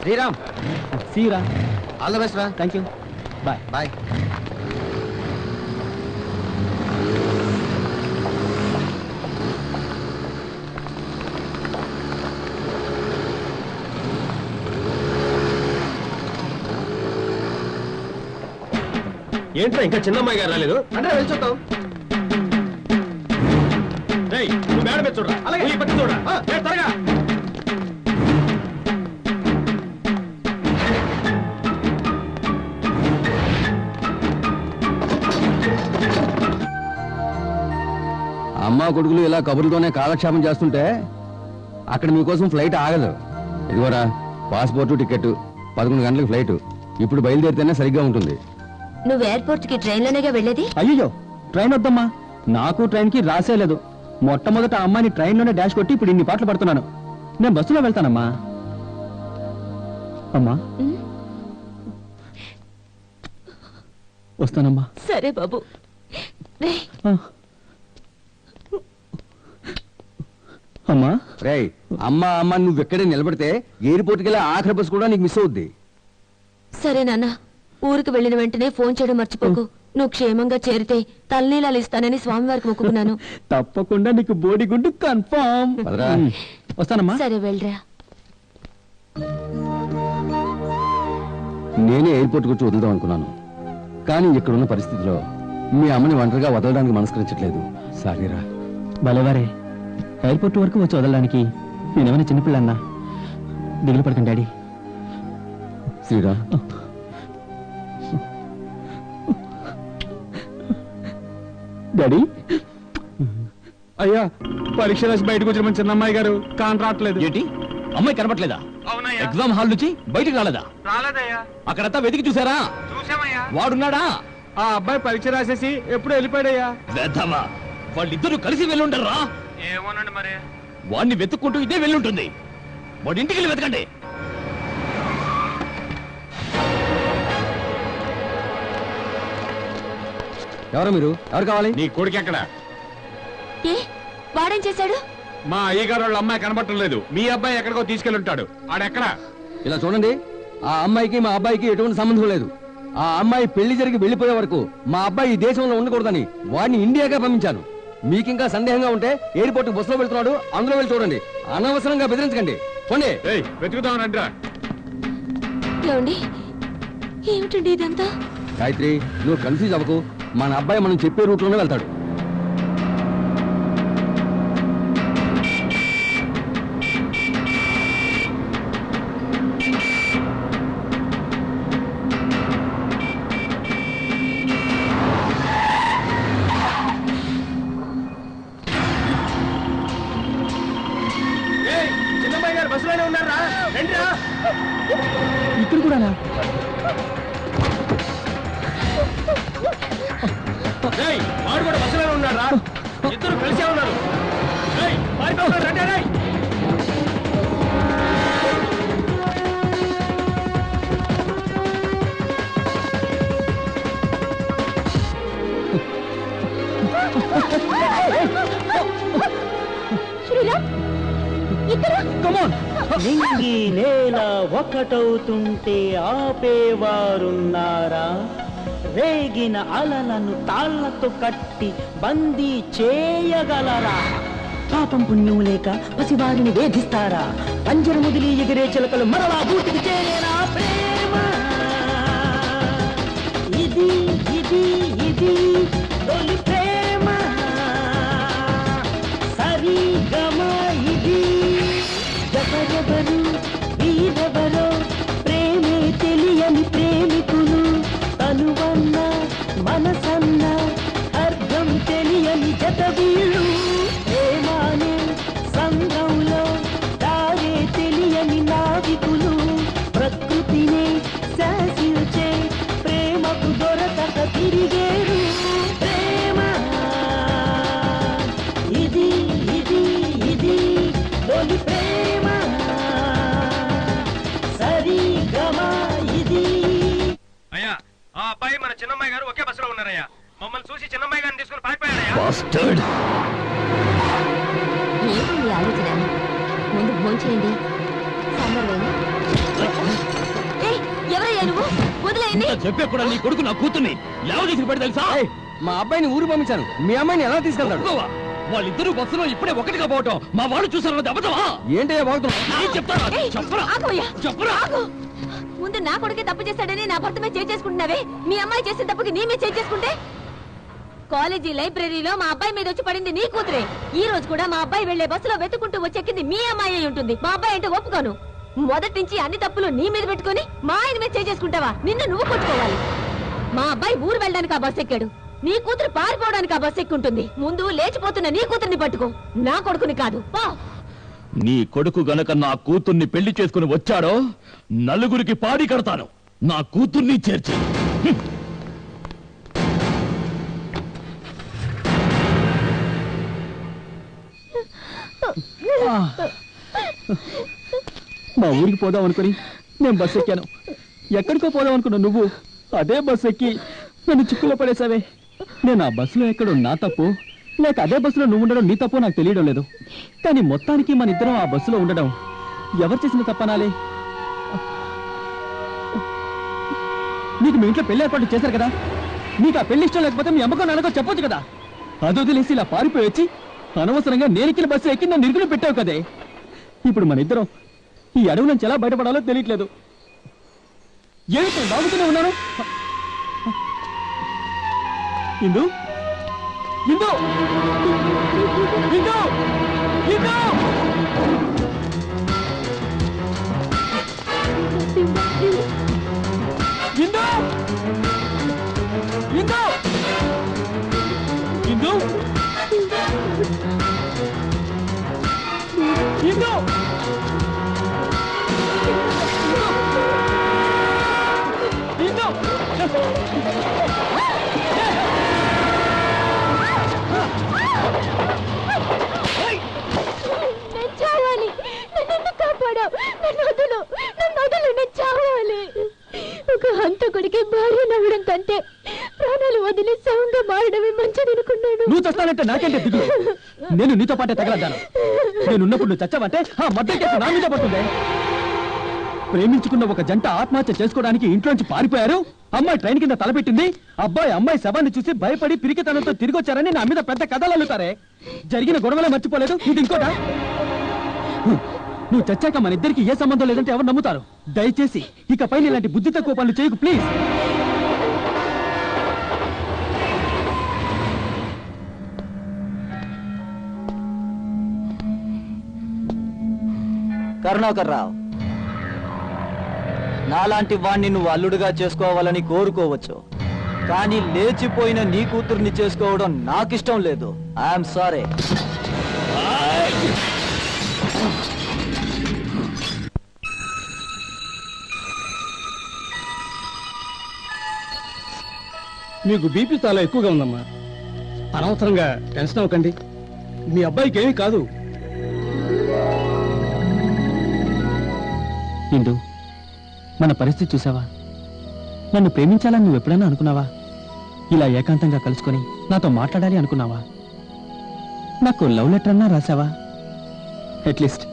శ్రీరామ్, సీరా. ఆల్ ద బెస్ట్ రా. Thank you. Bye bye. ఏంట్రా ఇంకా చిన్నమ్మాయి గారు రాలేదు? అంటే వెళ్ళి చూద్దాం. నువ్వు మేడ మీద చూడరా, అలాగే ఈ పక్క చూడరా. త్వరగా అమ్మ కొడుకులు ఇలా కబుర్లతోనే కాలక్షేపం చేస్తుంటే అక్కడ మీకోసం ఫ్లైట్ ఆగదు. ఇదిగోరా పాస్పోర్టు టికెట్, 11 గంటలకు ఫ్లైట్. ఇప్పుడు బయలుదేరితేనే సరిగ్గా ఉంటుంది. నువ్వు ఎయిర్పోర్ట్ కి ట్రైన్ లోనేగా వెళ్ళేది? అయ్యో ట్రైన్ వద్దమ్మా, నాకు ట్రైన్ కి రాసే లేదు. మొట్టమొదట అమ్మాయిని ట్రైన్ లోనే డాష్ కొట్టి ఇప్పుడు ఇన్ని పాటలు పడుతున్నాను. నేను బస్సులో వెళ్తానమ్మా. అమ్మా వస్తానమ్మా. సరే బాబు. అమ్మా రేయ్, అమ్మ నువ్వు ఎక్కడే నిలబడితే ఎయిర్పోర్ట్కి వెళ్ళి ఆఖరి బస్సు కూడా నీకు మిస్ అవుద్ది. సరే నాన్న, ఊరికి వెళ్ళిన వెంటనే ఫోన్ చేయడం మర్చిపోకు. నువ్వు క్షేమంగా చేరితే తలనీలాలు ఇస్తానని స్వామివారికి మొక్కుకున్నాను. తప్పకుండా నీకు బోడిగుండు కన్ఫర్మ్. వస్తానమ్మా. సరే వెళ్ళరా. నేనే ఎయిర్పోర్ట్కి వచ్చి వదులుదాం అనుకున్నాను, కానీ ఇక్కడున్న పరిస్థితిలో మీ అమ్మని ఒంటరిగా వదలడానికి మనస్కరించట్లేదు. సారీరా. భలేవారే, ఎయిర్పోర్ట్ వరకు వచ్చి వదలడానికి నేనేమైనా చిన్నపిల్లన్నా? దిగులు పడకండి డాడీ. శ్రీరామ్, డాడీ. అయ్యా, పరీక్ష రాసి బయటకు వచ్చిన మన చిన్నమ్మాయి గారు కాన్ రావట్లేదు. ఏంటి, అమ్మాయి కనపట్లేదా? ఎగ్జామ్ హాల్ నుంచి బయటికి రాలేదా? రాలేదయ్యా. అక్కడంతా వెతికి చూసారా? చూసామయ్యా. వాడున్నాడా? ఆ అబ్బాయి పరీక్ష రాసేసి ఎప్పుడు వెళ్ళిపోయాడయ్యా. వేద్దామా, వాళ్ళిద్దరూ కలిసి వెళ్ళుంటారా? ఏమోనండి మరి. వాడిని వెతుక్కుంటూ ఇదే వెళ్ళుంటుంది. వాడి ఇంటికి వెళ్ళి వెతకండి. ఎవరు మీరు? ఎవరు కావాలి? నీ కొడుకు ఎక్కడ? ఏ వాడేం చేశాడు? మా అయ్యగారు వాళ్ళ అమ్మాయి కనబడటం లేదు. మీ అబ్బాయి ఎక్కడికో తీసుకెళ్ళి ఉంటాడు. ఆడెక్కడ? ఇలా చూడండి, ఆ అమ్మాయికి మా అబ్బాయికి ఎటువంటి సంబంధం లేదు. ఆ అమ్మాయి పెళ్లి జరిగి వెళ్ళిపోయే వరకు మా అబ్బాయి ఈ దేశంలో ఉండకూడదని వాడిని ఇండియాగా పంపించాను. మీకింకా సందేహంగా ఉంటే ఎయిర్పోర్ట్ బస్సులో వెళ్తున్నాడు, అందులో వెళ్ళి చూడండి. అనవసరంగా బెదిరించకండి. పోండి. వెతుకుతాం రండిరా. ఏమండి, ఏమిటండి ఇదంతా? గాయత్రి, నువ్వు కన్ఫ్యూజ్ అవ్వకు. మన అబ్బాయి మనం చెప్పే రూట్లోనే వెళ్తాడు. చిన్నమ్మాయి గారు బస్సులోనే ఉన్నారా? రండిరా. ఇక్కడ కూడా వాడు కూడా బస్సులోనే ఉన్నారా? ఇద్దరు కలిసే ఉన్నారు. రండి రే. శ్రీరామ్, ఇక్కడ నింగి నేల ఒకటవుతుంటే ఆపేవారున్నారా? రేగిన అలలను తాళ్లతో కట్టి బందీ చేయగలరా? పాపం పుణ్యం లేక పసివారిని వేధిస్తారా? పంజర ముదిలి ఎగిరే చిలకలు మరలా బూటికి చేరేనా? ప్రేమ ఇది ఇది ఇది తొలి ప్రేమ, సరిగమ ఇది. ఎవరెవరు వీరెవరో ప్రేమే తెలియని ప్రేమికులు, తనువన్న మనసన్న అర్థం తెలియని జత వీళ్ళు. ప్రేమానే సంఘంలో దారే తెలియని నావికులు, ప్రకృతినే శాసించే ప్రేమకు దొరకక తిరిగేరు. ప్రేమ ఇది ఇది ఇది తొలి ప్రేమ, సరిగమ ఇది. అయ్యా, ఆ అబ్బాయి మన చిన్నమ్మాయి గారు ఒకే బస్సులో ఉన్నారయ్యా. మమ్మల్ని చూసి చిన్నమ్మాయి గారిని తీసుకుని పారిపోయాడయ్యా. ఏంటి ఆలోచన? ముందు ఫోన్ చేయండి. ఎవరయ్యా నువ్వు? వదిలేయండి. చెప్పే కూడా నీ కొడుకు నా కూతుర్ని లేవ తీసుకుపడి తెలుసా? మా అబ్బాయిని ఊరు పంపించాను, మీ అమ్మాయిని ఎలా తీసుకెళ్తాడు? వాళ్ళిద్దరూ బస్సులో ఇప్పుడే ఒకటిగా పోవటం మా వాళ్ళు చూసారన్నది అబద్ధమా? ఏంటయ్యా బాగుతున్నావు? చెప్తారా? చెప్పరా? చెప్పరా? ముందు నా కొడుకే తప్పు చేశాడని నా భర్త మీద చేసుకుంటున్నావే. మీ అమ్మాయి చేసిన తప్పుకి నీ మీద చేసుకుంటే? కాలేజీ లైబ్రరీలో మా అబ్బాయి మీద వచ్చి పడింది నీ కూతురే. ఈ రోజు కూడా మా అబ్బాయి వెళ్లే బస్సులో వెతుకుంటూ వచ్చెక్కింది మీ అమ్మాయి అయి ఉంటుంది. మా అబ్బాయి అంటే ఒప్పుకోను. మొదటి నుంచి అన్ని తప్పులు నీ మీద పెట్టుకుని మా ఆయన మీద చేసుకుంటావా? నిన్ను నువ్వు కొట్టుకోవాలి. మా అబ్బాయి ఊరు వెళ్ళడానికి ఆ బస్సు ఎక్కాడు. నీ కూతురు పారిపోవడానికి ఆ బస్సు ఎక్కుంటుంది. ముందు లేచిపోతున్న నీ కూతుర్ని పట్టుకో, నా కొడుకుని కాదు. పో. నీ కొడుకు గనక నా కూతుర్ని పెళ్లి చేసుకుని వచ్చాడో నలుగురికి పాడి కడతాను. నా కూతుర్ని చేర్చి మా ఊరికి పోదాం అనుకుని నేను బస్సు ఎక్కాను. ఎక్కడికో పోదాం అనుకున్నా నువ్వు అదే బస్సు ఎక్కి నన్ను చిక్కులో పడేసావే. నేను ఆ బస్సులో ఎక్కడో నా తప్పు, లేక అదే బస్సులో నువ్వు ఉండడం నీ తప్పు నాకు తెలియడం లేదు. కానీ మొత్తానికి మన ఇద్దరం ఆ బస్సులో ఉండడం ఎవరు చేసిన తప్పనాలే. నీకు మీ ఇంట్లో పెళ్లి ఏర్పాటు చేశారు కదా, నీకు ఆ పెళ్లి ఇష్టం లేకపోతే మీ అమ్మకం నాన్నకో చెప్పొచ్చు కదా. అది వదిలేసి ఇలా పారిపోయి వచ్చి అనవసరంగా నేనెక్కిన బస్సు ఎక్కి నన్ను ఇరుగులు పెట్టావు కదే. ఇప్పుడు మన ఇద్దరం ఈ అడవి నుంచి ఎలా బయటపడాలో తెలియట్లేదు. ఏమిటి బాగుతూనే ఉన్నాను. ఇందు ఇందు ఇందు ఇందు ఇందు ఇందు ఇందు ఇందు నేను చావాలి. నన్ను కాపాడావు. నన్ను వదులు, నేను చావాలి. ఒక హంతకుడికి భార్య నవ్వడం కంటే ప్రాణాలు వదిలి సౌంగా మారడమే మంచిది అనుకున్నాను. నువ్వు చస్తానంటే నాకేంటే దిగులు. నేను నీతో పాటే తగలడ్డాను. నేనున్నప్పుడు నువ్వు చచ్చావంటే ఆ మద్దతు కేసు నా మీద పడుతుంది. ప్రేమించుకున్న ఒక జంట ఆత్మహత్య చేసుకోవడానికి ఇంట్లోంచి పారిపోయారు. అమ్మాయి ట్రైన్ కింద తలపెట్టింది. అబ్బాయి అమ్మాయి శవాన్ని చూసి భయపడి పిరికితనంతో తిరిగి వచ్చారని నా మీద పెద్ద కథలు అల్లుతారే. జరిగిన గొడవలే మర్చిపోలేదు. ఇది ఇంకోట. నువ్వు చచ్చాక మన ఇద్దరికి ఏ సంబంధం లేదంటే ఎవరు నమ్ముతారు? దయచేసి ఇకపై ఇలాంటి బుద్ధి తక్కువ పనులు చేయకు ప్లీజ్. కరుణాకర్ రావు, నాలాంటి వాణ్ణి నువ్వు అల్లుడుగా చేసుకోవాలని కోరుకోవచ్చు, కానీ లేచిపోయిన నీ కూతుర్ని చేసుకోవడం నాకిష్టం లేదు. I'm sorry. మీకు బీపీ చాలా ఎక్కువగా ఉందమ్మా. అనవసరంగా టెన్షన్ అవ్వకండి. మీ అబ్బాయికి ఏమీ కాదు. ఇందు, మన పరిస్థితి చూసావా? నన్ను ప్రేమించాలని నువ్వు ఎప్పుడైనా అనుకున్నావా? ఇలా ఏకాంతంగా కలుసుకొని నాతో మాట్లాడాలి అనుకున్నావా? నాకు లవ్ లెటర్ అన్నా రాసావా? అట్లీస్ట్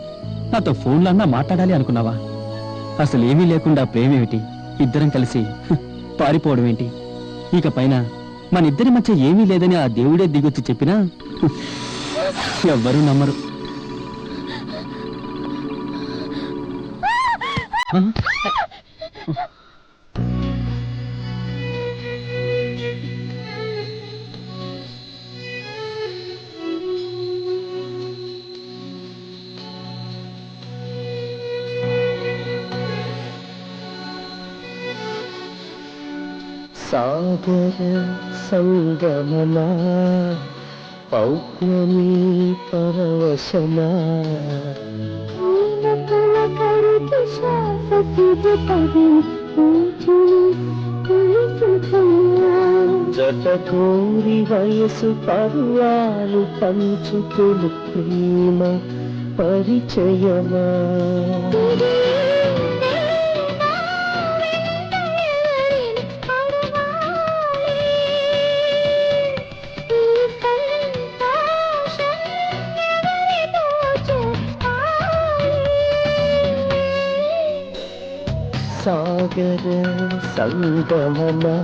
నాతో ఫోన్లో అన్నా మాట్లాడాలి అనుకున్నావా? అసలు ఏమీ లేకుండా ప్రేమేమిటి? ఇద్దరం కలిసి పారిపోవడం ఏంటి? ఇక పైన మన ఇద్దరి మధ్య ఏమీ లేదని ఆ దేవుడే దిగొచ్చి చెప్పినా ఎవ్వరూ నమ్మరు. సాగర సంగమనా పౌర్ణమి పరవశనా జట కోరి వయసు పర్వాలు పంచుకుని ప్రేమ పరిచయమా సాగర సంగమనా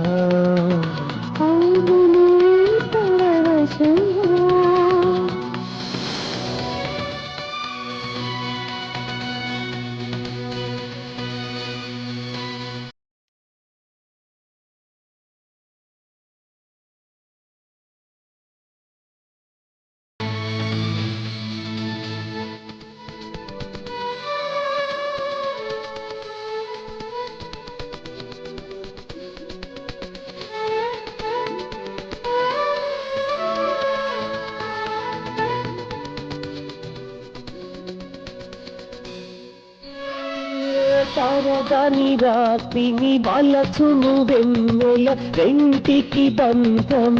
సరదని రాత్రిని వలచును వెన్నెల రెంటికి బంధం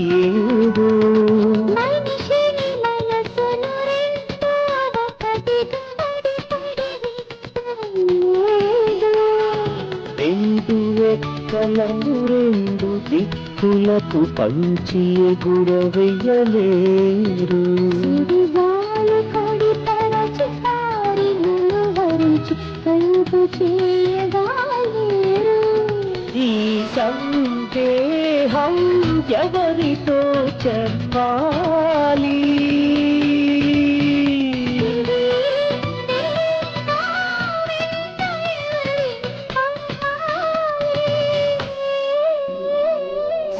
ఏదో రెండు ఎక్కలను రెండు దిక్కులకు పంచి ఎగురవేయలేరు ఈ సందేహం ఎవరితో చెప్పాలి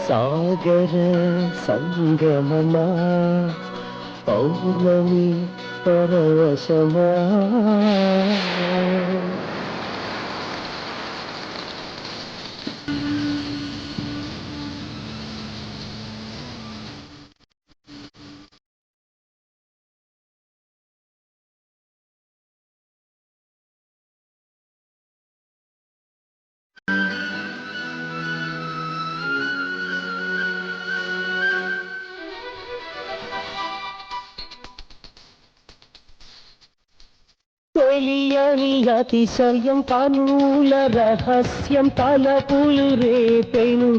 సాగర సంగమమా పౌర్ణమి పరవశమా తెలియని అతిశయం కనుల రహస్యం తలపులు రేపెను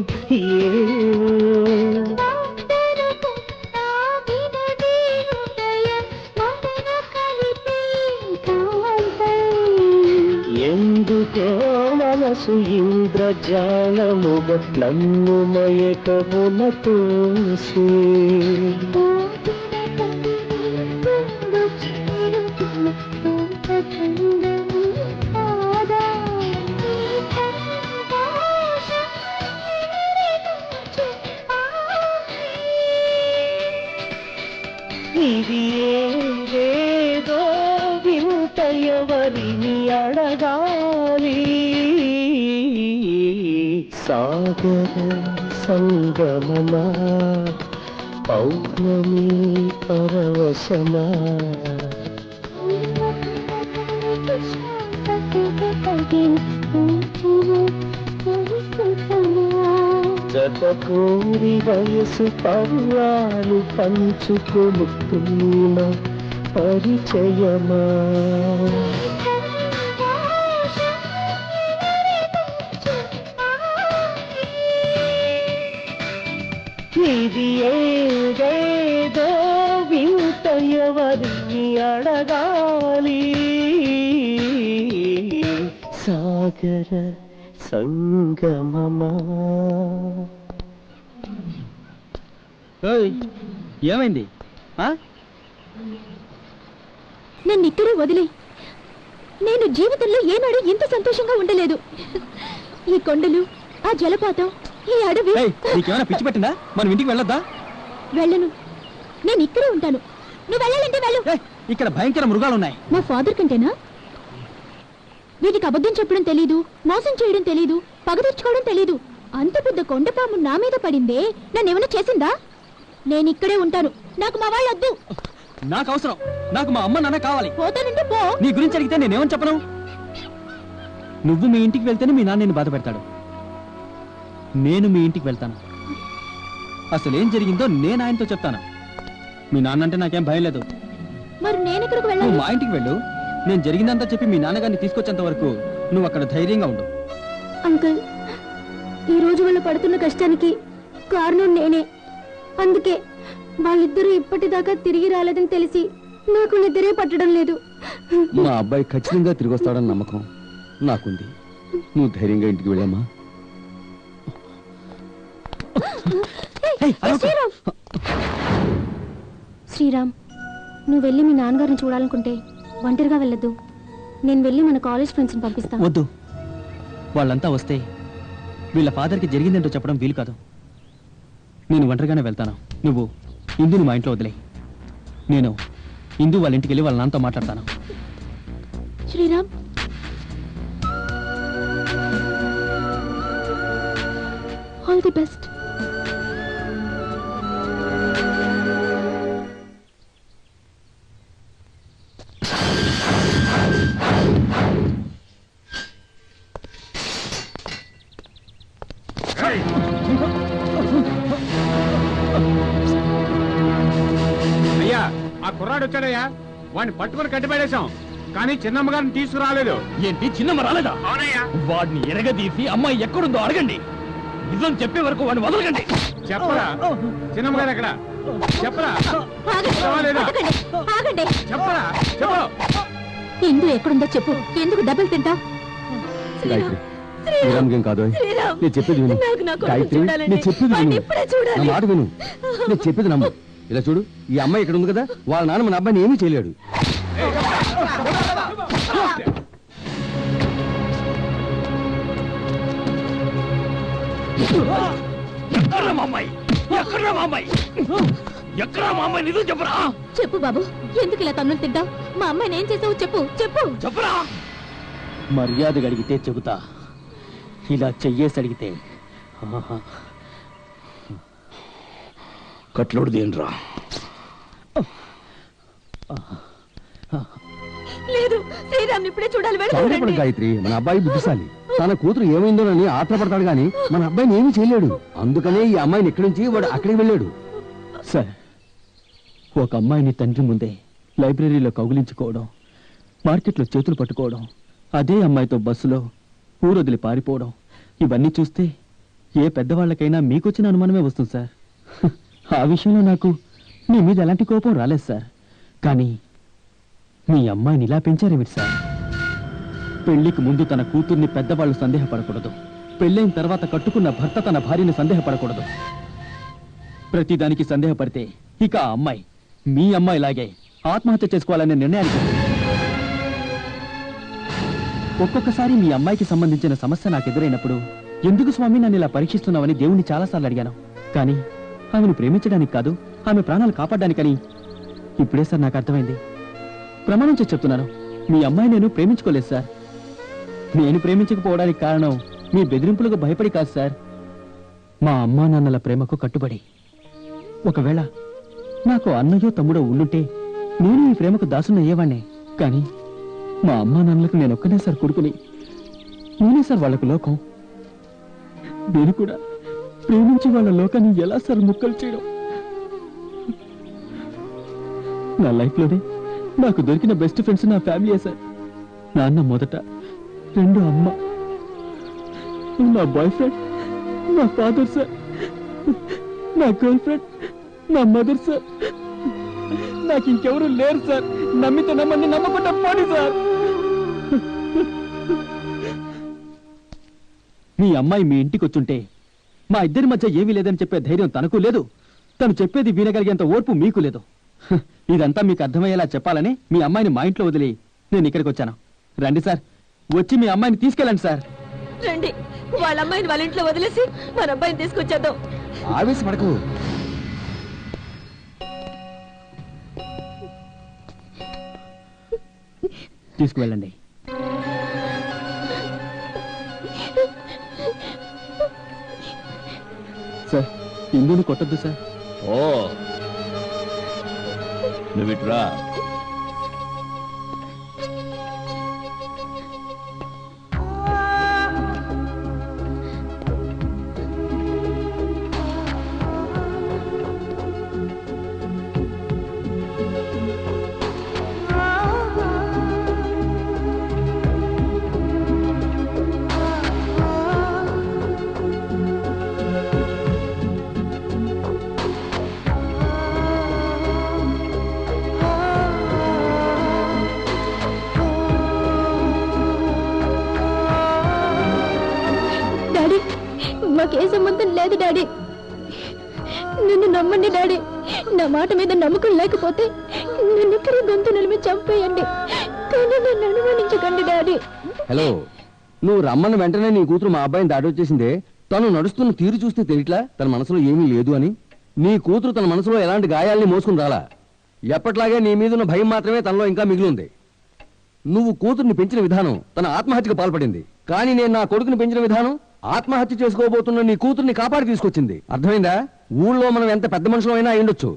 ఎందుకో మనసు ఇంద్రజాలముగ నన్ను మయకమున తోసి ఇది ఏదో వింత ఎవరిని అడగాలి సాగర సంగమమా పౌర్ణమి పరవశమా జత కోరి వయసు పర్వాలు పంచుకొనుకున్న పరిచయమా ఇది ఏదేదో వింత ఎవరిని అడగాలి సాగర సంగమమా ఏమైంది నన్ను ఇక్కడే వదిలే. నేను జీవితంలో ఏనాడు ఇంత సంతోషంగా ఉండలేదు. ఈ కొండలు, ఆ జలపాతం, ఈ అడవి. నీకేమైనా పిచ్చి పెట్టిందా? మనం ఇంటికి వెళ్ళొద్దా? వెళ్ళను, నేను ఇక్కడే ఉంటాను. నువ్వు వెళ్ళాలంటే వెళ్ళు. ఇక్కడ భయంకర మృగాలున్నాయి. మా ఫాదర్ కంటేనా? వీటికి అబద్ధం చెప్పడం తెలీదు, మోసం చేయడం తెలీదు, పగ తెచ్చుకోవడం తెలీదు. అంత పెద్ద కొండపాము నా మీద పడిందే, నన్నేమైనా చేసిందా? నేను ఇక్కడే ఉంటాను. నాకు మా వాళ్ళు వద్దు. నాకు అవసరం. నాకు మా అమ్మ నాన్న కావాలి. పోతానంటే పో. నీ గురించి అడిగితే నేనేమని చెప్పను? నువ్వు మీ ఇంటికి వెళ్తేనే మీ నాన్న నేను బాధ పెడతాడు. నేను మీ ఇంటికి వెళ్తాను. అసలేం జరిగిందో నేను ఆయనతో చెప్తాను. మీ నాన్న అంటే నాకేం భయం లేదు. మరి నేను ఎక్కడికి నువ్వు వెళ్ళాలి? మా ఇంటికి వెళ్ళు. నేను జరిగిందంతా చెప్పి మీ నాన్నగారిని తీసుకొచ్చేంత వరకు నువ్వు అక్కడ ధైర్యంగా ఉండు. అంకుల్, ఈ రోజు వాళ్ళు పడుతున్న కష్టానికి కారణం నేనే. అందుకే వాళ్ళిద్దరూ ఇప్పటిదాకా తిరిగి రాలేదని తెలిసి నాకు నిద్రే పట్టడం లేదు. మా అబ్బాయి ఖచ్చితంగా తిరిగి వస్తాడని నమ్మకం నాకుంది. నువ్వు ధైర్యంగా ఇంటికి వెళ్ళమ్మా. శ్రీరామ్, నువ్వు వెళ్ళి మీ నాన్నగారిని చూడాలనుకుంటే ఒంటరిగా వెళ్ళొద్దు. నేను వెళ్ళి మన కాలేజ్ ఫ్రెండ్స్ని పంపిస్తాను. వద్దు, వాళ్ళంతా వస్తే వీళ్ళ ఫాదర్కి జరిగిందేంటో చెప్పడం వీలు కాదు. నేను ఒంటరిగానే వెళ్తాను. నువ్వు ఇందుని మా ఇంట్లో వదిలే. నేను ఇందు వాళ్ళ ఇంటికి వెళ్ళి వాళ్ళ నాన్నతో మాట్లాడతాను. Sriram, all the best. అయ్యా ఆ కుర్రాడు వచ్చాడయ్యా, వాడిని పట్టుకుని కట్టిపడేశాం, కానీ చిన్నమ్మ గారిని తీసుకురాలేదు. ఏంటి చిన్నమ్మ రాలేదా? వాడిని ఎరగదీసి అమ్మాయి ఎక్కడుందో అడగండి. నిజం చెప్పే వరకు వాడిని వదలకండి. చెప్పరా చిన్నమ్మ గారు ఎక్కడ? చెప్పరా ఆగండి. చెప్పరా చెప్పు. ఇందు ఎక్కడుందో చెప్పు. ఎందుకు డబ్బులు తింటావు? గాయత్రి శ్రీరామ్కేం కాదు, నేను చెప్పేది విను. గాయత్రి నేను చెప్పేది విను, నా మాట విను, నేను చెప్పేది నమ్ము. ఇలా చూడు, ఈ అమ్మాయి ఇక్కడ ఉంది కదా, వాళ్ళ నాన్న మన అబ్బాయిని ఏమీ చేయలేడు. నిజం చెప్పరా? చెప్పు బాబు, ఎందుకు ఇలా తన్నులు తింటావు? మా అమ్మాయిని ఏం చేసావు చెప్పు. చెప్పరా? మర్యాదగా అడిగితే చెబుతా, ఇలా చెయ్యేసి అడిగితే కట్లోడు దేనిరా? లేదు, శ్రీరామ్ ఇప్పుడే చూడాలి. చదువుపడు గాయత్రి, మన అబ్బాయి బుద్ధిశాలి. తన కూతురు ఏమైందోనని ఆత్రపడతాడు గాని మన అబ్బాయిని ఏమీ చేయలేడు. అందుకనే ఈ అమ్మాయిని ఇక్కడి నుంచి వాడు అక్కడికి వెళ్ళాడు. సార్, ఒక అమ్మాయిని తండ్రి ముందే లైబ్రరీలో కౌగిలించుకోవడం, మార్కెట్లో చేతులు పట్టుకోవడం, అదే అమ్మాయితో బస్సులో ఊరొదిలి పారిపోవడం, ఇవన్నీ చూస్తే ఏ పెద్దవాళ్ళకైనా మీకొచ్చిన అనుమానమే వస్తుంది సార్. ఆ విషయంలో నాకు మీ మీద ఎలాంటి కోపం రాలేదు సార్. కానీ మీ అమ్మాయిని ఇలా పెంచారేమిటి సార్? పెళ్లికి ముందు తన కూతుర్ని పెద్దవాళ్ళు సందేహపడకూడదు, పెళ్ళైన తర్వాత కట్టుకున్న భర్త తన భార్యని సందేహపడకూడదు. ప్రతిదానికి సందేహపడితే ఇక ఆ అమ్మాయి మీ అమ్మాయిలాగే ఆత్మహత్య చేసుకోవాలనే నిర్ణయానికి ఒక్కొక్కసారి మీ అమ్మాయికి సంబంధించిన సమస్య నాకు ఎదురైనప్పుడు ఎందుకు స్వామి నన్ను ఇలా పరీక్షిస్తున్నావని దేవుణ్ణి చాలాసార్లు అడిగాను. కానీ ఆమెను ప్రేమించడానికి కాదు, ఆమె ప్రాణాలు కాపాడడానికని ఇప్పుడే సార్ నాకు అర్థమైంది. ప్రమాణం చేసి చెప్తున్నాను, మీ అమ్మాయి నేను ప్రేమించుకోలేదు సార్. నేను ప్రేమించకపోవడానికి కారణం మీ బెదిరింపులకు భయపడి కాదు సార్, మా అమ్మా నాన్నల ప్రేమకు కట్టుబడి. ఒకవేళ నాకు అన్నయ్యో తమ్ముడో ఉండుంటే నేను ఈ ప్రేమకు దాసునయ్యేవాణ్ణే. కానీ మా అమ్మా నాన్నలకు నేను ఒక్కనే సార్ కొడుకుని, నేనే సార్ వాళ్లకు లోకం. నేను కూడా ప్రేమించి వాళ్ళ లోకాన్ని ఎలా సార్ ముక్కలు చేయడం? నా లైఫ్లోనే నాకు దొరికిన బెస్ట్ ఫ్రెండ్స్ నా ఫ్యామిలీయే సార్. నాన్న మొదట, రెండు అమ్మ, నా బాయ్ ఫ్రెండ్, నా ఫాదర్ సార్, నా గర్ల్ ఫ్రెండ్, నా మదర్ సార్. నాకు ఇంకెవరూ లేరు సార్. నమ్మితే నమ్మండి, నమ్మకుండా పోనీ సార్. మీ అమ్మాయి మీ ఇంటికి వచ్చుంటే మా ఇద్దరి మధ్య ఏమీ లేదని చెప్పే ధైర్యం తనకు లేదు, తను చెప్పేది వినగలిగేంత ఓర్పు మీకు లేదు. ఇదంతా మీకు అర్థమయ్యేలా చెప్పాలని మీ అమ్మాయిని మా ఇంట్లో వదిలి నేను ఇక్కడికి వచ్చాను. రండి సార్, వచ్చి మీ అమ్మాయిని తీసుకెళ్ళండి సార్. రండి, వాళ్ళ అమ్మాయిని వాళ్ళ ఇంట్లో వదిలేసి మన అబ్బాయిని తీసుకొచ్చేద్దాం. ఆవేశపడకు. తీసుకువెళ్ళండి. సార్, ఇందుని కొట్టద్దు సార్. ఓ నువ్విట్రా. మాకే సంబంధం లేదు డాడీ. నిన్ను నమ్మండి డాడీ. నా మాట మీద నమ్మకం లేకపోతే నన్ను ఇక్కడే గొంతు నిలిమి చంపేయండి, కానీ నన్ను అనుమానించకండి డాడీ. హలో, నువ్వు రమ్మన్న వెంటనే నీ కూతురు మా అబ్బాయిని దాడి వచ్చేసిందే. తను నడుస్తున్న తీరు చూస్తే తెలియట్లా తన మనసులో ఏమీ లేదు అని. నీ కూతురు తన మనసులో ఎలాంటి గాయాల్ని మోసుకుని రాలా. ఎప్పట్లాగే నీ మీదున్న భయం మాత్రమే తనలో ఇంకా మిగిలింది. నువ్వు కూతుర్ని పెంచిన విధానం తన ఆత్మహత్యకు పాల్పడింది, కానీ నేను నా కొడుకుని పెంచిన విధానం ఆత్మహత్య చేసుకోబోతున్న నీ కూతుర్ని కాపాడి తీసుకొచ్చింది. అర్థమైందా? ఊళ్ళో మనం ఎంత పెద్ద మనుషులు అయినా అయ్యుండొచ్చు,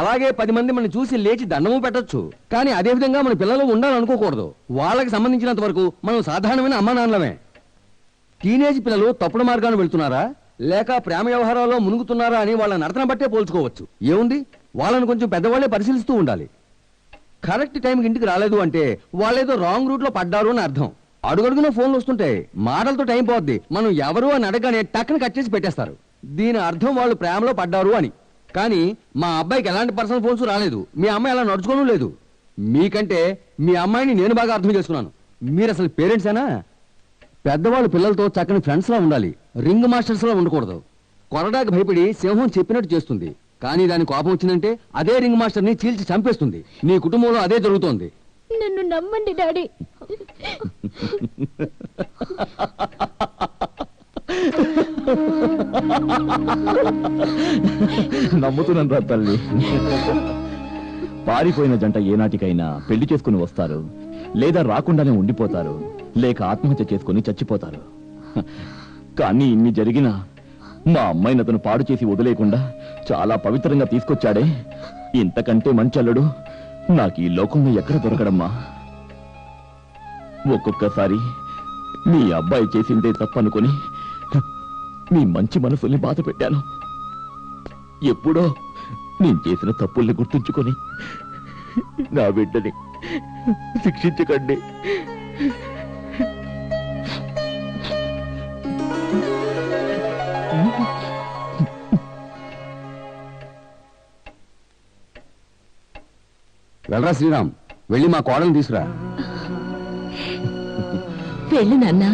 అలాగే 10 మంది మనం చూసి లేచి దండము పెట్టొచ్చు, కానీ అదే విధంగా మన పిల్లలు ఉండాలనుకోకూడదు. వాళ్ళకి సంబంధించినంత వరకు మనం సాధారణమైన అమ్మా నాన్నలమే. టీనేజ్ పిల్లలు తప్పుడు మార్గాన్ని వెళ్తున్నారా, లేక ప్రేమ వ్యవహారాల్లో మునుగుతున్నారా అని వాళ్ళ నడతన బట్టే పోల్చుకోవచ్చు. ఏముంది, వాళ్ళని కొంచెం పెద్దవాళ్లే పరిశీలిస్తూ ఉండాలి. కరెక్ట్ టైంకి ఇంటికి రాలేదు అంటే వాళ్ళేదో రాంగ్ రూట్ లో పడ్డారు అని అర్థం. అడుగడుగున ఫోన్లు వస్తుంటాయి, మాటలతో టైం పోద్ది. మనం ఎవరు అని అడగగానే టక్కున కట్ చేసి పెట్టేస్తారు. దీని అర్థం వాళ్ళు ప్రేమలో పడ్డారు అని. కానీ మా అబ్బాయికి ఎలాంటి పర్సనల్ ఫోన్స్ రాలేదు. మీ అమ్మాయి అలా నడుచుకోవడం లేదు. మీకంటే మీ అమ్మాయిని నేను బాగా అర్థం చేసుకున్నాను. మీరు అసలు పేరెంట్సేనా? పెద్దవాళ్ళు పిల్లలతో చక్కని ఫ్రెండ్స్ లా ఉండాలి, రింగ్ మాస్టర్స్ లా ఉండకూడదు. కొరడాకి భయపడి సింహం చెప్పినట్టు చేస్తుంది, కానీ దాని కోపం వచ్చిందంటే అదే రింగ్ మాస్టర్ ని చీల్చి చంపేస్తుంది. నీ కుటుంబంలో అదే జరుగుతోంది. నన్ను నమ్మండి డాడీ. నమ్ముతున్నాను రా తల్లి. పారిపోయిన జంట ఏనాటికైనా పెళ్లి చేసుకుని వస్తారు, లేదా రాకుండానే ఉండిపోతారు, లేక ఆత్మహత్య చేసుకుని చచ్చిపోతారు. కానీ ఇన్ని జరిగినా మా అమ్మాయిని అతను పాడు చేసి వదిలేయకుండా చాలా పవిత్రంగా తీసుకొచ్చాడే, ఇంతకంటే మంచి అల్లుడు నాకు ఈ లోకంలో ఎక్కడ దొరకడమ్మా. ఒక్కొక్కసారి మీ అబ్బాయి చేసిందే తప్పనుకొని మీ మంచి మనసుల్ని బాధ పెట్టాను. ఎప్పుడో నేను చేసిన తప్పుల్ని గుర్తుంచుకొని నా బిడ్డని శిక్షించకండి. వెళ్ళరా శ్రీరామ్, వెళ్ళి మా కోడల్ని తీసుకురా. వెళ్ళు నాన్నా.